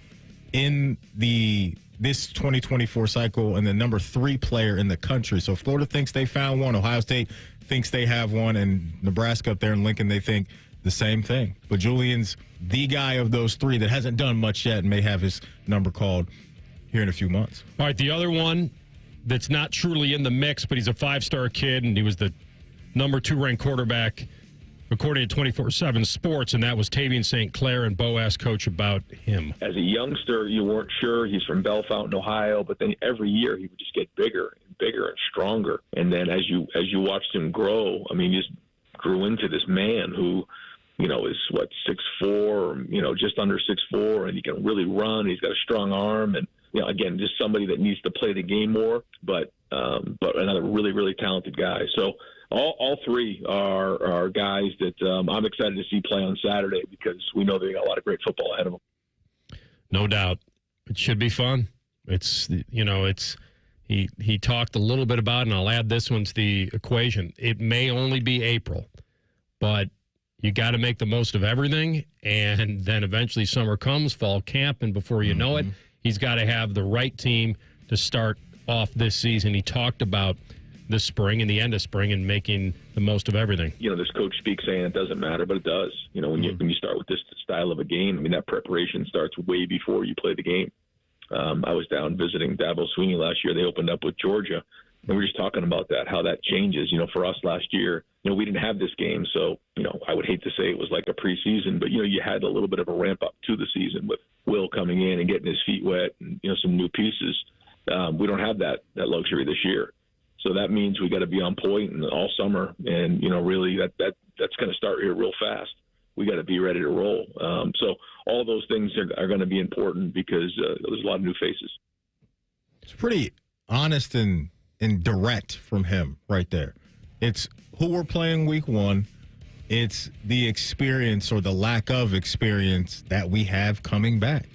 [SPEAKER 4] in this 2024 cycle and the number 3 player in the country. So Florida thinks they found one. Ohio State thinks they have one. And Nebraska up there in Lincoln, they think the same thing. But Julian's the guy of those 3 that hasn't done much yet and may have his number called here in a few months.
[SPEAKER 3] All right, the other one that's not truly in the mix, but he's a 5-star kid, and he was the number 2 ranked quarterback, according to 24/7 Sports, and that was Tavian St. Clair, and Bo asked Coach about him.
[SPEAKER 20] As a youngster, you weren't sure. He's from Bellefontaine, Ohio, but then every year he would just get bigger and bigger and stronger. And then as you watched him grow, I mean, he just grew into this man who, you know, is 6'4", you know, just under 6'4", and he can really run. He's got a strong arm, and you know, again, just somebody that needs to play the game more, but another really, really talented guy. So all 3 are guys that I'm excited to see play on Saturday because we know they got a lot of great football ahead of them.
[SPEAKER 3] No doubt. It should be fun. It's, you know, he talked a little bit about it, and I'll add this one to the equation. It may only be April, but you got to make the most of everything, and then eventually summer comes, fall camp, and before you know it, he's got to have the right team to start off this season. He talked about the spring and the end of spring and making the most of everything.
[SPEAKER 20] You know, this coach speaks saying it doesn't matter, but it does. You know, when you start with this style of a game, I mean, that preparation starts way before you play the game. I was down visiting Dabo Swinney last year. They opened up with Georgia, and we were just talking about that, how that changes. You know, for us last year, you know, we didn't have this game, so, you know, I would hate to say it was like a preseason, but, you know, you had a little bit of a ramp up to the season with Will coming in and getting his feet wet and, you know, some new pieces. We don't have that luxury this year. So that means we got to be on point all summer. And, you know, really that's going to start here real fast. We got to be ready to roll. So all those things are going to be important because there's a lot of new faces.
[SPEAKER 4] It's pretty honest and direct from him right there. It's who we're playing week 1. It's the experience or the lack of experience that we have coming back.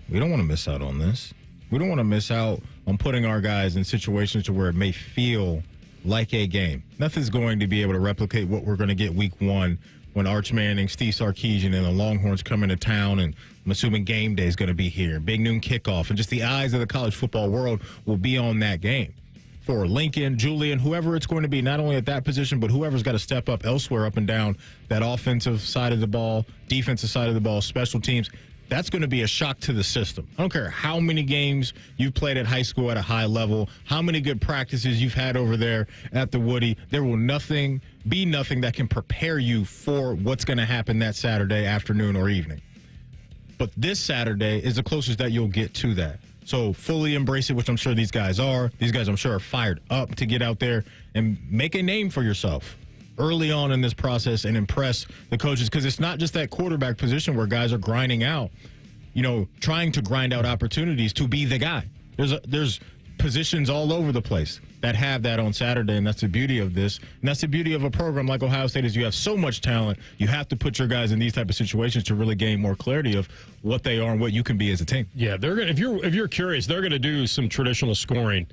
[SPEAKER 4] We don't want to miss out on this. We don't want to miss out on putting our guys in situations to where it may feel like a game. Nothing's going to be able to replicate what we're going to get week 1 when Arch Manning, Steve Sarkisian, and the Longhorns come into town, and I'm assuming game day is going to be here. Big noon kickoff, and just the eyes of the college football world will be on that game. For Lincoln, Julian, whoever it's going to be, not only at that position, but whoever's got to step up elsewhere up and down that offensive side of the ball, defensive side of the ball, special teams, that's going to be a shock to the system. I don't care how many games you've played at high school at a high level, how many good practices you've had over there at the Woody. There will be nothing that can prepare you for what's going to happen that Saturday afternoon or evening. But this Saturday is the closest that you'll get to that. So fully embrace it, which I'm sure these guys are. These guys, I'm sure, are fired up to get out there and make a name for yourself early on in this process and impress the coaches, because it's not just that quarterback position where guys are grinding out, you know, trying to grind out opportunities to be the guy. There's positions all over the place that have that on Saturday, and that's the beauty of this. And that's the beauty of a program like Ohio State is you have so much talent. You have to put your guys in these type of situations to really gain more clarity of what they are and what you can be as a team.
[SPEAKER 3] Yeah, they're gonna. If you're curious, they're going to do some traditional scoring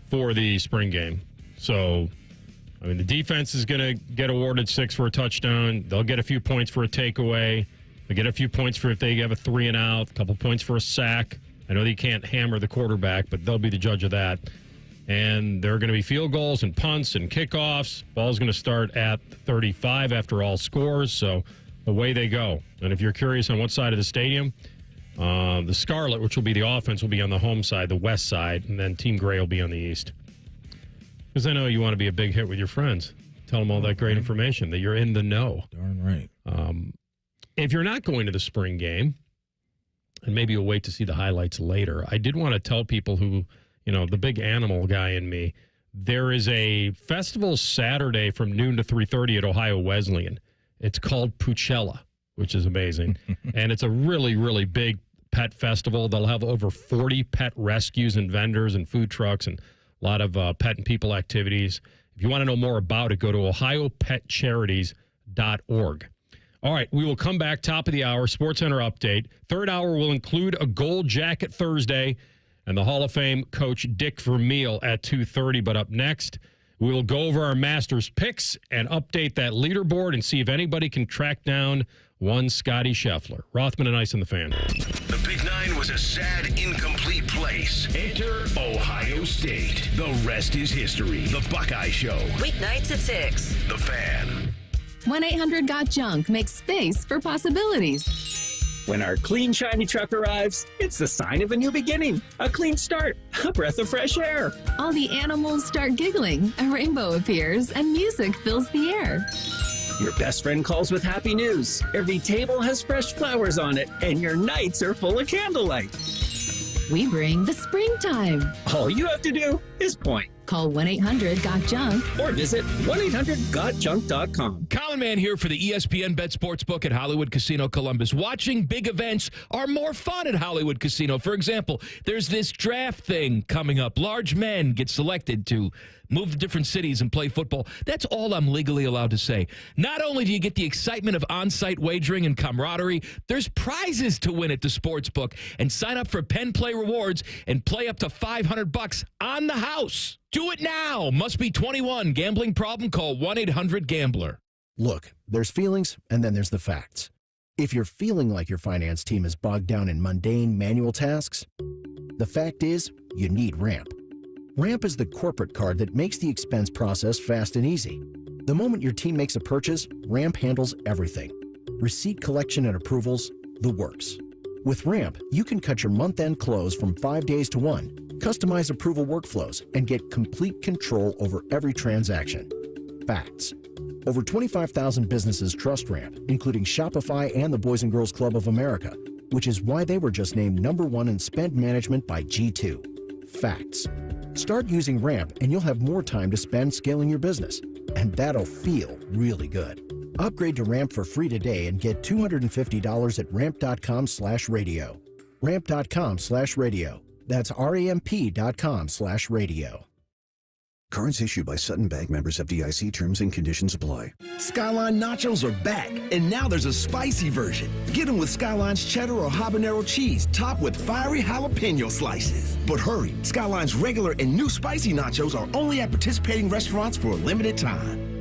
[SPEAKER 3] for the spring game. So, I mean, the defense is going to get awarded 6 for a touchdown. They'll get a few points for a takeaway. They get a few points for if they have a 3 and out, a couple points for a sack. I know that you can't hammer the quarterback, but they'll be the judge of that. And there are going to be field goals and punts and kickoffs. Ball's going to start at 35 after all scores, so away they go. And if you're curious on what side of the stadium, the Scarlet, which will be the offense, will be on the home side, the west side, and then Team Gray will be on the east. Because I know you want to be a big hit with your friends. Tell them all that great information, that you're in the know.
[SPEAKER 4] Darn right.
[SPEAKER 3] If you're not going to the spring game, and maybe you'll wait to see the highlights later, I did want to tell people who, the big animal guy in me, there is a festival Saturday from noon to 3:30 at Ohio Wesleyan. It's called Puchella, which is amazing. And it's a really, really big pet festival. They'll have over 40 pet rescues and vendors and food trucks and a lot of pet and people activities. If you want to know more about it, go to ohiopetcharities.org. All right, we will come back top of the hour, SportsCenter update. Third hour will include a gold jacket Thursday and the Hall of Fame coach Dick Vermeil at 2:30. But up next, we will go over our Masters picks and update that leaderboard and see if anybody can track down one Scotty Scheffler. Rothman and Ice in the Fan.
[SPEAKER 1] The Big Nine was a sad, incomplete place. Enter Ohio State. The rest is history. The Buckeye Show.
[SPEAKER 2] Weeknights at 6.
[SPEAKER 1] The Fan.
[SPEAKER 11] 1-800-GOT-JUNK makes space for possibilities.
[SPEAKER 13] When our clean, shiny truck arrives, it's the sign of a new beginning, a clean start, a breath of fresh air.
[SPEAKER 11] All the animals start giggling, a rainbow appears, and music fills the air.
[SPEAKER 13] Your best friend calls with happy news. Every table has fresh flowers on it, and your nights are full of candlelight.
[SPEAKER 11] We bring the springtime.
[SPEAKER 13] All you have to do is point.
[SPEAKER 11] Call 1-800-GOT-JUNK
[SPEAKER 13] or visit 1-800-GOT-JUNK.com.
[SPEAKER 21] Colin Mann here for the ESPN Bet Sportsbook at Hollywood Casino Columbus. Watching big events are more fun at Hollywood Casino. For example, there's this draft thing coming up. Large men get selected to move to different cities and play football. That's all I'm legally allowed to say. Not only do you get the excitement of on-site wagering and camaraderie, there's prizes to win at the Sportsbook. And sign up for Penn Play Rewards and play up to $500 on the house. Do it now. Must be 21. Gambling problem? Call 1-800-GAMBLER.
[SPEAKER 22] Look, there's feelings and then there's the facts. If you're feeling like your finance team is bogged down in mundane manual tasks, the fact is you need Ramp. Ramp is the corporate card that makes the expense process fast and easy. The moment your team makes a purchase, Ramp handles everything. Receipt collection and approvals, the works. With Ramp, you can cut your month-end close from 5 days to 1, customize approval workflows, and get complete control over every transaction. Facts. Over 25,000 businesses trust Ramp, including Shopify and the Boys and Girls Club of America, which is why they were just named #1 in spend management by G2. Facts. Start using Ramp and you'll have more time to spend scaling your business. And that'll feel really good. Upgrade to Ramp for free today and get $250 at ramp.com/radio. Ramp.com/radio. That's ramp.com/radio.
[SPEAKER 24] Cards issued by Sutton Bank, members of FDIC. Terms and conditions apply.
[SPEAKER 25] Skyline nachos are back, and now there's a spicy version. Get them with Skyline's cheddar or habanero cheese, topped with fiery jalapeno slices. But hurry, Skyline's regular and new spicy nachos are only at participating restaurants for a limited time.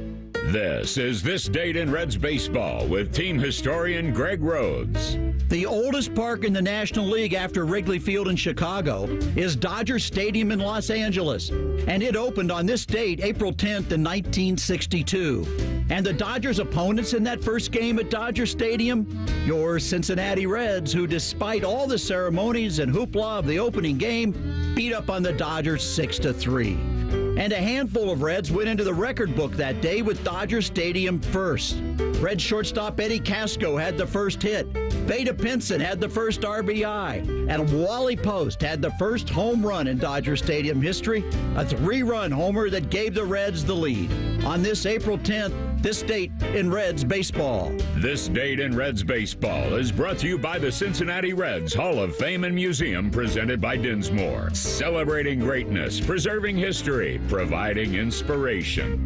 [SPEAKER 26] This is This Date in Reds Baseball with team historian Greg Rhodes.
[SPEAKER 28] The oldest park in the National League after Wrigley Field in Chicago is Dodger Stadium in Los Angeles, and it opened on this date, April 10th in 1962. And the Dodgers' opponents in that first game at Dodger Stadium? Your Cincinnati Reds, who despite all the ceremonies and hoopla of the opening game, beat up on the Dodgers 6-3. And a handful of Reds went into the record book that day with Dodger Stadium first. Red shortstop Eddie Casco had the first hit. Vada Pinson had the first RBI. And Wally Post had the first home run in Dodger Stadium history, a 3-run homer that gave the Reds the lead. On this April 10th, this date in Reds baseball.
[SPEAKER 26] This Date in Reds Baseball is brought to you by the Cincinnati Reds Hall of Fame and Museum, presented by Dinsmore. Celebrating greatness, preserving history, providing inspiration.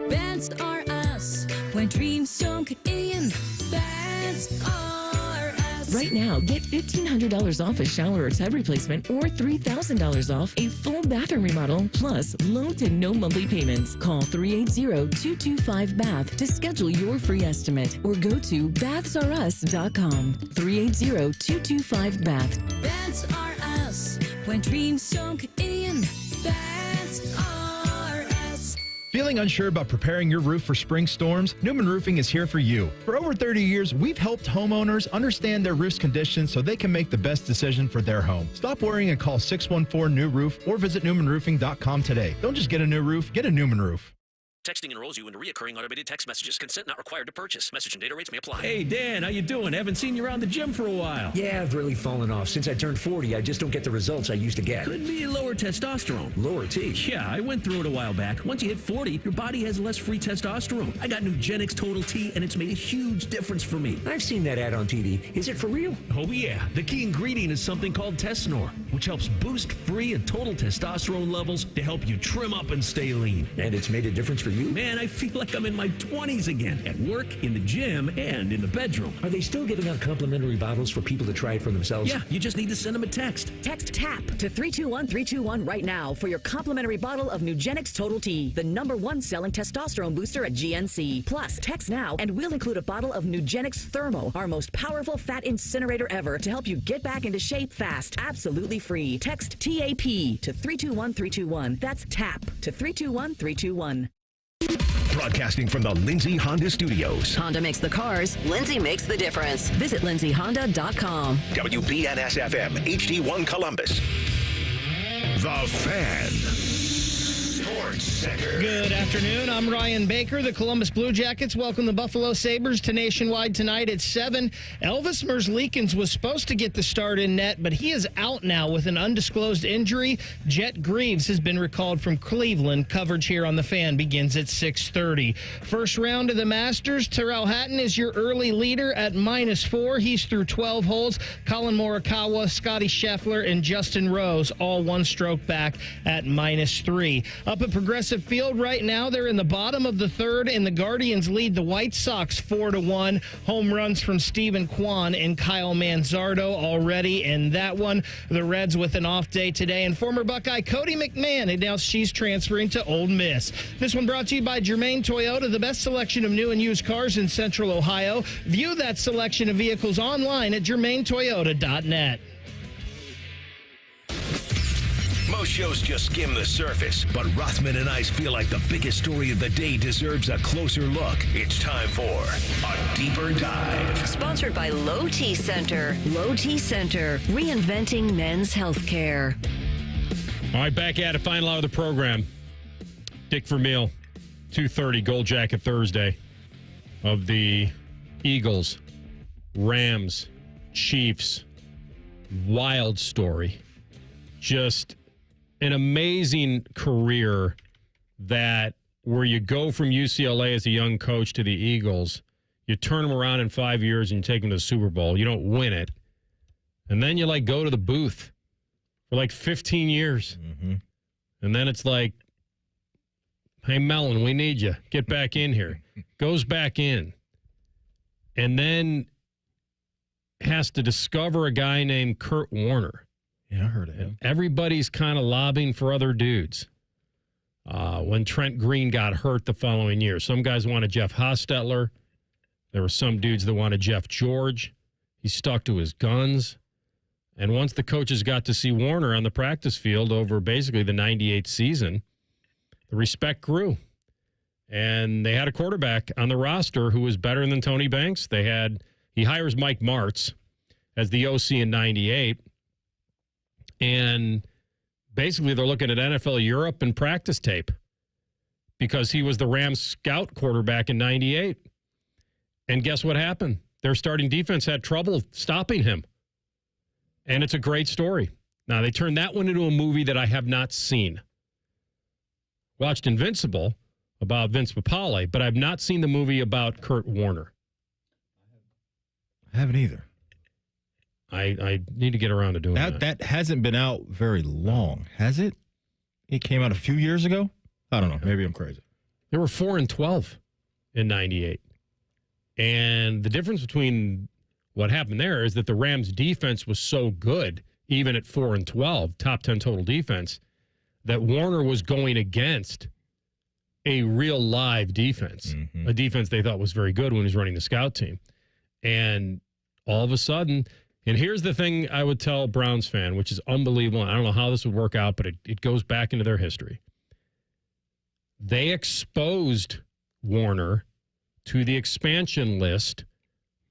[SPEAKER 29] Bands are us when dreams don't get in. Bands are us.
[SPEAKER 5] Right now, get $1,500 off a shower or tub replacement or $3,000 off a full bathroom remodel, plus low to no monthly payments. Call 380-225-BATH to schedule your free estimate or go to bathsareus.com. 380-225-BATH.
[SPEAKER 6] Baths are us. When dreams sunk in, baths are us.
[SPEAKER 10] Feeling unsure about preparing your roof for spring storms? Newman Roofing is here for you. For over 30 years, we've helped homeowners understand their roof's condition so they can make the best decision for their home. Stop worrying and call 614-NEW-ROOF or visit newmanroofing.com today. Don't just get a new roof, get a Newman Roof.
[SPEAKER 14] Texting enrolls you into recurring automated text messages. Consent not required to purchase. Message and data rates may apply.
[SPEAKER 15] Hey, Dan, how you doing? Haven't seen you around the gym for a while.
[SPEAKER 19] Yeah, I've really fallen off. Since I turned 40, I just don't get the results I used to get.
[SPEAKER 15] Could be lower testosterone.
[SPEAKER 19] Lower T?
[SPEAKER 15] Yeah, I went through it a while back. Once you hit 40, your body has less free testosterone. I got Nugenix Total T, and it's made a huge difference for me.
[SPEAKER 19] I've seen that ad on TV. Is it for real?
[SPEAKER 15] Oh, yeah. The key ingredient is something called Tesnor, which helps boost free and total testosterone levels to help you trim up and stay lean.
[SPEAKER 19] And it's made a difference for you?
[SPEAKER 15] Man, I feel like I'm in my 20s again, at work, in the gym, and in the bedroom.
[SPEAKER 19] Are they still giving out complimentary bottles for people to try it for themselves?
[SPEAKER 15] Yeah, you just need to send them a text.
[SPEAKER 16] Text TAP to 321-321 right now for your complimentary bottle of Nugenix Total T, the #1 selling testosterone booster at GNC. Plus, text now and we'll include a bottle of Nugenix Thermo, our most powerful fat incinerator ever, to help you get back into shape fast. Absolutely free. Text TAP to 321-321. That's TAP to 321-321.
[SPEAKER 1] Broadcasting from the Lindsay Honda Studios.
[SPEAKER 2] Honda makes the cars. Lindsay makes the difference. Visit lindsayhonda.com.
[SPEAKER 1] WBNS-FM, HD1 Columbus. The Fan. Sports Center.
[SPEAKER 23] Good afternoon. I'm Ryan Baker. The Columbus Blue Jackets welcome the Buffalo Sabres to Nationwide tonight at 7. Elvis Merzlikins was supposed to get the start in net, but he is out now with an undisclosed injury. Jet Greaves has been recalled from Cleveland. Coverage here on The Fan begins at 6:30. First round of the Masters, Tyrrell Hatton is your early leader at -4. He's through 12 holes. Colin Morikawa, Scotty Scheffler, and Justin Rose all one stroke back at -3. Up at Progressive Field right now, they're in the bottom of the third, and the Guardians lead the White Sox 4-1. Home runs from Stephen Kwan and Kyle Manzardo already in that one. The Reds with an off day today, and former Buckeye Cody McMahon announced she's transferring to Ole Miss. This one brought to you by Germain Toyota, the best selection of new and used cars in Central Ohio. View that selection of vehicles online at germaintoyota.net.
[SPEAKER 1] Most shows just skim the surface, but Rothman and Ice feel like the biggest story of the day deserves a closer look. It's time for a deeper dive.
[SPEAKER 2] Sponsored by Low T Center. Low T Center, reinventing men's healthcare.
[SPEAKER 3] All right, back at it. Final hour of the program. Dick Vermeil, 2:30, Gold Jacket Thursday of the Eagles, Rams, Chiefs. Wild story. Just an amazing career that where you go from UCLA as a young coach to the Eagles, you turn them around in 5 years and you take them to the Super Bowl. You don't win it. And then you go to the booth for 15 years. Mm-hmm. And then it's like, hey, Mellon, we need you. Get back in here. Goes back in. And then has to discover a guy named Kurt Warner.
[SPEAKER 4] Yeah, I heard of him.
[SPEAKER 3] Everybody's kind of lobbying for other dudes. When Trent Green got hurt the following year, some guys wanted Jeff Hostetler. There were some dudes that wanted Jeff George. He stuck to his guns. And once the coaches got to see Warner on the practice field over basically the 98 season, the respect grew. And they had a quarterback on the roster who was better than Tony Banks. He hires Mike Martz as the OC in 98. And basically they're looking at NFL Europe and practice tape because he was the Rams scout quarterback in 98. And guess what happened? Their starting defense had trouble stopping him. And it's a great story. Now, they turned that one into a movie that I have not seen. Watched Invincible about Vince Papale, but I've not seen the movie about Kurt Warner.
[SPEAKER 4] I haven't either.
[SPEAKER 3] I need to get around to doing that.
[SPEAKER 4] That hasn't been out very long, has it? It came out a few years ago? I don't know. Maybe I'm crazy.
[SPEAKER 3] They were 4-12 in 98. And the difference between what happened there is that the Rams' defense was so good, even at 4-12, top 10 total defense, that Warner was going against a real live defense, a defense they thought was very good when he was running the scout team. And all of a sudden, and here's the thing I would tell Browns fan, which is unbelievable. I don't know how this would work out, but it goes back into their history. They exposed Warner to the expansion list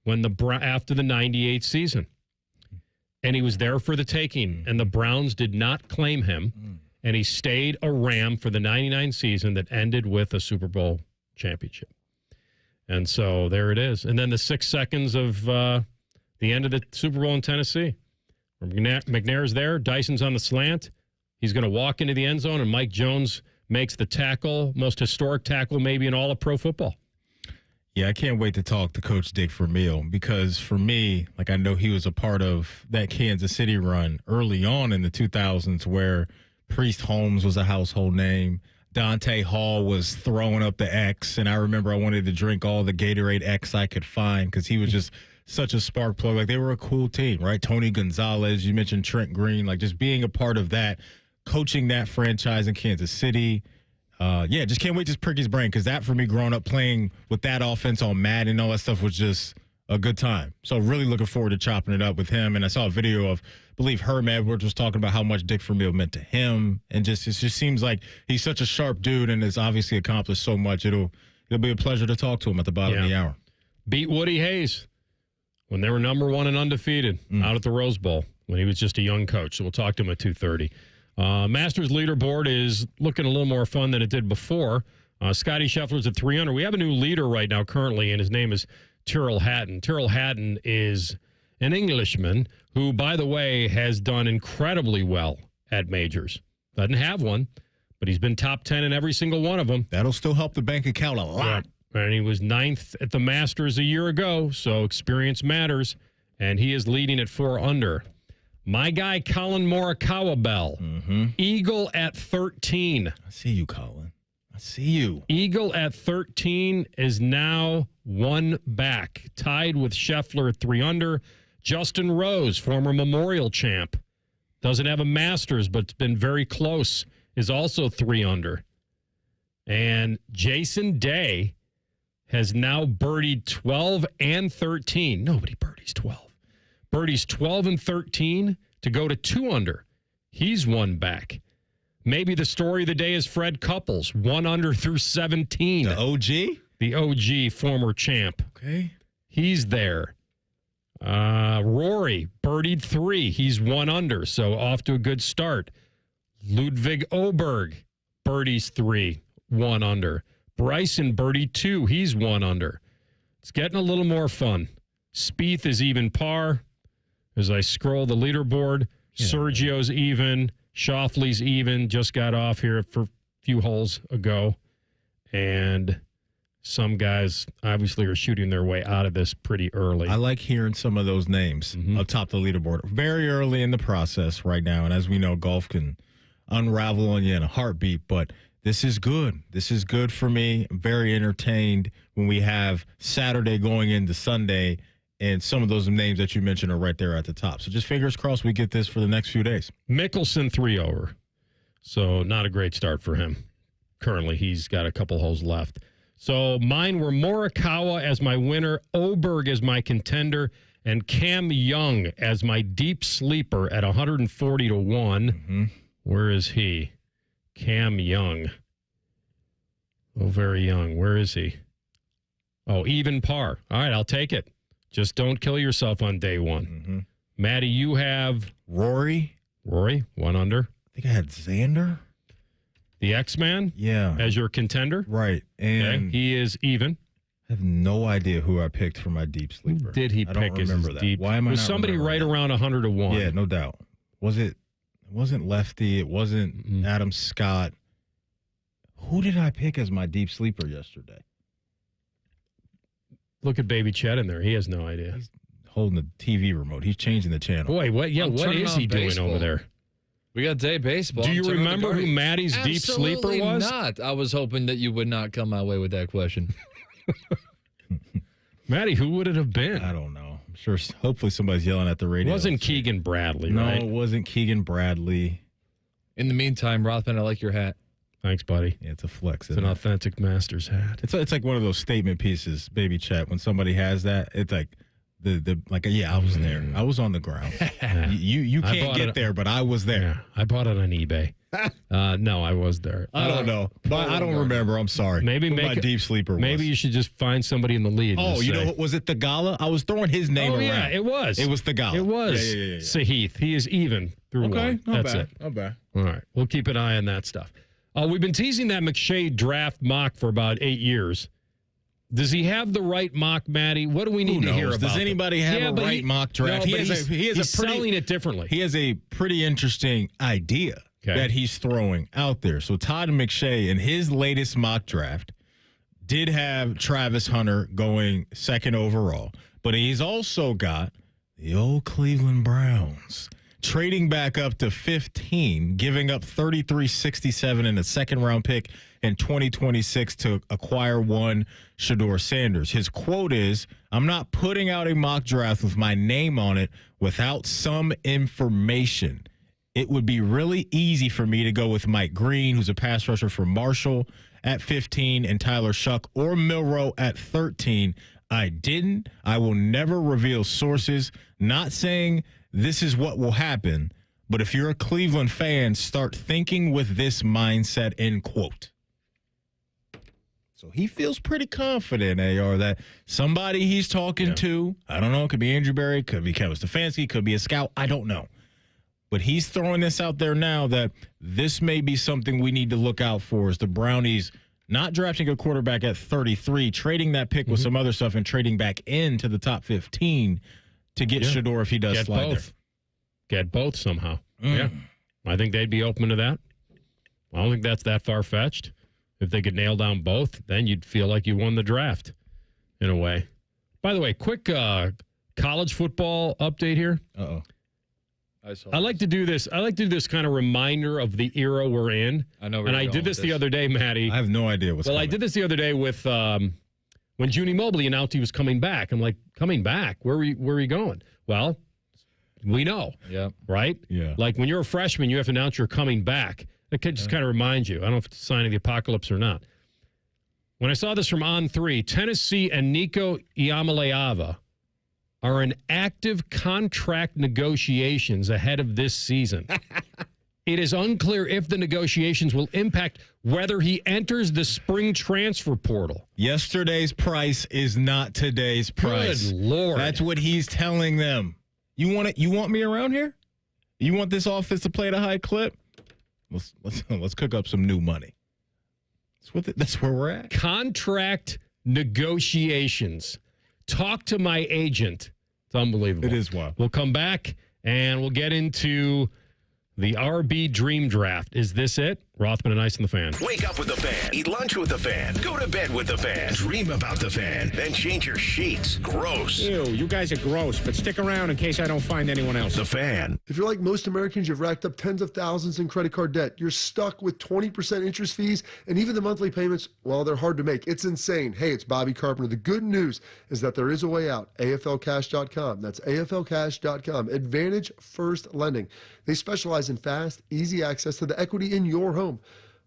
[SPEAKER 3] when after the 98 season. And he was there for the taking, and the Browns did not claim him, and he stayed a Ram for the 99 season that ended with a Super Bowl championship. And so there it is. And then the 6 seconds of the end of the Super Bowl in Tennessee. McNair's there. Dyson's on the slant. He's going to walk into the end zone, and Mike Jones makes the tackle, most historic tackle maybe in all of pro football.
[SPEAKER 4] Yeah, I can't wait to talk to Coach Dick Vermeil because for me, like I know he was a part of that Kansas City run early on in the 2000s where Priest Holmes was a household name. Dante Hall was throwing up the X, and I remember I wanted to drink all the Gatorade X I could find because he was just such a spark plug. Like, they were a cool team, right? Tony Gonzalez, you mentioned Trent Green, like just being a part of that, coaching that franchise in Kansas City. Yeah, just can't wait to prick his brain because that for me growing up playing with that offense on Madden and all that stuff was just a good time. So really looking forward to chopping it up with him. And I saw a video of, I believe Herm Edwards was talking about how much Dick Vermeil meant to him. And it just seems like he's such a sharp dude and has obviously accomplished so much. It'll be a pleasure to talk to him at the bottom of the hour.
[SPEAKER 3] Beat Woody Hayes when they were number 1 and undefeated out at the Rose Bowl when he was just a young coach. So we'll talk to him at 2:30. Masters leaderboard is looking a little more fun than it did before. Scotty Scheffler's at 300. We have a new leader right now currently, and his name is Tyrrell Hatton. Tyrrell Hatton is an Englishman who, by the way, has done incredibly well at majors. Doesn't have one, but he's been top 10 in every single one of them.
[SPEAKER 4] That'll still help the bank account a lot.
[SPEAKER 3] Yeah. And he was 9th at the Masters a year ago, so experience matters, and he is leading at 4 under. My guy, Colin Morikawa Bell, Eagle at 13.
[SPEAKER 4] I see you, Colin. I see you.
[SPEAKER 3] Eagle at 13 is now 1 back, tied with Scheffler at 3 under. Justin Rose, former Memorial champ, doesn't have a Masters, but it's been very close, is also 3 under. And Jason Day has now birdied 12 and 13. Nobody birdies 12. Birdies 12 and 13 to go to 2 under. He's 1 back. Maybe the story of the day is Fred Couples, 1 under through 17.
[SPEAKER 4] The OG?
[SPEAKER 3] The OG, former champ.
[SPEAKER 4] Okay.
[SPEAKER 3] He's there. Rory, birdied 3. He's 1 under, so off to a good start. Ludwig Oberg, birdies 3, 1 under. Bryson, birdied 2. He's 1 under. It's getting a little more fun. Spieth is even par. As I scroll the leaderboard, Sergio's even, Schauffele's even, just got off here for a few holes ago. And some guys obviously are shooting their way out of this pretty early.
[SPEAKER 4] I like hearing some of those names up top the leaderboard. Very early in the process right now. And as we know, golf can unravel on you in a heartbeat. But this is good. This is good for me. I'm very entertained when we have Saturday going into Sunday. And some of those names that you mentioned are right there at the top. So just fingers crossed we get this for the next few days.
[SPEAKER 3] Mickelson 3 over. So not a great start for him. Currently, he's got a couple holes left. So mine were Morikawa as my winner, Oberg as my contender, and Cam Young as my deep sleeper at 140 to 1. Where is he? Cam Young. Oh, very young. Where is he? Oh, even par. All right, I'll take it. Just don't kill yourself on day 1. Maddie, you have
[SPEAKER 4] Rory.
[SPEAKER 3] 1 under.
[SPEAKER 4] I think I had Xander.
[SPEAKER 3] The X-Man?
[SPEAKER 4] Yeah.
[SPEAKER 3] As your contender?
[SPEAKER 4] Right. And
[SPEAKER 3] he is even.
[SPEAKER 4] I have no idea who I picked for my deep sleeper.
[SPEAKER 3] Who did he pick? I don't remember
[SPEAKER 4] that.
[SPEAKER 3] Deep?
[SPEAKER 4] Why am I
[SPEAKER 3] was
[SPEAKER 4] not
[SPEAKER 3] somebody right
[SPEAKER 4] that?
[SPEAKER 3] Around 100 to 1.
[SPEAKER 4] Yeah, no doubt. It wasn't Lefty. It wasn't Adam Scott. Who did I pick as my deep sleeper yesterday?
[SPEAKER 3] Look at Baby Chet in there. He has no idea.
[SPEAKER 4] He's holding the TV remote. He's changing the channel.
[SPEAKER 3] Boy, what? Yeah, what is he doing over there?
[SPEAKER 21] We got day baseball.
[SPEAKER 3] Do you remember who Maddie's deep sleeper was?
[SPEAKER 21] Not. I was hoping that you would not come my way with that question.
[SPEAKER 3] Maddie, who would it have been?
[SPEAKER 4] I don't know. I'm sure. Hopefully, somebody's yelling at the radio.
[SPEAKER 3] It wasn't Keegan Bradley,
[SPEAKER 4] no,
[SPEAKER 3] right?
[SPEAKER 4] it wasn't Keegan Bradley.
[SPEAKER 21] In the meantime, Rothman, I like your hat.
[SPEAKER 3] Thanks, buddy.
[SPEAKER 4] Yeah, it's a flex.
[SPEAKER 3] It's an authentic Masters hat.
[SPEAKER 4] It's like one of those statement pieces, baby chat. When somebody has that, it's like I was there. I was on the ground. You can't get there, but I was there.
[SPEAKER 3] Yeah, I bought it on eBay. No, I was there.
[SPEAKER 4] I don't know, but I don't remember. I'm sorry.
[SPEAKER 3] Maybe
[SPEAKER 4] who
[SPEAKER 3] make
[SPEAKER 4] my deep sleeper.
[SPEAKER 3] Maybe you should just find somebody in the lead.
[SPEAKER 4] Oh, you know what was it? The Gala? I was throwing his name around.
[SPEAKER 3] Yeah, it was.
[SPEAKER 4] It was the Gala.
[SPEAKER 3] It was.
[SPEAKER 4] Yeah.
[SPEAKER 3] Sahith. He is even through one.
[SPEAKER 4] Not
[SPEAKER 3] That's
[SPEAKER 4] bad.
[SPEAKER 3] it.
[SPEAKER 4] Not bad.
[SPEAKER 3] All right, we'll keep an eye on that stuff. We've been teasing that McShay draft mock for about 8 years. Does he have the right mock, Matty? What do we need to hear about?
[SPEAKER 4] Does anybody have a right mock draft?
[SPEAKER 3] No, he's selling it differently.
[SPEAKER 4] He has a pretty interesting idea that he's throwing out there. So Todd McShay, in his latest mock draft, did have Travis Hunter going second overall, but he's also got the old Cleveland Browns trading back up to 15, giving up 33-67 in a second-round pick in 2026 to acquire one Shedeur Sanders. His quote is, "I'm not putting out a mock draft with my name on it without some information. It would be really easy for me to go with Mike Green, who's a pass rusher for Marshall, at 15, and Tyler Shuck or Milroe at 13. I didn't. I will never reveal sources. Not saying this is what will happen, but if you're a Cleveland fan, start thinking with this mindset," end quote. So he feels pretty confident, AR, that somebody he's talking to, I don't know, it could be Andrew Berry, could be Kevin Stefanski, could be a scout, I don't know. But he's throwing this out there now that this may be something we need to look out for, is the Brownies not drafting a quarterback at 33, trading that pick with some other stuff and trading back into the top 15 to get Shedeur if he does slide
[SPEAKER 3] both. Get both somehow. Yeah. I think they'd be open to that. I don't think that's that far-fetched. If they could nail down both, then you'd feel like you won the draft in a way. By the way, quick college football update here.
[SPEAKER 4] Uh-oh.
[SPEAKER 3] I like to do this. I like to do this kind of reminder of the era we're in.
[SPEAKER 21] I know.
[SPEAKER 3] And I did this the other day, Matty.
[SPEAKER 4] I have no idea what's coming.
[SPEAKER 3] I did this the other day with when Junie Mobley announced he was coming back. I'm like, coming back? Where are you going? Well, we know.
[SPEAKER 21] Yeah.
[SPEAKER 3] Right?
[SPEAKER 4] Yeah.
[SPEAKER 3] Like when you're a freshman, you have to announce you're coming back. That could just kind of remind you. I don't know if it's a sign of the apocalypse or not. When I saw this from On3, Tennessee and Nico Iamaleava are in active contract negotiations ahead of this season. It is unclear if the negotiations will impact whether he enters the spring transfer portal.
[SPEAKER 4] Yesterday's price is not today's price.
[SPEAKER 3] Good Lord.
[SPEAKER 4] That's what he's telling them. You want it? You want me around here? You want this offense to play at a high clip? Let's cook up some new money. That's where we're at.
[SPEAKER 3] Contract negotiations. Talk to my agent. It's unbelievable.
[SPEAKER 4] It is wild.
[SPEAKER 3] We'll come back and we'll get into the RB Dream Draft. Is this it? Rothman and Ice and the Fan.
[SPEAKER 1] Wake up with the Fan. Eat lunch with the Fan. Go to bed with the Fan. Dream about the Fan. Then change your sheets. Gross.
[SPEAKER 7] Ew, you guys are gross, but stick around in case I don't find anyone else.
[SPEAKER 1] The Fan.
[SPEAKER 8] If you're like most Americans, you've racked up tens of thousands in credit card debt. You're stuck with 20% interest fees, and even the monthly payments, well, they're hard to make. It's insane. Hey, it's Bobby Carpenter. The good news is that there is a way out. AFLcash.com. That's AFLcash.com. Advantage First Lending. They specialize in fast, easy access to the equity in your home.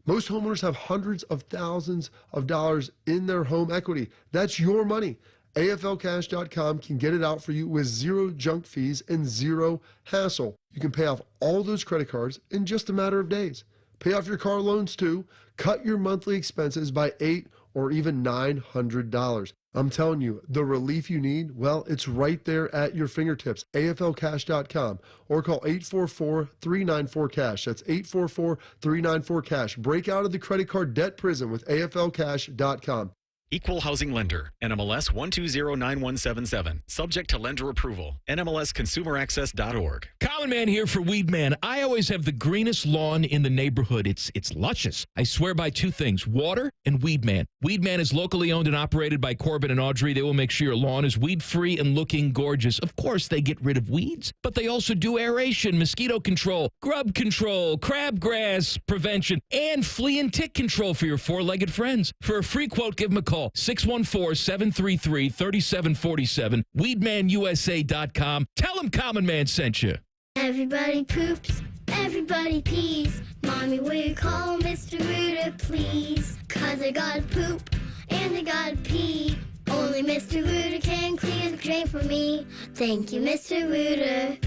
[SPEAKER 8] Most homeowners have hundreds of thousands of dollars in their home equity. That's your money. AFLcash.com can get it out for you with zero junk fees and zero hassle. You can pay off all those credit cards in just a matter of days. Pay off your car loans too. Cut your monthly expenses by $800 or even $900. I'm telling you, the relief you need, well, it's right there at your fingertips. AFLcash.com or call 844-394-CASH. That's 844-394-CASH. Break out of the credit card debt prison with AFLcash.com.
[SPEAKER 9] Equal Housing Lender, NMLS 1209177. Subject to lender approval. NMLSConsumerAccess.org.
[SPEAKER 21] Common Man here for Weed Man. I always have the greenest lawn in the neighborhood. It's luscious. I swear by two things, water and Weed Man. Weed Man is locally owned and operated by Corbin and Audrey. They will make sure your lawn is weed-free and looking gorgeous. Of course, they get rid of weeds, but they also do aeration, mosquito control, grub control, crabgrass prevention, and flea and tick control for your four-legged friends. For a free quote, give them a call. Call 614-733-3747, weedmanusa.com. Tell them Common Man sent you.
[SPEAKER 11] Everybody poops, everybody pees. Mommy, will you call Mr. Rooter, please? 'Cause I gotta poop and I gotta pee. Only Mr. Rooter can clear the drain for me. Thank you, Mr. Rooter.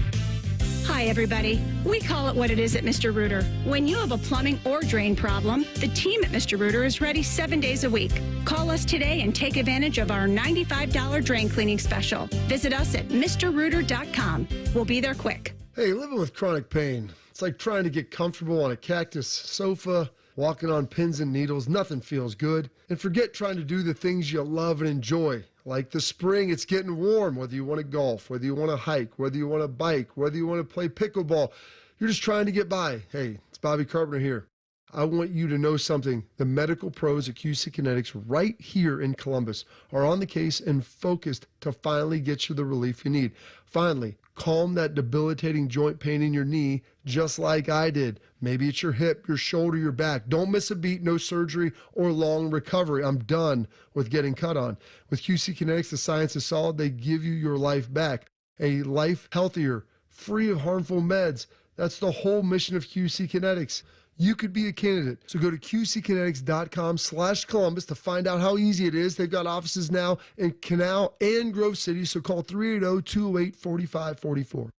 [SPEAKER 12] Hi, everybody. We call it what it is at Mr. Rooter. When you have a plumbing or drain problem, the team at Mr. Rooter is ready 7 days a week. Call us today and take advantage of our $95 drain cleaning special. Visit us at MrRooter.com. We'll be there quick.
[SPEAKER 8] Hey, living with chronic pain, it's like trying to get comfortable on a cactus sofa, walking on pins and needles. Nothing feels good. And forget trying to do the things you love and enjoy. Like the spring, it's getting warm, whether you want to golf, whether you want to hike, whether you want to bike, whether you want to play pickleball. You're just trying to get by. Hey, it's Bobby Carpenter here. I want you to know something. The medical pros at QC Kinetics right here in Columbus are on the case and focused to finally get you the relief you need. Finally, calm that debilitating joint pain in your knee just like I did. Maybe it's your hip, your shoulder, your back. Don't miss a beat, no surgery or long recovery. I'm done with getting cut on. With QC Kinetics, the science is solid. They give you your life back. A life healthier, free of harmful meds. That's the whole mission of QC Kinetics. You could be a candidate. So go to qckinetics.com/Columbus to find out how easy it is. They've got offices now in Canal and Grove City, so call 380-208-4544.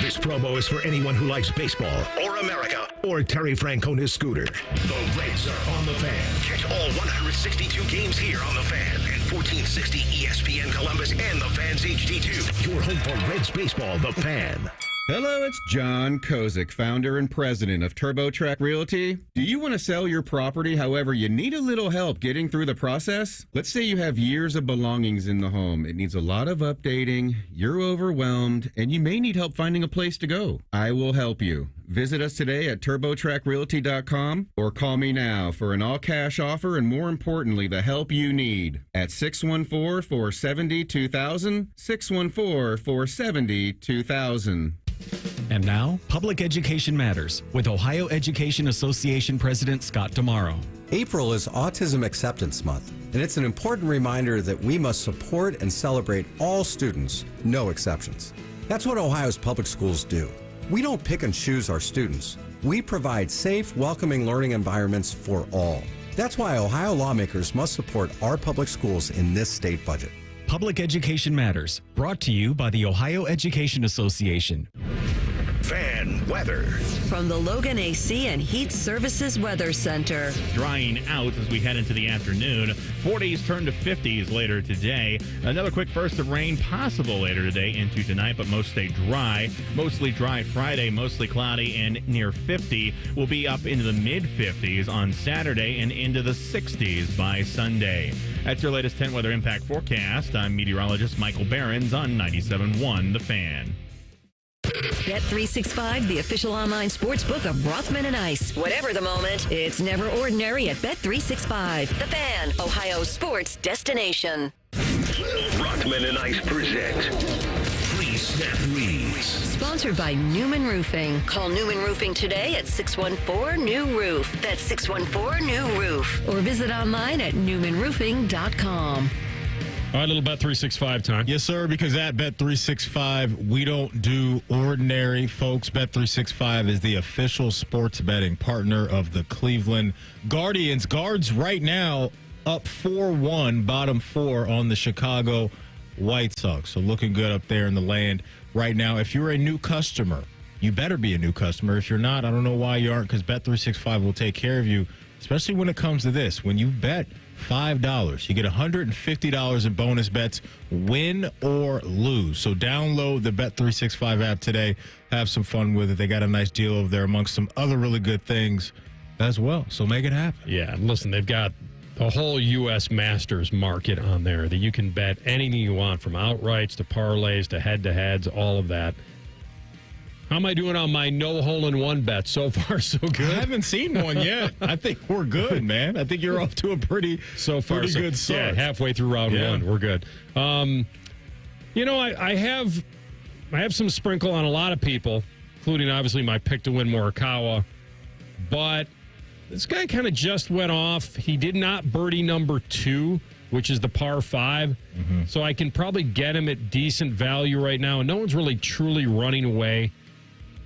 [SPEAKER 1] This promo is for anyone who likes baseball or America or Terry Francona's scooter. The Reds are on the Fan. Catch all 162 games here on the Fan and 1460 ESPN Columbus and the Fan's HD2. Your home for Reds baseball, the Fan.
[SPEAKER 13] Hello, it's John Kozik, founder and president of TurboTrack Realty. Do you want to sell your property, however, you need a little help getting through the process? Let's say you have years of belongings in the home. It needs a lot of updating, you're overwhelmed, and you may need help finding a place to go. I will help you. Visit us today at TurboTrackRealty.com or call me now for an all-cash offer and, more importantly, the help you need at 614-470-2000, 614-470-2000.
[SPEAKER 9] And now, Public Education Matters with Ohio Education Association President Scott Tomorrow.
[SPEAKER 17] April is Autism Acceptance Month, and it's an important reminder that we must support and celebrate all students, no exceptions. That's what Ohio's public schools do. We don't pick and choose our students. We provide safe, welcoming learning environments for all. That's why Ohio lawmakers must support our public schools in this state budget.
[SPEAKER 9] Public Education Matters, brought to you by the Ohio Education Association.
[SPEAKER 1] Fan weather.
[SPEAKER 2] From the Logan AC and Heat Services Weather Center.
[SPEAKER 18] Drying out as we head into the afternoon. 40s turn to 50s later today. Another quick burst of rain possible later today into tonight, but most stay dry. Mostly dry Friday, mostly cloudy and near 50. We'll be up into the mid-50s on Saturday and into the 60s by Sunday. That's your latest 10 weather impact forecast. I'm meteorologist Michael Behrens on 97.1 The Fan.
[SPEAKER 2] Bet365, the official online sports book of Rothman and Ice. Whatever the moment, it's never ordinary at Bet365. The Fan, Ohio's sports destination.
[SPEAKER 1] Rothman and Ice present Pre-Snap Leads.
[SPEAKER 2] Sponsored by Newman Roofing. Call Newman Roofing today at 614-NEW-ROOF. That's 614-NEW-ROOF. Or visit online at newmanroofing.com.
[SPEAKER 3] All right, little Bet365 time.
[SPEAKER 4] Yes, sir, because at Bet365, we don't do ordinary, folks. Bet365 is the official sports betting partner of the Cleveland Guardians. Guards right now up 4-1, bottom four on the Chicago White Sox. So looking good up there in the land right now. If you're a new customer, you better be a new customer. If you're not, I don't know why you aren't, because Bet365 will take care of you, especially when it comes to this. When you bet $5, you get $150 in bonus bets, win or lose. So download the Bet365 app today. Have some fun with it. They got a nice deal over there amongst some other really good things as well. So make it happen.
[SPEAKER 3] Yeah, listen, they've got the whole U.S. Masters market on there that you can bet anything you want, from outrights to parlays to head-to-heads, all of that. How am I doing on my no-hole-in-one bet? So far, so good.
[SPEAKER 4] I haven't seen one yet. I think we're good, man. I think you're off to a pretty good start.
[SPEAKER 3] Yeah, halfway through round one, we're good. I have some sprinkle on a lot of people, including obviously my pick to win Morikawa. But this guy kind of just went off. He did not birdie number 2 which is the par 5. So I can probably get him at decent value right now, and no one's really truly running away.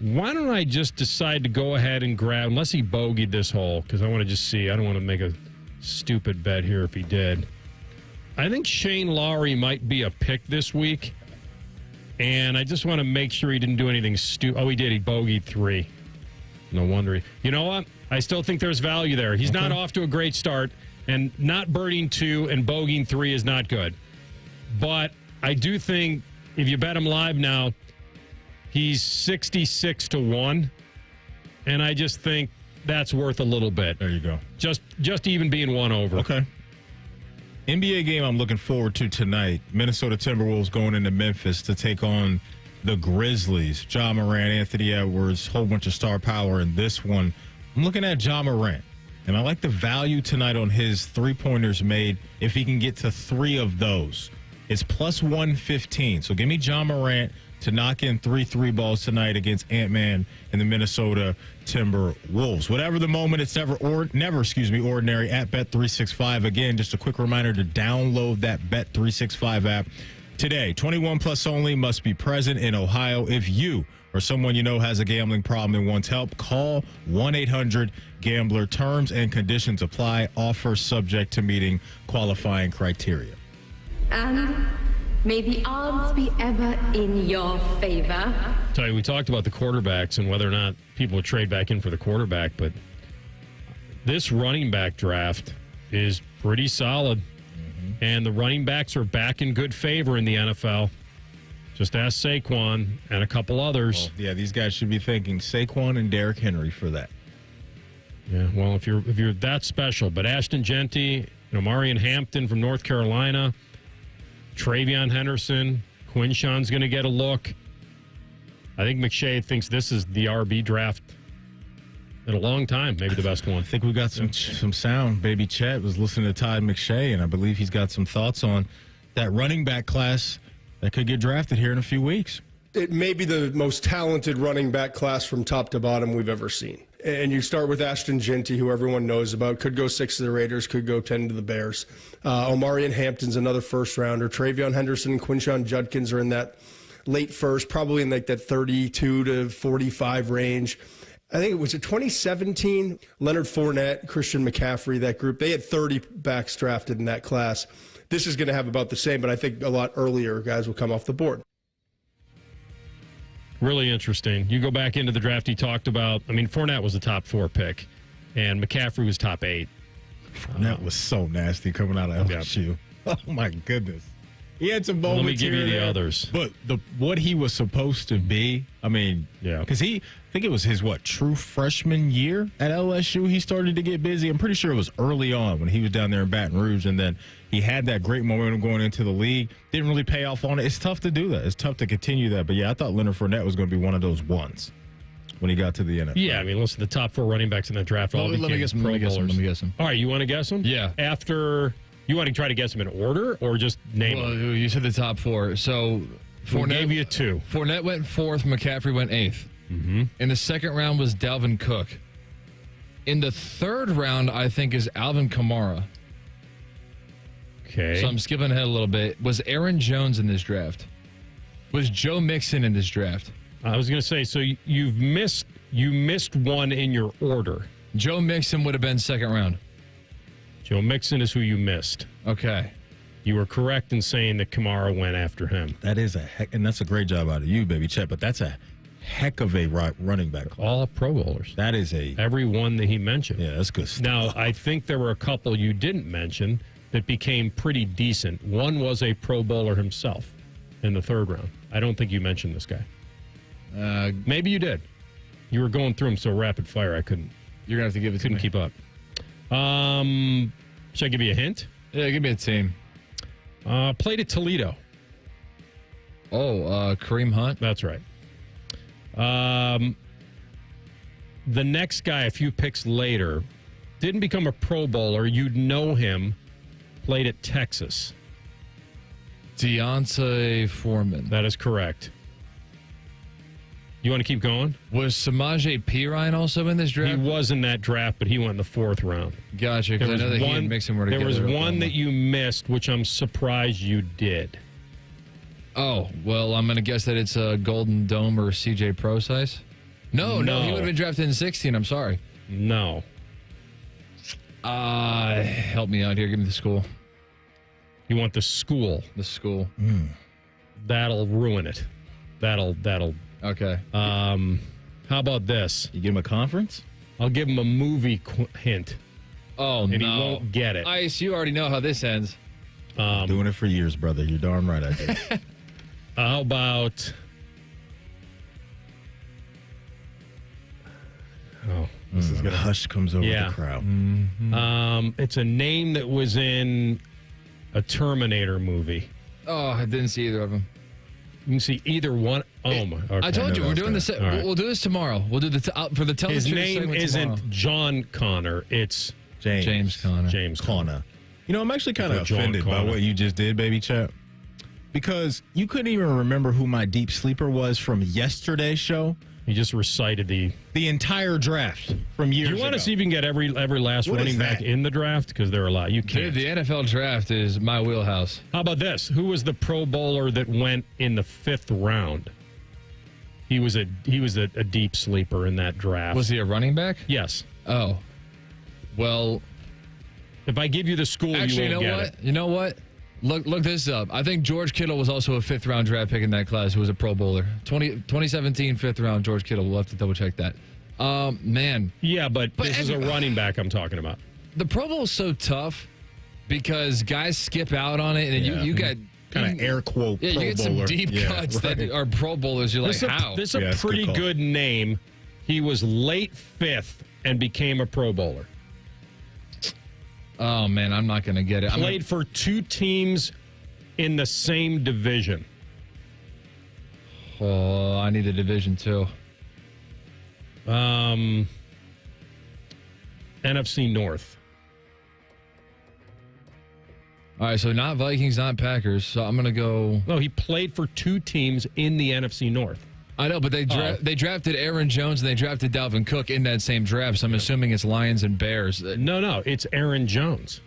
[SPEAKER 3] Why don't I just decide to go ahead and grab, unless he bogeyed this hole, because I want to just see. I don't want to make a stupid bet here if he did. I think Shane Lowry might be a pick this week, and I just want to make sure he didn't do anything stupid. Oh, he did. He bogeyed 3. No wonder. You know what? I still think there's value there. He's not off to a great start, and not birding 2 and bogeying 3 is not good. But I do think if you bet him live now, he's 66-1, and I just think that's worth a little bit.
[SPEAKER 4] There you go.
[SPEAKER 3] Just even being 1 over.
[SPEAKER 4] Okay. NBA game I'm looking forward to tonight. Minnesota Timberwolves going into Memphis to take on the Grizzlies. Ja Morant, Anthony Edwards, whole bunch of star power in this one. I'm looking at Ja Morant, and I like the value tonight on his three-pointers made if he can get to 3 of those. It's plus 115. So give me Ja Morant to knock in 3 balls tonight against Ant-Man and the Minnesota Timberwolves. Whatever the moment, it's never ordinary at Bet365. Again, just a quick reminder to download that Bet365 app today. 21 plus only, must be present in Ohio. If you or someone you know has a gambling problem and wants help, call 1-800-GAMBLER. Terms and conditions apply. Offer subject to meeting qualifying criteria.
[SPEAKER 5] And may the odds be ever in your favor.
[SPEAKER 3] Tell you, we talked about the quarterbacks and whether or not people would trade back in for the quarterback, but this running back draft is pretty solid. And the running backs are back in good favor in the NFL. Just ask Saquon and a couple others.
[SPEAKER 4] Well, yeah, these guys should be thanking Saquon and Derrick Henry for that.
[SPEAKER 3] Yeah, well, if you're that special, but Ashton Genty, Marion Hampton from North Carolina, Travion Henderson, Quinshawn's going to get a look. I think McShay thinks this is the RB draft in a long time, maybe the best one.
[SPEAKER 4] I think we got some sound. Baby Chet was listening to Todd McShay, and I believe he's got some thoughts on that running back class that could get drafted here in a few weeks.
[SPEAKER 20] It may be the most talented running back class from top to bottom we've ever seen. And you start with Ashton Genty, who everyone knows about. Could go 6 to the Raiders, could go 10 to the Bears. Omarion Hampton's another first-rounder. Travion Henderson and Quinshawn Judkins are in that late first, probably in like that 32 to 45 range. I think it was 2017, Leonard Fournette, Christian McCaffrey, that group. They had 30 backs drafted in that class. This is going to have about the same, but I think a lot earlier guys will come off the board.
[SPEAKER 3] Really interesting. You go back into the draft he talked about. I mean, Fournette was the top 4 pick, and McCaffrey was top 8.
[SPEAKER 4] Fournette was so nasty coming out of LSU. Oh, my goodness. He had some moments.
[SPEAKER 3] Let me give you the others.
[SPEAKER 4] But what he was supposed to be, I mean, yeah, because I think it was his, true freshman year at LSU, he started to get busy. I'm pretty sure it was early on when he was down there in Baton Rouge, and then he had that great momentum going into the league. Didn't really pay off on it. It's tough to do that. It's tough to continue that. But, yeah, I thought Leonard Fournette was going to be one of those ones when he got to the NFL.
[SPEAKER 3] Yeah, I mean, listen, the top 4 running backs in that draft all became Pro Bowlers.
[SPEAKER 18] Let me guess him.
[SPEAKER 3] All right, you want to guess them?
[SPEAKER 18] Yeah.
[SPEAKER 3] After... You want to try to guess them in order or just name them?
[SPEAKER 18] You said the top 4. So
[SPEAKER 3] Fournette gave you 2.
[SPEAKER 18] Fournette went 4th. McCaffrey went 8th.
[SPEAKER 3] Mm-hmm.
[SPEAKER 18] In the second round was Dalvin Cook. In the third round, I think, is Alvin Kamara.
[SPEAKER 3] Okay.
[SPEAKER 18] So I'm skipping ahead a little bit. Was Aaron Jones in this draft? Was Joe Mixon in this draft?
[SPEAKER 3] I was going to say, so you missed one in your order.
[SPEAKER 18] Joe Mixon would have been second round.
[SPEAKER 3] Joe Mixon is who you missed.
[SPEAKER 18] Okay.
[SPEAKER 3] You were correct in saying that Kamara went after him.
[SPEAKER 4] That is a heck, and that's a great job out of you, Baby Chet, but that's a heck of a running back.
[SPEAKER 3] All Pro Bowlers.
[SPEAKER 4] That is
[SPEAKER 3] every one that he mentioned.
[SPEAKER 4] Yeah, that's good stuff.
[SPEAKER 3] Now, I think there were a couple you didn't mention that became pretty decent. One was a Pro Bowler himself in the third round. I don't think you mentioned this guy. Maybe you did. You were going through them so rapid fire, I couldn't.
[SPEAKER 18] You're going to have to give it to me.
[SPEAKER 3] Couldn't keep up. Should I give you a hint?
[SPEAKER 18] Yeah, give me a team.
[SPEAKER 3] Played at Toledo.
[SPEAKER 18] Oh, Kareem Hunt?
[SPEAKER 3] That's right. The next guy, a few picks later, didn't become a Pro Bowler. You'd know him. Played at Texas.
[SPEAKER 18] Deontay Foreman.
[SPEAKER 3] That is correct. You want to keep going?
[SPEAKER 21] Was Samaje Perine also in this draft?
[SPEAKER 3] He was in that draft, but he went in the 4th round.
[SPEAKER 21] Gotcha, because I know that he and Mixon were together.
[SPEAKER 3] There was one that you missed, which I'm surprised you did.
[SPEAKER 21] Oh, well, I'm going to guess that it's a Golden Dome or CJ Pro size. No, he would have been drafted in 16. I'm sorry.
[SPEAKER 3] No.
[SPEAKER 21] Help me out here. Give me the school.
[SPEAKER 3] You want the school?
[SPEAKER 21] The school.
[SPEAKER 3] That'll ruin it. That'll.
[SPEAKER 21] Okay.
[SPEAKER 3] How about this?
[SPEAKER 4] You give him a conference?
[SPEAKER 3] I'll give him a movie hint.
[SPEAKER 21] Oh,
[SPEAKER 3] and
[SPEAKER 21] no.
[SPEAKER 3] he won't get it.
[SPEAKER 21] Ice, you already know how this ends.
[SPEAKER 4] Doing it for years, brother. You're darn right I did.
[SPEAKER 3] How about... Oh,
[SPEAKER 4] this is gonna hush comes over the crowd.
[SPEAKER 3] It's a name that was in a Terminator movie.
[SPEAKER 21] Oh, I didn't see either of them.
[SPEAKER 3] You can see either one. Oh my! Okay.
[SPEAKER 21] I told you we're doing this.
[SPEAKER 3] Right.
[SPEAKER 21] We'll do this tomorrow. We'll do for the television.
[SPEAKER 3] His name isn't John Connor. It's
[SPEAKER 21] James Conner.
[SPEAKER 3] James Conner.
[SPEAKER 4] You know, I'm actually kind of offended by what you just did, baby chap, because you couldn't even remember who my deep sleeper was from yesterday's show.
[SPEAKER 3] You just recited the
[SPEAKER 4] entire draft from years ago.
[SPEAKER 3] You want to see if you can get every last running back in the draft? Because there are a lot. You can't.
[SPEAKER 21] Dude, the NFL draft is my wheelhouse.
[SPEAKER 3] How about this? Who was the Pro Bowler that went in the 5th round? He was a deep sleeper in that draft.
[SPEAKER 21] Was he a running back?
[SPEAKER 3] Yes.
[SPEAKER 21] Oh. Well,
[SPEAKER 3] if I give you the school,
[SPEAKER 21] actually,
[SPEAKER 3] you won't get it.
[SPEAKER 21] You know what? Look this up. I think George Kittle was also a 5th round draft pick in that class who was a Pro Bowler. 2017 5th round George Kittle. We'll have to double check that. Man.
[SPEAKER 3] Yeah, but this is a running back I'm talking about.
[SPEAKER 21] The Pro Bowl is so tough because guys skip out on it, and you got
[SPEAKER 4] kind of air quote.
[SPEAKER 21] Yeah, you get some deep cuts that are Pro Bowlers. You're like, how?
[SPEAKER 3] This is a pretty good name. He was late 5th and became a Pro Bowler.
[SPEAKER 21] Oh, man, I'm not going to get it.
[SPEAKER 3] Played for 2 teams in the same division.
[SPEAKER 21] Oh, I need a division 2.
[SPEAKER 3] NFC North.
[SPEAKER 21] All right, so not Vikings, not Packers. So I'm going to go...
[SPEAKER 3] No, he played for 2 teams in the NFC North.
[SPEAKER 21] I know, but they drafted Aaron Jones and they drafted Dalvin Cook in that same draft, so I'm assuming it's Lions and Bears.
[SPEAKER 3] No, it's Aaron Jones.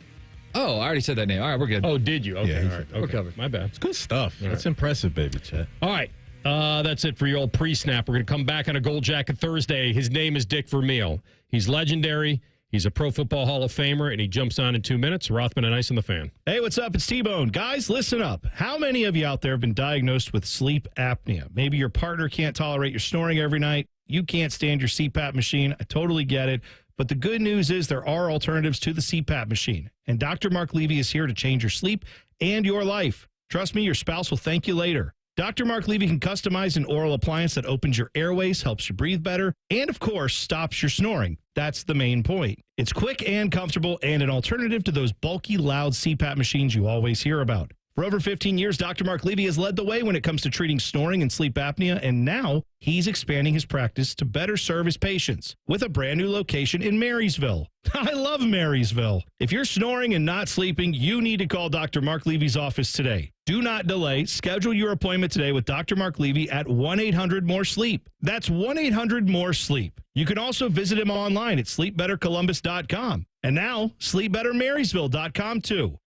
[SPEAKER 21] Oh, I already said that name. All right, we're good.
[SPEAKER 3] Oh, did you? Okay, all right.
[SPEAKER 21] We're covered.
[SPEAKER 3] My bad.
[SPEAKER 4] It's good stuff. That's impressive, baby Chet.
[SPEAKER 3] All right, that's it for your old pre-snap. We're going to come back on a Gold Jacket Thursday. His name is Dick Vermeil. He's legendary. He's a Pro Football Hall of Famer, and he jumps on in 2 minutes. Rothman and Ice on the Fan.
[SPEAKER 6] Hey, what's up? It's T-Bone. Guys, listen up. How many of you out there have been diagnosed with sleep apnea? Maybe your partner can't tolerate your snoring every night. You can't stand your CPAP machine. I totally get it. But the good news is there are alternatives to the CPAP machine. And Dr. Mark Levy is here to change your sleep and your life. Trust me, your spouse will thank you later. Dr. Mark Levy can customize an oral appliance that opens your airways, helps you breathe better, and, of course, stops your snoring. That's the main point. It's quick and comfortable and an alternative to those bulky, loud CPAP machines you always hear about. For over 15 years, Dr. Mark Levy has led the way when it comes to treating snoring and sleep apnea, and now he's expanding his practice to better serve his patients with a brand new location in Marysville. I love Marysville. If you're snoring and not sleeping, you need to call Dr. Mark Levy's office today. Do not delay. Schedule your appointment today with Dr. Mark Levy at 1-800-MORE-SLEEP. That's 1-800-MORE-SLEEP. You can also visit him online at sleepbettercolumbus.com. And now, sleepbettermarysville.com too.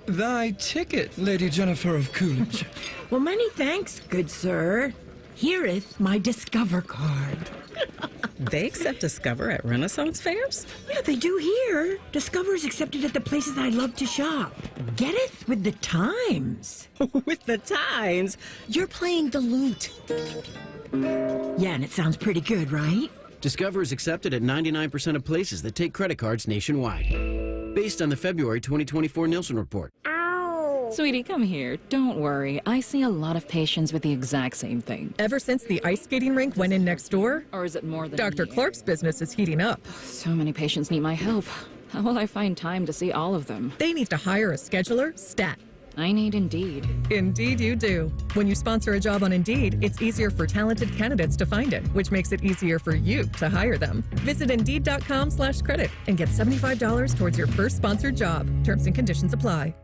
[SPEAKER 10] Thy ticket, Lady Jennifer of Coolidge.
[SPEAKER 22] Well, many thanks, good sir. Hereth my Discover card.
[SPEAKER 24] They accept Discover at Renaissance fairs?
[SPEAKER 22] Yeah, they do here. Discover is accepted at the places I love to shop. Getteth with the times.
[SPEAKER 24] With the times?
[SPEAKER 22] You're playing the lute. Yeah, and it sounds pretty good, right?
[SPEAKER 25] Discover is accepted at 99% of places that take credit cards nationwide. Based on the February 2024 Nielsen report.
[SPEAKER 26] Sweetie, come here. Don't worry. I see a lot of patients with the exact same thing.
[SPEAKER 27] Ever since the ice skating rink went in next door?
[SPEAKER 26] Or is it more than
[SPEAKER 27] Dr. Clark's business is heating up.
[SPEAKER 26] So many patients need my help. How will I find time to see all of them?
[SPEAKER 27] They need to hire a scheduler, stat.
[SPEAKER 26] I need Indeed.
[SPEAKER 27] Indeed you do. When you sponsor a job on Indeed, it's easier for talented candidates to find it, which makes it easier for you to hire them. Visit Indeed.com/credit and get $75 towards your first sponsored job. Terms and conditions apply.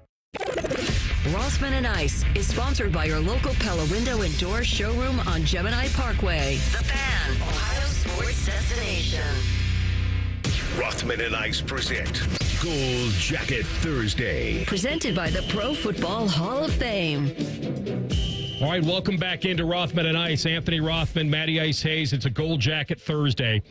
[SPEAKER 2] Rothman and Ice is sponsored by your local Pella Window and Door showroom on Gemini Parkway. The Fan, Ohio sports destination.
[SPEAKER 1] Rothman and Ice present Gold Jacket Thursday.
[SPEAKER 2] Presented by the Pro Football Hall of Fame.
[SPEAKER 3] All right, welcome back into Rothman and Ice. Anthony Rothman, Matty Ice Hayes. It's a Gold Jacket Thursday.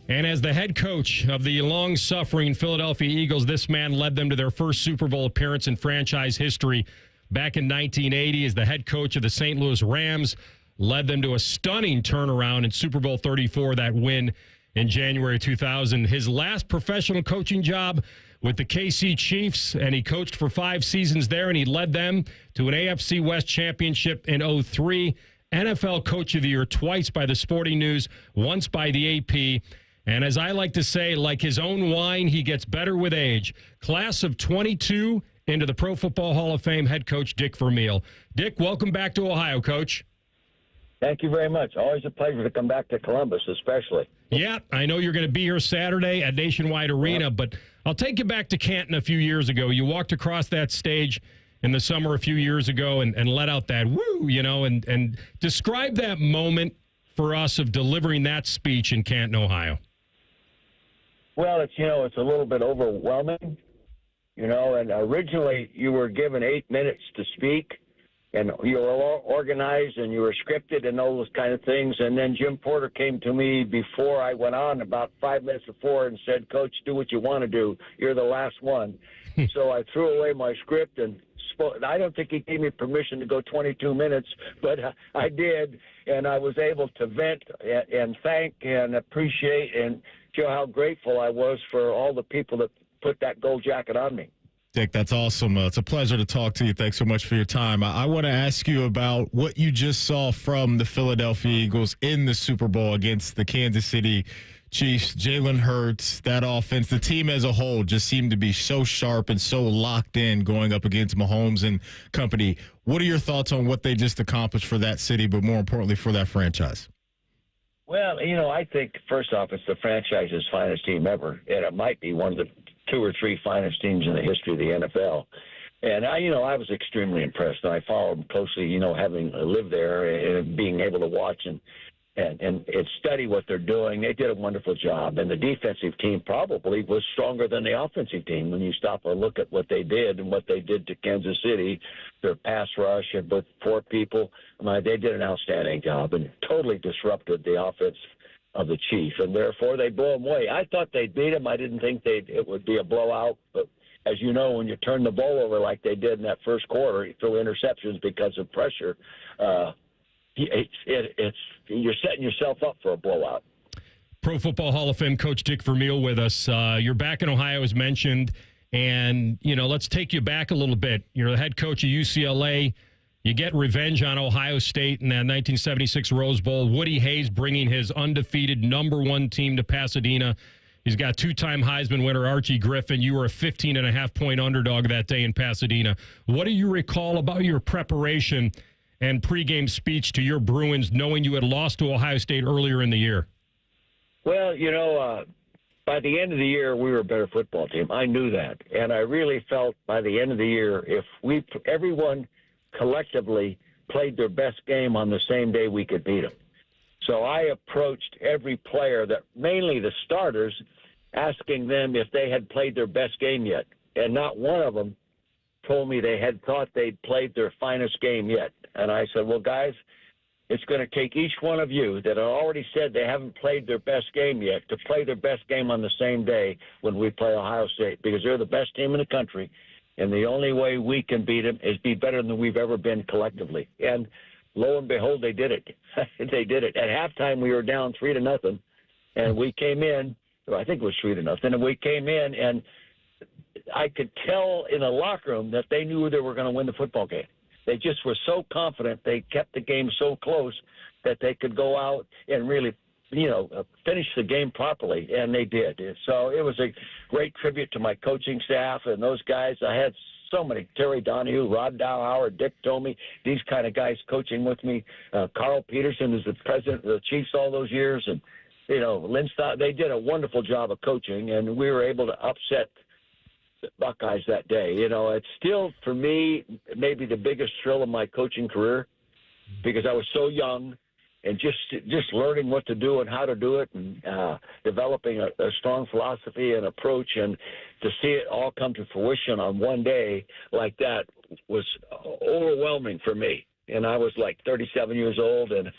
[SPEAKER 3] And as the head coach of the long-suffering Philadelphia Eagles, this man led them to their first Super Bowl appearance in franchise history back in 1980. As the head coach of the St. Louis Rams, led them to a stunning turnaround in Super Bowl 34, that win in January 2000. His last professional coaching job with the KC Chiefs, and he coached for 5 seasons there, and he led them to an AFC West championship in 2003. NFL Coach of the Year twice by the Sporting News, once by the AP. And as I like to say, like his own wine, he gets better with age. Class of 22 into the Pro Football Hall of Fame head coach Dick Vermeil. Dick, welcome back to Ohio, Coach.
[SPEAKER 7] Thank you very much. Always a pleasure to come back to Columbus, especially.
[SPEAKER 3] Yeah, I know you're going to be here Saturday at Nationwide Arena, but I'll take you back to Canton a few years ago. You walked across that stage in the summer a few years ago and let out that woo, and describe that moment for us of delivering that speech in Canton, Ohio.
[SPEAKER 7] Well, it's a little bit overwhelming, and originally you were given 8 minutes to speak, and you were all organized and you were scripted and all those kind of things. And then Jim Porter came to me before I went on, about 5 minutes before, and said, "Coach, do what you want to do. You're the last one." So I threw away my script and spoke. I don't think he gave me permission to go 22 minutes, but I did. And I was able to vent and thank and appreciate and show how grateful I was for all the people that put that gold jacket on me.
[SPEAKER 4] Dick, that's awesome. It's a pleasure to talk to you. Thanks so much for your time. I want to ask you about what you just saw from the Philadelphia Eagles in the Super Bowl against the Kansas City Chiefs. Jalen Hurts, that offense, the team as a whole just seemed to be so sharp and so locked in going up against Mahomes and company. What are your thoughts on what they just accomplished for that city, but more importantly for that franchise?
[SPEAKER 7] Well, I think, first off, it's the franchise's finest team ever, and it might be one of the 2 or 3 finest teams in the history of the NFL. And I was extremely impressed. And I followed them closely, having lived there and being able to watch and study what they're doing. They did a wonderful job. And the defensive team probably was stronger than the offensive team when you stop and look at what they did and what they did to Kansas City, their pass rush, and with 4 people. They did an outstanding job and totally disrupted the offense of the Chiefs, and therefore they blew them away. I thought they'd beat them. I didn't think it would be a blowout, but as you know, when you turn the ball over like they did in that first quarter, you throw interceptions because of pressure, you're setting yourself up for a blowout.
[SPEAKER 3] Pro Football Hall of Fame coach Dick Vermeil with us. You're back in Ohio, as mentioned, and let's take you back a little bit. You're the head coach of UCLA. You get revenge on Ohio State in that 1976 Rose Bowl. Woody Hayes bringing his undefeated #1 team to Pasadena. He's got 2-time Heisman winner Archie Griffin. You were a 15.5-point underdog that day in Pasadena. What do you recall about your preparation and pregame speech to your Bruins, knowing you had lost to Ohio State earlier in the year?
[SPEAKER 7] Well, by the end of the year, we were a better football team. I knew that. And I really felt by the end of the year, if everyone collectively played their best game on the same day, we could beat them. So I approached every player, mainly the starters, asking them if they had played their best game yet. And not one of them told me they had thought they'd played their finest game yet. And I said, well, guys, it's going to take each one of you that already said they haven't played their best game yet to play their best game on the same day when we play Ohio State, because they're the best team in the country. And the only way we can beat them is be better than we've ever been collectively. And lo and behold, they did it. They did it. At halftime, we were down 3-0, and we came in. I think it was 3-0, and we came in, and I could tell in the locker room that they knew they were going to win the football game. They just were so confident. They kept the game so close that they could go out and really, finish the game properly, and they did. So it was a great tribute to my coaching staff and those guys. I had so many: Terry Donahue, Rod Dowhauer, Dick Tomey, these kind of guys coaching with me. Carl Peterson is the president of the Chiefs all those years, and Lynn Stott. They did a wonderful job of coaching, and we were able to upset Buckeyes that day. You know, it's still, for me, maybe the biggest thrill of my coaching career because I was so young and just learning what to do and how to do it and developing a strong philosophy and approach, and to see it all come to fruition on one day like that was overwhelming for me. And I was like 37 years old, and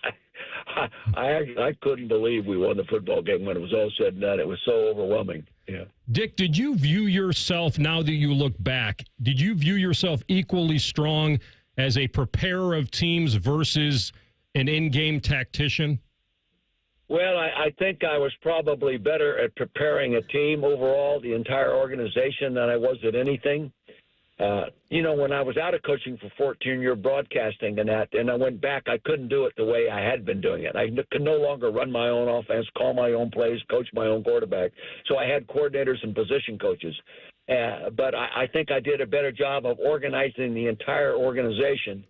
[SPEAKER 7] I couldn't believe we won the football game when it was all said and done. It was so overwhelming. Yeah.
[SPEAKER 3] Dick, did you view yourself, now that you look back, did you view yourself equally strong as a preparer of teams versus an in-game tactician?
[SPEAKER 7] Well, I think I was probably better at preparing a team overall, the entire organization, than I was at anything. You know, when I was out of coaching for 14-year broadcasting and I went back, I couldn't do it the way I had been doing it. I could no longer run my own offense, call my own plays, coach my own quarterback. So I had coordinators and position coaches. But I think I did a better job of organizing the entire organization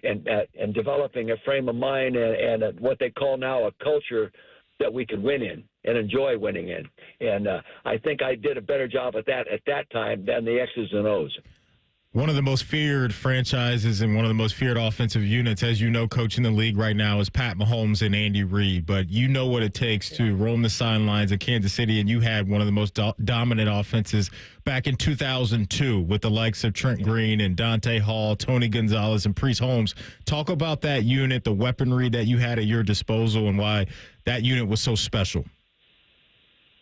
[SPEAKER 7] and developing a frame of mind and what they call now a culture that we could win in and enjoy winning in. And I think I did a better job at that time than the X's and O's.
[SPEAKER 4] One of the most feared franchises and one of the most feared offensive units, as you know, coaching the league right now is Pat Mahomes and Andy Reid. But you know what it takes to roam the sidelines of Kansas City, and you had one of the most dominant offenses back in 2002 with the likes of Trent Green and Dante Hall, Tony Gonzalez, and Priest Holmes. Talk about that unit, the weaponry that you had at your disposal, and why that unit was so special.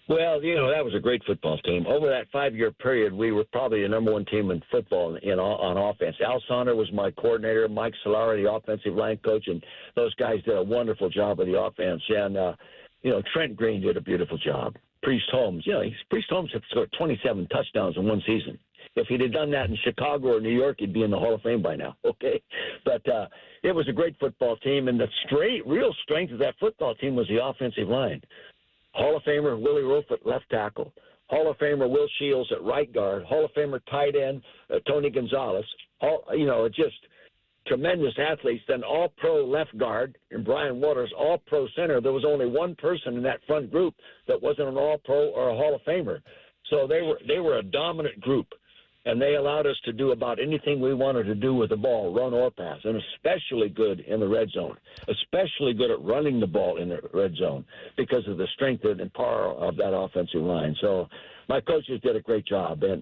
[SPEAKER 7] Well, you know, that was a great football team. Over that 5-year period, we were probably the number one team in football on offense. Al Saunders was my coordinator, Mike Solari, the offensive line coach, and those guys did a wonderful job of the offense. And, you know, Trent Green did a beautiful job. Priest Holmes, you know, Priest Holmes had scored 27 touchdowns in one season. If he'd have done that in Chicago or New York, he'd be in the Hall of Fame by now, okay? But it was a great football team, and the real strength of that football team was the offensive line. Hall of Famer Willie Roaf at left tackle, Hall of Famer Will Shields at right guard, Hall of Famer tight end Tony Gonzalez, just tremendous athletes. Then all-pro left guard and Brian Waters, all-pro center. There was only one person in that front group that wasn't an all-pro or a Hall of Famer. So they were a dominant group, and they allowed us to do about anything we wanted to do with the ball, run or pass, and especially good in the red zone, especially good at running the ball in the red zone because of the strength and power of that offensive line. So my coaches did a great job, and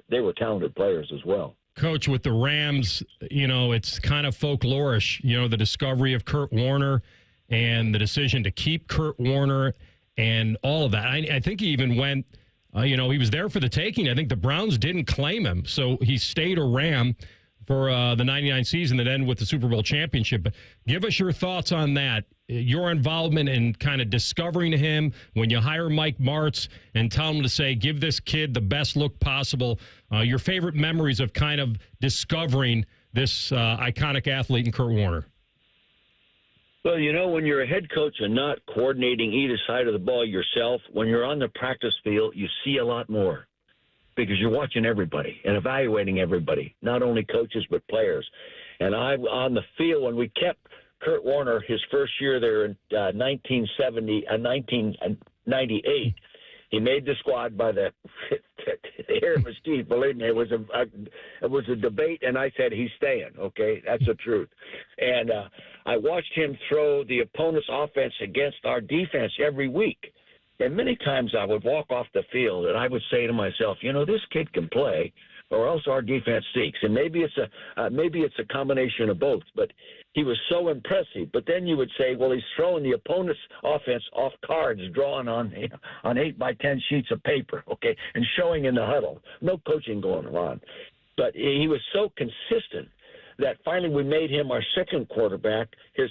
[SPEAKER 7] they were talented players as well.
[SPEAKER 3] Coach, with the Rams, you know, it's kind of folklorish, you know, the discovery of Kurt Warner and the decision to keep Kurt Warner and all of that. I think he even went – he was there for the taking. I think the Browns didn't claim him, so he stayed a Ram for the 99 season that ended with the Super Bowl championship. But give us your thoughts on that, your involvement in kind of discovering him when you hire Mike Martz and tell him to say, give this kid the best look possible, your favorite memories of kind of discovering this iconic athlete in Kurt Warner.
[SPEAKER 7] Well, you know, when you're a head coach and not coordinating either side of the ball yourself, when you're on the practice field, you see a lot more because you're watching everybody and evaluating everybody, not only coaches but players. And I'm on the field when we kept Kurt Warner his first year there in 1998. He made the squad by the hair of his teeth. Believe me, it was a debate, and I said he's staying. Okay, that's the truth. And I watched him throw the opponent's offense against our defense every week. And many times I would walk off the field, and I would say to myself, you know, this kid can play, or else our defense seeks. And maybe it's a combination of both. But he was so impressive. But then you would say, well, he's throwing the opponent's offense off cards drawn on 8x10 sheets of paper, okay, and showing in the huddle. No coaching going on. But he was so consistent that finally we made him our second quarterback his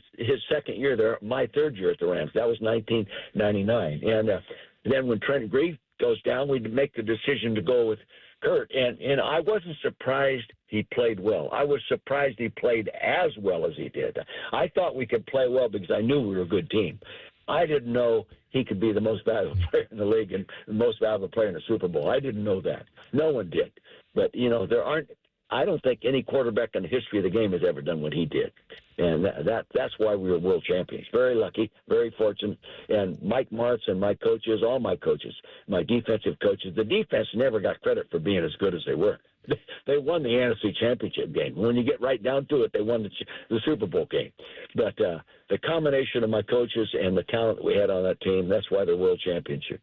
[SPEAKER 7] second year there, my third year at the Rams. That was 1999. And then when Trent Green goes down, we make the decision to go with Kurt. And I wasn't surprised he played well. I was surprised he played as well as he did. I thought we could play well because I knew we were a good team. I didn't know he could be the most valuable player in the league and the most valuable player in the Super Bowl. I didn't know that. No one did. But, you know, I don't think any quarterback in the history of the game has ever done what he did. And that's why we were world champions. Very lucky, very fortunate. And Mike Martz and my coaches, all my coaches, my defensive coaches, the defense never got credit for being as good as they were. They won the NFC Championship game. When you get right down to it, they won the Super Bowl game. But the combination of my coaches and the talent we had on that team, that's why they're world championship.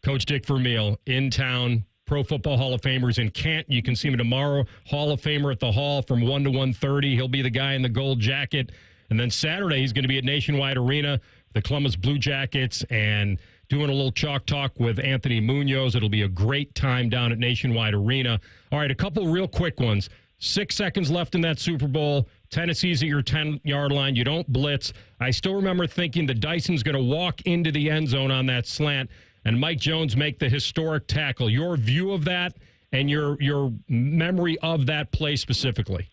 [SPEAKER 3] Coach Dick Vermeil in town. Pro Football Hall of Famers in Kent. You can see him tomorrow. Hall of Famer at the Hall from 1 to 1:30. He'll be the guy in the gold jacket. And then Saturday, he's going to be at Nationwide Arena, the Columbus Blue Jackets, and doing a little chalk talk with Anthony Munoz. It'll be a great time down at Nationwide Arena. All right, a couple real quick ones. 6 seconds left in that Super Bowl. Tennessee's at your 10-yard line. You don't blitz. I still remember thinking the Dyson's going to walk into the end zone on that slant, and Mike Jones make the historic tackle. Your view of that and your memory of that play specifically?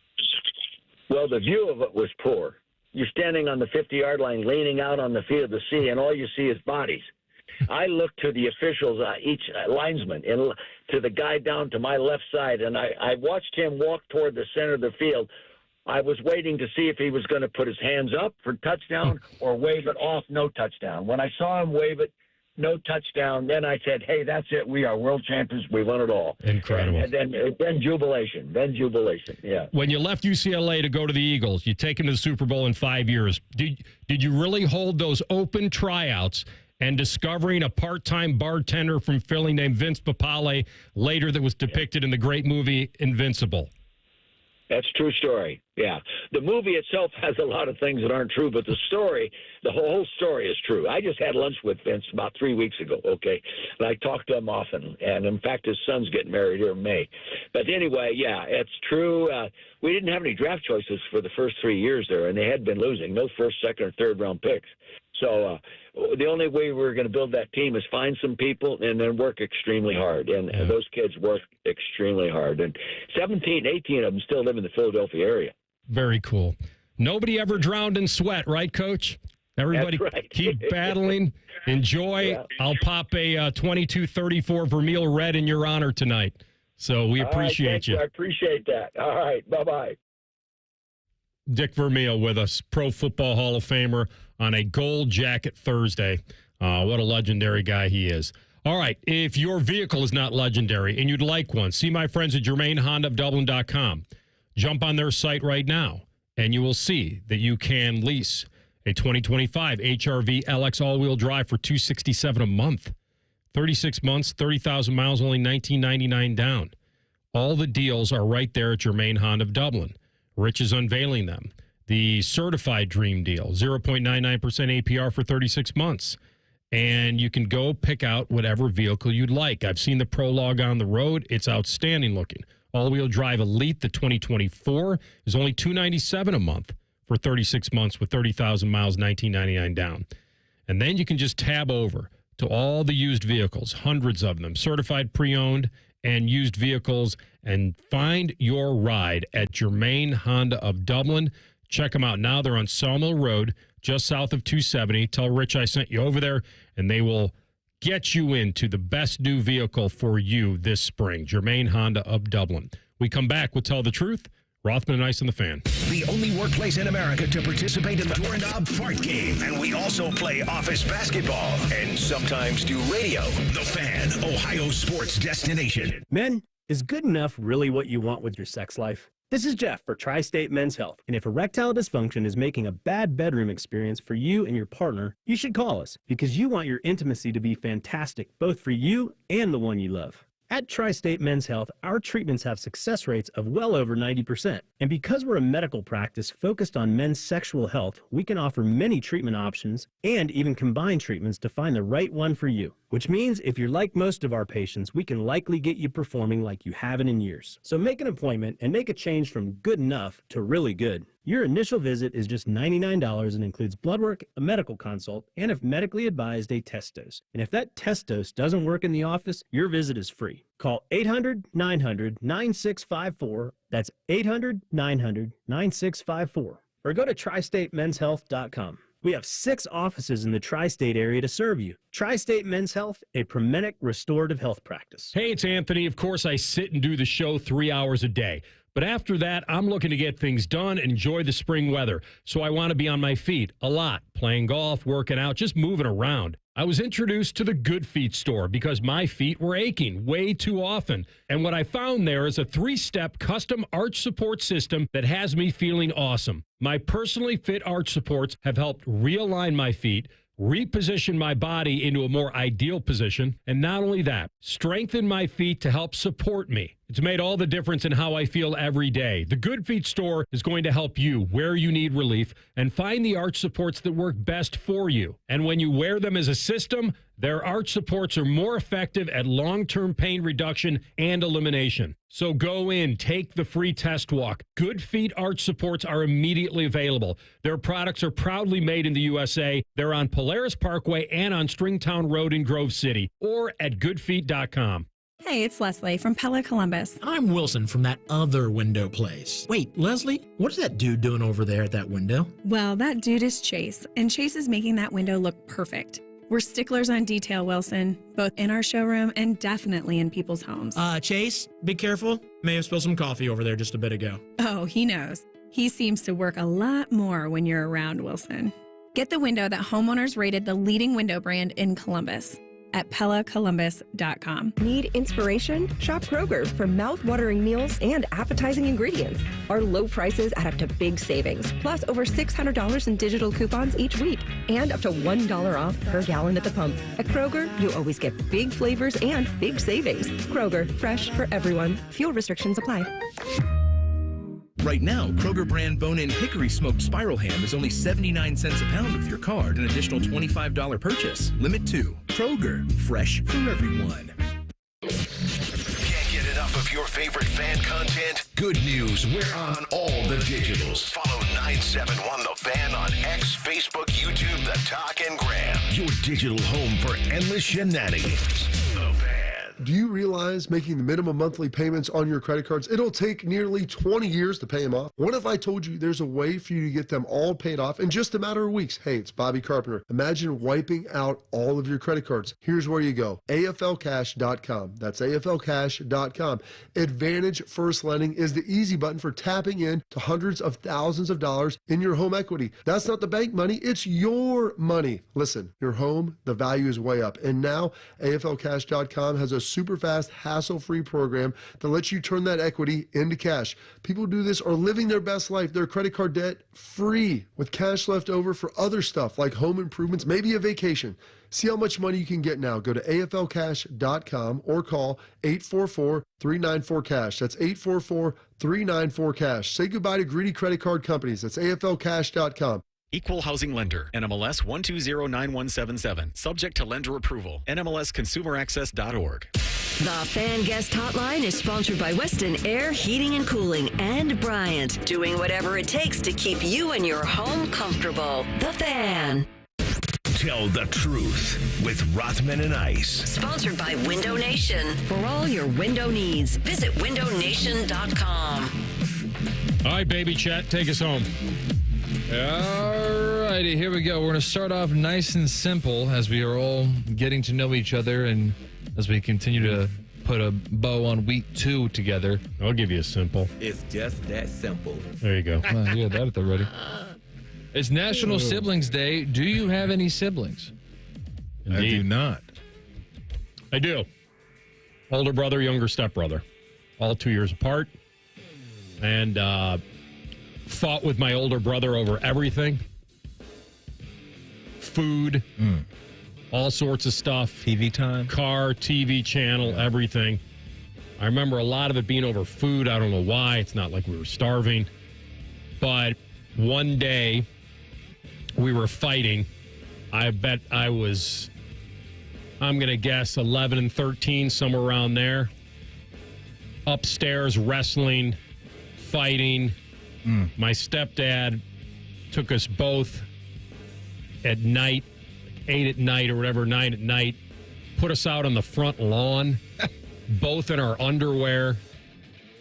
[SPEAKER 7] Well, the view of it was poor. You're standing on the 50-yard line, leaning out on the field to see, and all you see is bodies. I looked to the officials, each linesman, and to the guy down to my left side, and I watched him walk toward the center of the field. I was waiting to see if he was going to put his hands up for touchdown or wave it off, no touchdown. When I saw him wave it, no touchdown, then I said, hey, that's it. We are world champions. We won it all.
[SPEAKER 3] Incredible.
[SPEAKER 7] And then jubilation. Then jubilation, yeah.
[SPEAKER 3] When you left UCLA to go to the Eagles, you take them to the Super Bowl in 5 years. Did you really hold those open tryouts and discovering a part-time bartender from Philly named Vince Papale later that was depicted in the great movie Invincible?
[SPEAKER 7] That's a true story. Yeah. The movie itself has a lot of things that aren't true, but the story, the whole story is true. I just had lunch with Vince about 3 weeks ago, okay? And I talk to him often. And, in fact, his son's getting married here in May. But anyway, yeah, it's true. We didn't have any draft choices for the first 3 years there, and they had been losing. No first, second, or third-round picks. So the only way we were going to build that team is find some people and then work extremely hard. And those kids worked extremely hard. And 17, 18 of them still live in the Philadelphia area.
[SPEAKER 3] Very cool. Nobody ever drowned in sweat, right, Coach? Everybody
[SPEAKER 7] right.
[SPEAKER 3] Keep battling. Enjoy. Yeah. I'll pop a 2234 Vermeil Red in your honor tonight. So we appreciate you.
[SPEAKER 7] I appreciate that. All right. Bye-bye.
[SPEAKER 3] Dick Vermeil with us, Pro Football Hall of Famer on a gold jacket Thursday. What a legendary guy he is. All right, if your vehicle is not legendary and you'd like one, see my friends at GermainHondaofDublin.com. Jump on their site right now, and you will see that you can lease a 2025 HR-V LX all-wheel drive for $267 a month. 36 months, 30,000 miles, only $19.99 down. All the deals are right there at Germain Honda of Dublin. Rich is unveiling them. The certified dream deal, 0.99% APR for 36 months. And you can go pick out whatever vehicle you'd like. I've seen the Prologue on the road. It's outstanding looking. All-wheel drive Elite, the 2024, is only $297 a month for 36 months with 30,000 miles, $19.99 down. And then you can just tab over to all the used vehicles, hundreds of them, certified pre-owned and used vehicles, and find your ride at Germain Honda of Dublin. Check them out now. They're on Sawmill Road, just south of 270. Tell Rich I sent you over there, and they will get you into the best new vehicle for you this spring. Germain Honda of Dublin. We come back, we'll tell the truth. Rothman and Ice on the Fan.
[SPEAKER 1] The only workplace in America to participate in the Doorknob Fart Game. And we also play office basketball and sometimes do radio. The Fan, Ohio sports destination.
[SPEAKER 11] Men, is good enough really what you want with your sex life? This is Jeff for Tri-State Men's Health. And if erectile dysfunction is making a bad bedroom experience for you and your partner, you should call us because you want your intimacy to be fantastic, both for you and the one you love. At Tri-State Men's Health, our treatments have success rates of well over 90%. And because we're a medical practice focused on men's sexual health, we can offer many treatment options and even combine treatments to find the right one for you. Which means if you're like most of our patients, we can likely get you performing like you haven't in years. So make an appointment and make a change from good enough to really good. Your initial visit is just $99 and includes blood work, a medical consult, and if medically advised, a test dose. And if that test dose doesn't work in the office, your visit is free. Call 800-900-9654. That's 800-900-9654. Or go to tristatemenshealth.com. We have 6 offices in the tri-state area to serve you. Tri-State Men's Health, a Promenic restorative health practice.
[SPEAKER 3] Hey, it's Anthony. Of course, I sit and do the show 3 hours a day. But after that, I'm looking to get things done and enjoy the spring weather. So I want to be on my feet a lot, playing golf, working out, just moving around. I was introduced to the Good Feet store because my feet were aching way too often. And what I found there is a 3-step custom arch support system that has me feeling awesome. My personally fit arch supports have helped realign my feet, reposition my body into a more ideal position, and not only that, strengthen my feet to help support me. It's made all the difference in how I feel every day. The Good Feet store is going to help you where you need relief and find the arch supports that work best for you. And when you wear them as a system, their arch supports are more effective at long-term pain reduction and elimination. So go in, take the free test walk. Good Feet arch supports are immediately available. Their products are proudly made in the USA. They're on Polaris Parkway and on Stringtown Road in Grove City or at goodfeet.com.
[SPEAKER 8] Hey, it's Leslie from Pella Columbus.
[SPEAKER 12] I'm Wilson from that other window place. Wait, Leslie, what is that dude doing over there at that window?
[SPEAKER 8] Well, that dude is Chase, and Chase is making that window look perfect. We're sticklers on detail, Wilson, both in our showroom and definitely in people's homes.
[SPEAKER 12] Chase, be careful. May have spilled some coffee over there just a bit ago.
[SPEAKER 8] Oh, he knows. He seems to work a lot more when you're around, Wilson. Get the window that homeowners rated the leading window brand in Columbus at PellaColumbus.com.
[SPEAKER 14] Need inspiration? Shop Kroger for mouth-watering meals and appetizing ingredients. Our low prices add up to big savings, plus over $600 in digital coupons each week, and up to $1 off per gallon at the pump. At Kroger, you always get big flavors and big savings. Kroger, fresh for everyone. Fuel restrictions apply.
[SPEAKER 15] Right now, Kroger brand bone-in hickory smoked spiral ham is only 79 cents a pound with your card, an additional $25 purchase. Limit 2. Kroger, fresh for everyone.
[SPEAKER 1] Can't get enough of your favorite fan content? Good news, we're on all the digitals. Follow 971 The Fan on X, Facebook, YouTube, The Talk, and Gram. Your digital home for endless shenanigans. The Fan.
[SPEAKER 16] Do you realize making the minimum monthly payments on your credit cards, it'll take nearly 20 years to pay them off? What if I told you there's a way for you to get them all paid off in just a matter of weeks? Hey, it's Bobby Carpenter. Imagine wiping out all of your credit cards. Here's where you go. AFLcash.com. That's AFLcash.com. Advantage First Lending is the easy button for tapping in to hundreds of thousands of dollars in your home equity. That's not the bank money, it's your money. Listen, your home, the value is way up. And now AFLcash.com has a super fast, hassle-free program that lets you turn that equity into cash. People who do this are living their best life, their credit card debt free, with cash left over for other stuff like home improvements, maybe a vacation. See how much money you can get now. Go to AFLcash.com or call 844-394-CASH. That's 844-394-CASH. Say goodbye to greedy credit card companies. That's AFLcash.com.
[SPEAKER 19] Equal Housing Lender, NMLS 1209177. Subject to lender approval. NMLSConsumerAccess.org.
[SPEAKER 2] The Fan Guest Hotline is sponsored by Weston Air Heating and Cooling and Bryant, doing whatever it takes to keep you and your home comfortable. The Fan.
[SPEAKER 1] Tell the truth with Rothman and Ice.
[SPEAKER 2] Sponsored by Window Nation. For all your window needs, visit windownation.com.
[SPEAKER 3] All right, baby chat, take us home.
[SPEAKER 23] All righty, here we go. We're going to start off nice and simple as we are all getting to know each other and as we continue to put a bow on week 2 together.
[SPEAKER 3] I'll give you a simple.
[SPEAKER 28] It's just that simple.
[SPEAKER 3] There you go.
[SPEAKER 23] You had that at the ready. It's National Siblings Day. Do you have any siblings?
[SPEAKER 3] Indeed.
[SPEAKER 4] I do not.
[SPEAKER 3] I do. Older brother, younger stepbrother. All 2 years apart. And fought with my older brother over everything. Food. All sorts of stuff.
[SPEAKER 4] TV time.
[SPEAKER 3] Car, TV channel, everything. I remember a lot of it being over food. I don't know why. It's not like we were starving. But one day we were fighting. I bet I was, I'm going to guess 11 and 13, somewhere around there. Upstairs wrestling, fighting. My stepdad took us both at night, 8 at night or whatever, 9 at night, put us out on the front lawn, both in our underwear,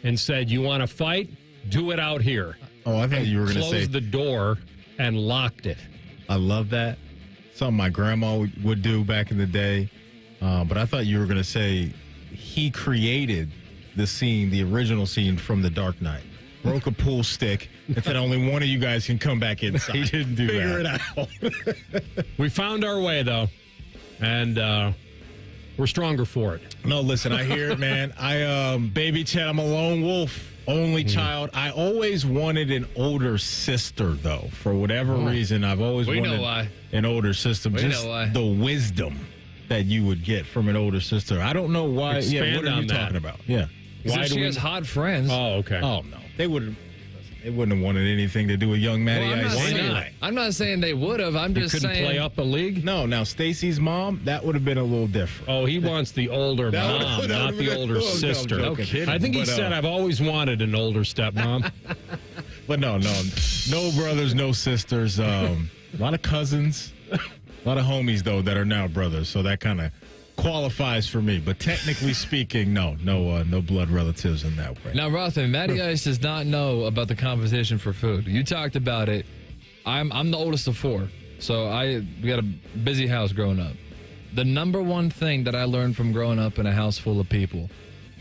[SPEAKER 3] and said, "You want to fight? Do it out here."
[SPEAKER 4] Oh, I thought you were going to say.
[SPEAKER 3] Closed the door and locked it.
[SPEAKER 4] I love that. Something my grandma would do back in the day. But I thought you were going to say he created the scene, the original scene from The Dark Knight. Broke a pool stick, and then only one of you guys can come back inside.
[SPEAKER 3] He didn't do
[SPEAKER 4] Figure
[SPEAKER 3] that.
[SPEAKER 4] it out.
[SPEAKER 3] We found our way, though, and we're stronger for it.
[SPEAKER 4] No, listen, I hear it, man. Baby Chad, I'm a lone wolf, only child. I always wanted an older sister, though. For whatever reason, I've always wanted an older sister. Just the wisdom that you would get from an older sister. I don't know why.
[SPEAKER 3] Expand
[SPEAKER 4] what are
[SPEAKER 3] on
[SPEAKER 4] you
[SPEAKER 3] that.
[SPEAKER 4] talking about? Yeah.
[SPEAKER 23] Why she has hot friends.
[SPEAKER 3] Oh, okay.
[SPEAKER 4] Oh, no. They wouldn't have wanted anything to do with young Matty Ice.
[SPEAKER 23] I'm not saying they would have. I'm just
[SPEAKER 3] couldn't
[SPEAKER 23] saying.
[SPEAKER 3] play up a league?
[SPEAKER 4] No, now Stacy's mom, that would have been a little different.
[SPEAKER 3] Oh, he wants the older mom, not the older sister.
[SPEAKER 4] No kidding.
[SPEAKER 3] I think he said, I've always wanted an older stepmom.
[SPEAKER 4] But no brothers, no sisters. A lot of cousins, a lot of homies, though, that are now brothers. So that kind of qualifies for me. But technically speaking, no blood relatives in that way.
[SPEAKER 23] Now, Rothman, Matty Ice does not know about the competition for food. You talked about it. I'm the oldest of 4, so we got a busy house growing up. The number one thing that I learned from growing up in a house full of people,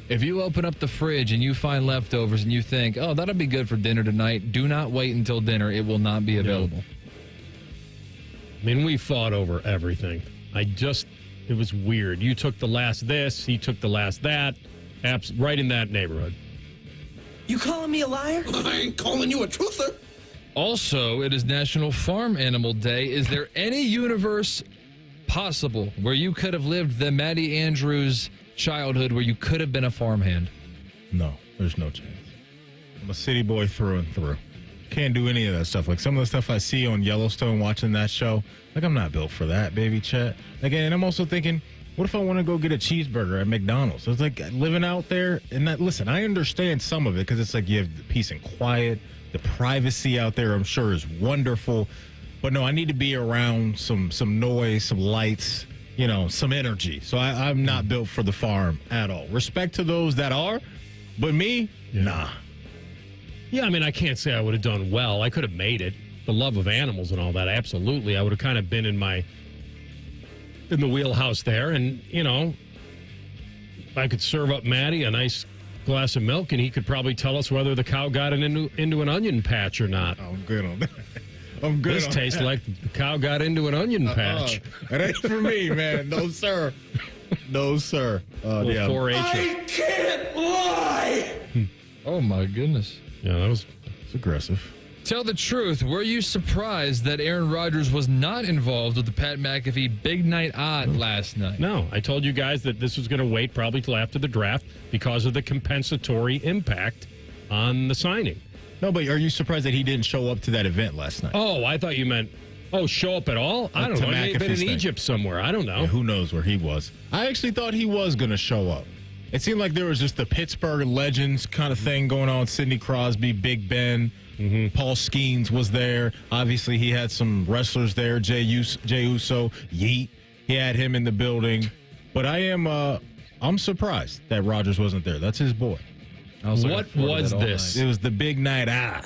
[SPEAKER 23] if you open up the fridge and you find leftovers and you think, oh, that'll be good for dinner tonight, do not wait until dinner. It will not be available.
[SPEAKER 3] I mean, we fought over everything. It was weird. You took the last this, he took the last that. Right in that neighborhood.
[SPEAKER 22] You calling me a liar?
[SPEAKER 12] I ain't calling you a truther.
[SPEAKER 23] Also, it is National Farm Animal Day. Is there any universe possible where you could have lived the Matty Andrews childhood where you could have been a farmhand?
[SPEAKER 4] No, there's no chance. I'm a city boy through and through. Can't do any of that stuff. Like some of the stuff I see on Yellowstone watching that show, like I'm not built for that, baby Chet. And I'm also thinking, what if I want to go get a cheeseburger at McDonald's? So it's like living out there. And listen, I understand some of it because it's like you have the peace and quiet, the privacy out there, I'm sure is wonderful. But no, I need to be around some noise, some lights, some energy. So I'm not built for the farm at all. Respect to those that are, but me, nah.
[SPEAKER 3] Yeah, I mean, I can't say I would have done well. I could have made it. The love of animals and all that, absolutely. I would have kind of been in the wheelhouse there. And, I could serve up Matty a nice glass of milk, and he could probably tell us whether the cow got into an onion patch or not.
[SPEAKER 4] I'm good on that. I'm good.
[SPEAKER 3] This tastes like the cow got into an onion patch.
[SPEAKER 4] That ain't for me, man. No, sir. No, sir. Yeah.
[SPEAKER 3] 4-H.
[SPEAKER 12] I can't lie.
[SPEAKER 23] Oh, my goodness.
[SPEAKER 3] Yeah, that was
[SPEAKER 4] aggressive.
[SPEAKER 23] Tell the truth. Were you surprised that Aaron Rodgers was not involved with the Pat McAfee Big Night Odd last night?
[SPEAKER 3] No, I told you guys that this was going to wait probably till after the draft because of the compensatory impact on the signing.
[SPEAKER 4] No, but are you surprised that he didn't show up to that event last night?
[SPEAKER 3] Oh, I thought you meant, show up at all? I don't know. He may have been in Egypt somewhere. I don't know.
[SPEAKER 4] Yeah, who knows where he was? I actually thought he was going to show up. It seemed like there was just the Pittsburgh legends kind of thing going on. Sidney Crosby, Big Ben, Paul Skeens was there. Obviously, he had some wrestlers there. Jey Uso, Yeet. He had him in the building. But I'm surprised that Rodgers wasn't there. That's his boy.
[SPEAKER 3] What was this?
[SPEAKER 4] It was the Big Night Odd.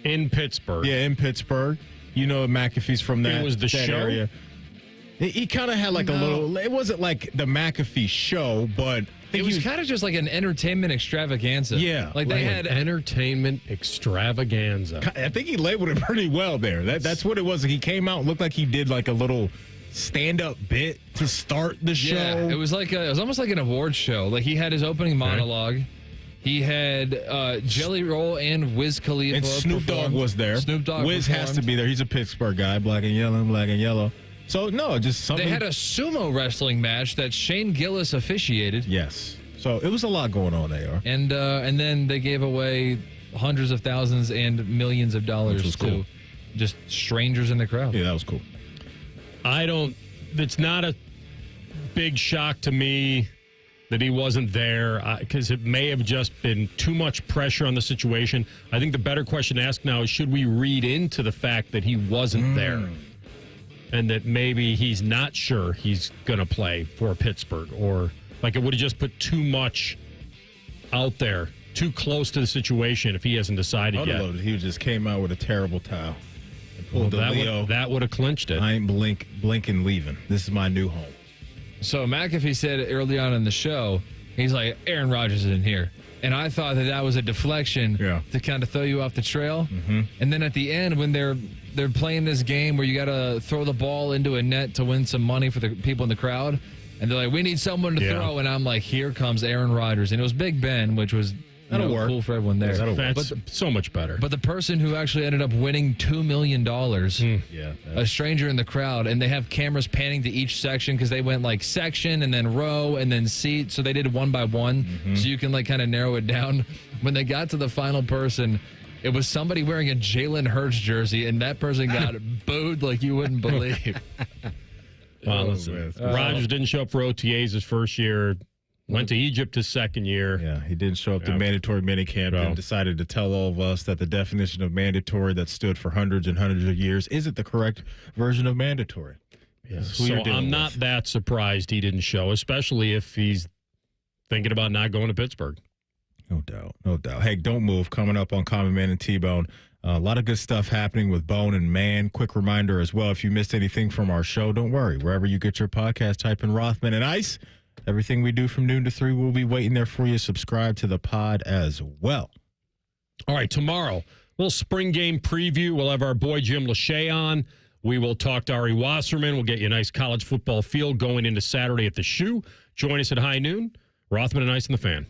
[SPEAKER 3] In Pittsburgh.
[SPEAKER 4] Yeah, in Pittsburgh. McAfee's from that,
[SPEAKER 3] it was the show?
[SPEAKER 4] area. He kind of had like a little, it wasn't like the McAfee show, but
[SPEAKER 23] it was kind of just like an entertainment extravaganza.
[SPEAKER 4] Yeah.
[SPEAKER 23] Like they had
[SPEAKER 3] entertainment extravaganza.
[SPEAKER 4] I think he labeled it pretty well there. That's what it was. He came out and looked like he did like a little stand-up bit to start the show.
[SPEAKER 23] Yeah, it was almost like an awards show. Like he had his opening monologue. He had Jelly Roll and Wiz Khalifa.
[SPEAKER 4] And Snoop Dogg was there.
[SPEAKER 23] Snoop Dogg
[SPEAKER 4] Wiz has to be there. He's a Pittsburgh guy, black and yellow. So, no, just something.
[SPEAKER 23] They had a sumo wrestling match that Shane Gillis officiated.
[SPEAKER 4] Yes. So, it was a lot going on there.
[SPEAKER 23] And then they gave away hundreds of thousands and millions of dollars to just strangers in the crowd.
[SPEAKER 4] Yeah, that was cool.
[SPEAKER 3] It's not a big shock to me that he wasn't there because it may have just been too much pressure on the situation. I think the better question to ask now is, should we read into the fact that he wasn't there? And that maybe he's not sure he's going to play for Pittsburgh, or like it would have just put too much out there, too close to the situation if he hasn't decided yet.
[SPEAKER 4] He just came out with a terrible towel and pulled the Leo.
[SPEAKER 3] That would have clinched it.
[SPEAKER 4] I ain't blinking leaving. This is my new home.
[SPEAKER 23] So McAfee said early on in the show He's like, Aaron Rodgers isn't here. And I thought that was a deflection to kind of throw you off the trail.
[SPEAKER 4] Mm-hmm.
[SPEAKER 23] And then at the end, when they're playing this game where you got to throw the ball into a net to win some money for the people in the crowd, and they're like, we need someone to throw. And I'm like, here comes Aaron Rodgers. And it was Big Ben, which was cool for everyone there.
[SPEAKER 3] That's so much better.
[SPEAKER 23] But the person who actually ended up winning $2 million, a stranger in the crowd, and they have cameras panning to each section because they went like section and then row and then seat. So they did one by one. So you can like kind of narrow it down. When they got to the final person, it was somebody wearing a Jalen Hurts jersey, and that person got booed like you wouldn't believe.
[SPEAKER 3] Well, listen, Rodgers didn't show up for OTAs his first year. Went to Egypt his second year.
[SPEAKER 4] Yeah, he didn't show up to mandatory minicamp and decided to tell all of us that the definition of mandatory that stood for hundreds and hundreds of years isn't the correct version of mandatory.
[SPEAKER 3] Yeah. So I'm not that surprised he didn't show, especially if he's thinking about not going to Pittsburgh.
[SPEAKER 4] No doubt, no doubt. Hey, don't move. Coming up on Common Man and T-Bone. A lot of good stuff happening with Bone and Man. Quick reminder as well, if you missed anything from our show, don't worry. Wherever you get your podcast, type in Rothman and Ice. Everything we do from noon to 3 will be waiting there for you. Subscribe to the pod as well.
[SPEAKER 3] All right, tomorrow, little spring game preview. We'll have our boy Jim Lachey on. We will talk to Ari Wasserman. We'll get you a nice college football field going into Saturday at the Shoe. Join us at high noon. Rothman and Ice and the Fan.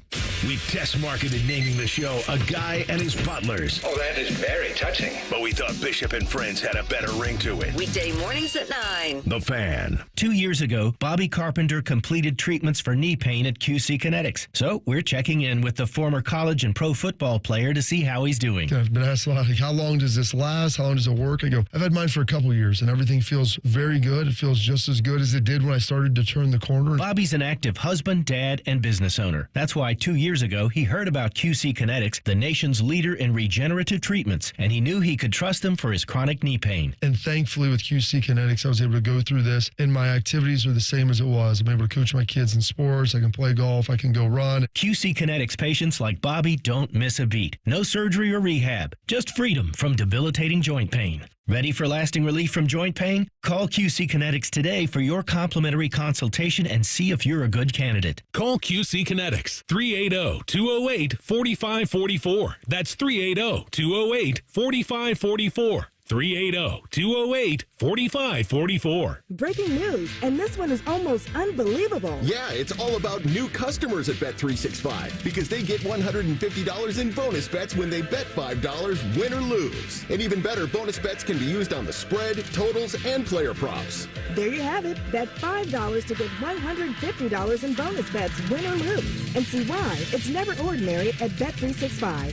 [SPEAKER 1] We test marketed naming the show A Guy and His Butlers.
[SPEAKER 5] Oh, that is very touching.
[SPEAKER 1] But we thought Bishop and Friends had a better ring to it.
[SPEAKER 2] Weekday mornings at 9.
[SPEAKER 1] The Fan.
[SPEAKER 6] 2 years ago, Bobby Carpenter completed treatments for knee pain at QC Kinetics. So we're checking in with the former college and pro football player to see how he's doing.
[SPEAKER 16] I've been asked a lot, like, how long does this last? How long does it work? I go, I've had mine for a couple years, and everything feels very good. It feels just as good as it did when I started to turn the corner.
[SPEAKER 6] Bobby's an active husband, dad, and business owner. That's why 2 years ago, he heard about QC Kinetics, the nation's leader in regenerative treatments, and he knew he could trust them for his chronic knee pain.
[SPEAKER 16] And thankfully with QC Kinetics, I was able to go through this, and my activities are the same as it was. I'm able to coach my kids in sports. I can play golf. I can go run.
[SPEAKER 6] QC Kinetics patients like Bobby don't miss a beat. No surgery or rehab, just freedom from debilitating joint pain. Ready for lasting relief from joint pain? Call QC Kinetics today for your complimentary consultation and see if you're a good candidate.
[SPEAKER 9] Call QC Kinetics, 380-208-4544. That's 380-208-4544. 380-208-4544.
[SPEAKER 22] Breaking news, and this one is almost unbelievable.
[SPEAKER 13] Yeah, it's all about new customers at Bet365 because they get $150 in bonus bets when they bet $5, win or lose. And even better, bonus bets can be used on the spread, totals, and player props.
[SPEAKER 22] There you have it. Bet $5 to get $150 in bonus bets, win or lose. And see why it's never ordinary at Bet365.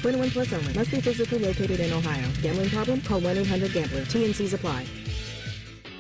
[SPEAKER 22] 21 plus only. Must be physically located in Ohio. Gambling problem? Call 1-800-GAMBLER. T&Cs apply.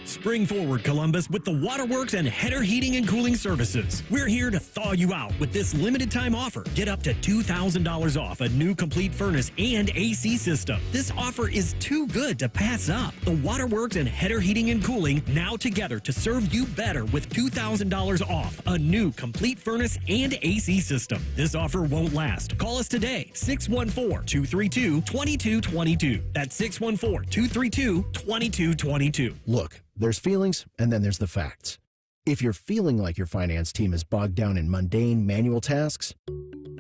[SPEAKER 17] Spring forward, Columbus, with the Waterworks and Header Heating and Cooling Services. We're here to thaw you out with this limited time offer. Get up to $2,000 off a new complete furnace and AC system. This offer is too good to pass up. The Waterworks and Header Heating and Cooling now together to serve you better with $2,000 off a new complete furnace and AC system. This offer won't last. Call us today, 614-232-2222. That's 614-232-2222.
[SPEAKER 18] Look, there's feelings, and then there's the facts. If you're feeling like your finance team is bogged down in mundane manual tasks,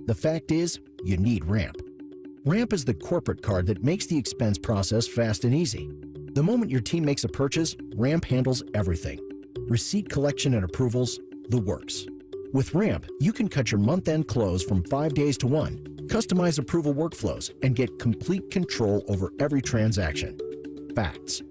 [SPEAKER 18] the fact is, you need Ramp. Ramp is the corporate card that makes the expense process fast and easy. The moment your team makes a purchase, Ramp handles everything. Receipt collection and approvals, the works. With Ramp, you can cut your month-end close from 5 days to 1, customize approval workflows, and get complete control over every transaction. Facts.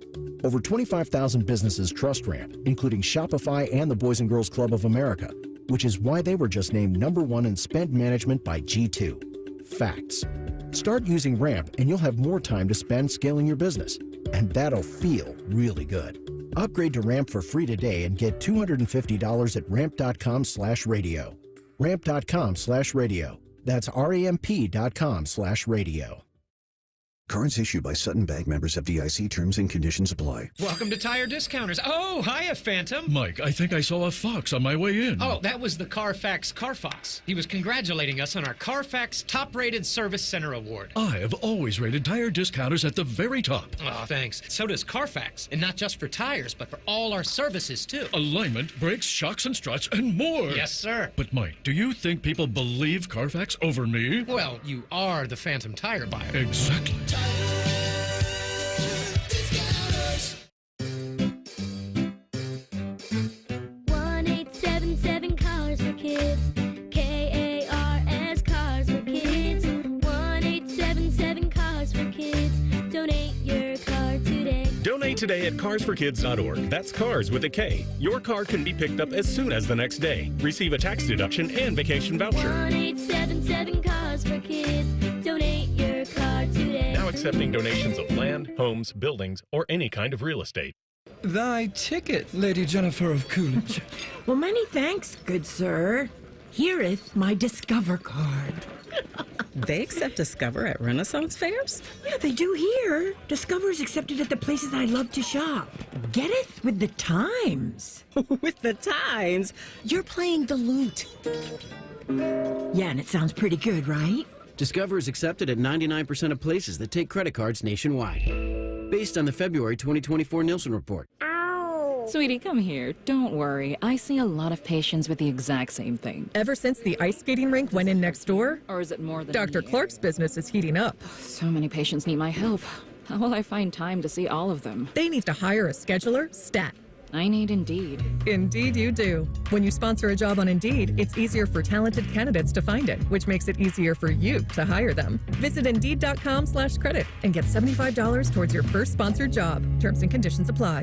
[SPEAKER 18] Over 25,000 businesses trust Ramp, including Shopify and the Boys and Girls Club of America, which is why they were just named #1 in spend management by G2. Facts. Start using Ramp and you'll have more time to spend scaling your business. And that'll feel really good. Upgrade to Ramp for free today and get $250 at ramp.com/radio. Ramp.com/radio. That's ramp.com/radio.
[SPEAKER 5] Cards issued by Sutton Bank, members of FDIC. Terms and conditions apply.
[SPEAKER 10] Welcome to Tire Discounters. Oh, hiya, Phantom.
[SPEAKER 20] Mike, I think I saw a fox on my way in.
[SPEAKER 10] Oh, that was the Carfax Carfox. He was congratulating us on our Carfax Top-Rated Service Center Award.
[SPEAKER 20] I have always rated Tire Discounters at the very top.
[SPEAKER 10] Oh, thanks. So does Carfax. And not just for tires, but for all our services, too.
[SPEAKER 20] Alignment, brakes, shocks and struts, and more.
[SPEAKER 10] Yes, sir.
[SPEAKER 20] But, Mike, do you think people believe Carfax over me?
[SPEAKER 10] Well, you are the Phantom tire buyer.
[SPEAKER 20] Exactly.
[SPEAKER 21] 1-877 Cars for Kids. KARS Cars for Kids. 1-877 Cars for Kids. Donate your car today.
[SPEAKER 24] Donate today at carsforkids.org. That's cars with a K. Your car can be picked up as soon as the next day. Receive a tax deduction and vacation voucher.
[SPEAKER 21] 1-877 Cars for Kids. Donate your car today.
[SPEAKER 24] Now accepting donations of land, homes, buildings, or any kind of real estate.
[SPEAKER 25] Thy ticket, Lady Jennifer of Coolidge.
[SPEAKER 26] Well, many thanks, good sir. Here'th my Discover card.
[SPEAKER 27] They accept Discover at Renaissance fairs?
[SPEAKER 26] Yeah, they do here. Discover is accepted at the places I love to shop. Getteth with the times.
[SPEAKER 27] With the times?
[SPEAKER 26] You're playing the lute. Yeah, and it sounds pretty good, right?
[SPEAKER 29] Discover is accepted at 99% of places that take credit cards nationwide. Based on the February 2024 Nielsen report.
[SPEAKER 30] Sweetie, come here. Don't worry. I see a lot of patients with the exact same thing.
[SPEAKER 31] Ever since the ice skating rink went in next door?
[SPEAKER 30] Or is it more than
[SPEAKER 31] Dr. Clark's business is heating up.
[SPEAKER 30] So many patients need my help. How will I find time to see all of them?
[SPEAKER 31] They need to hire a scheduler, stat.
[SPEAKER 30] I need Indeed.
[SPEAKER 31] Indeed you do. When you sponsor a job on Indeed, it's easier for talented candidates to find it, which makes it easier for you to hire them. Visit Indeed.com/credit and get $75 towards your first sponsored job. Terms and conditions apply.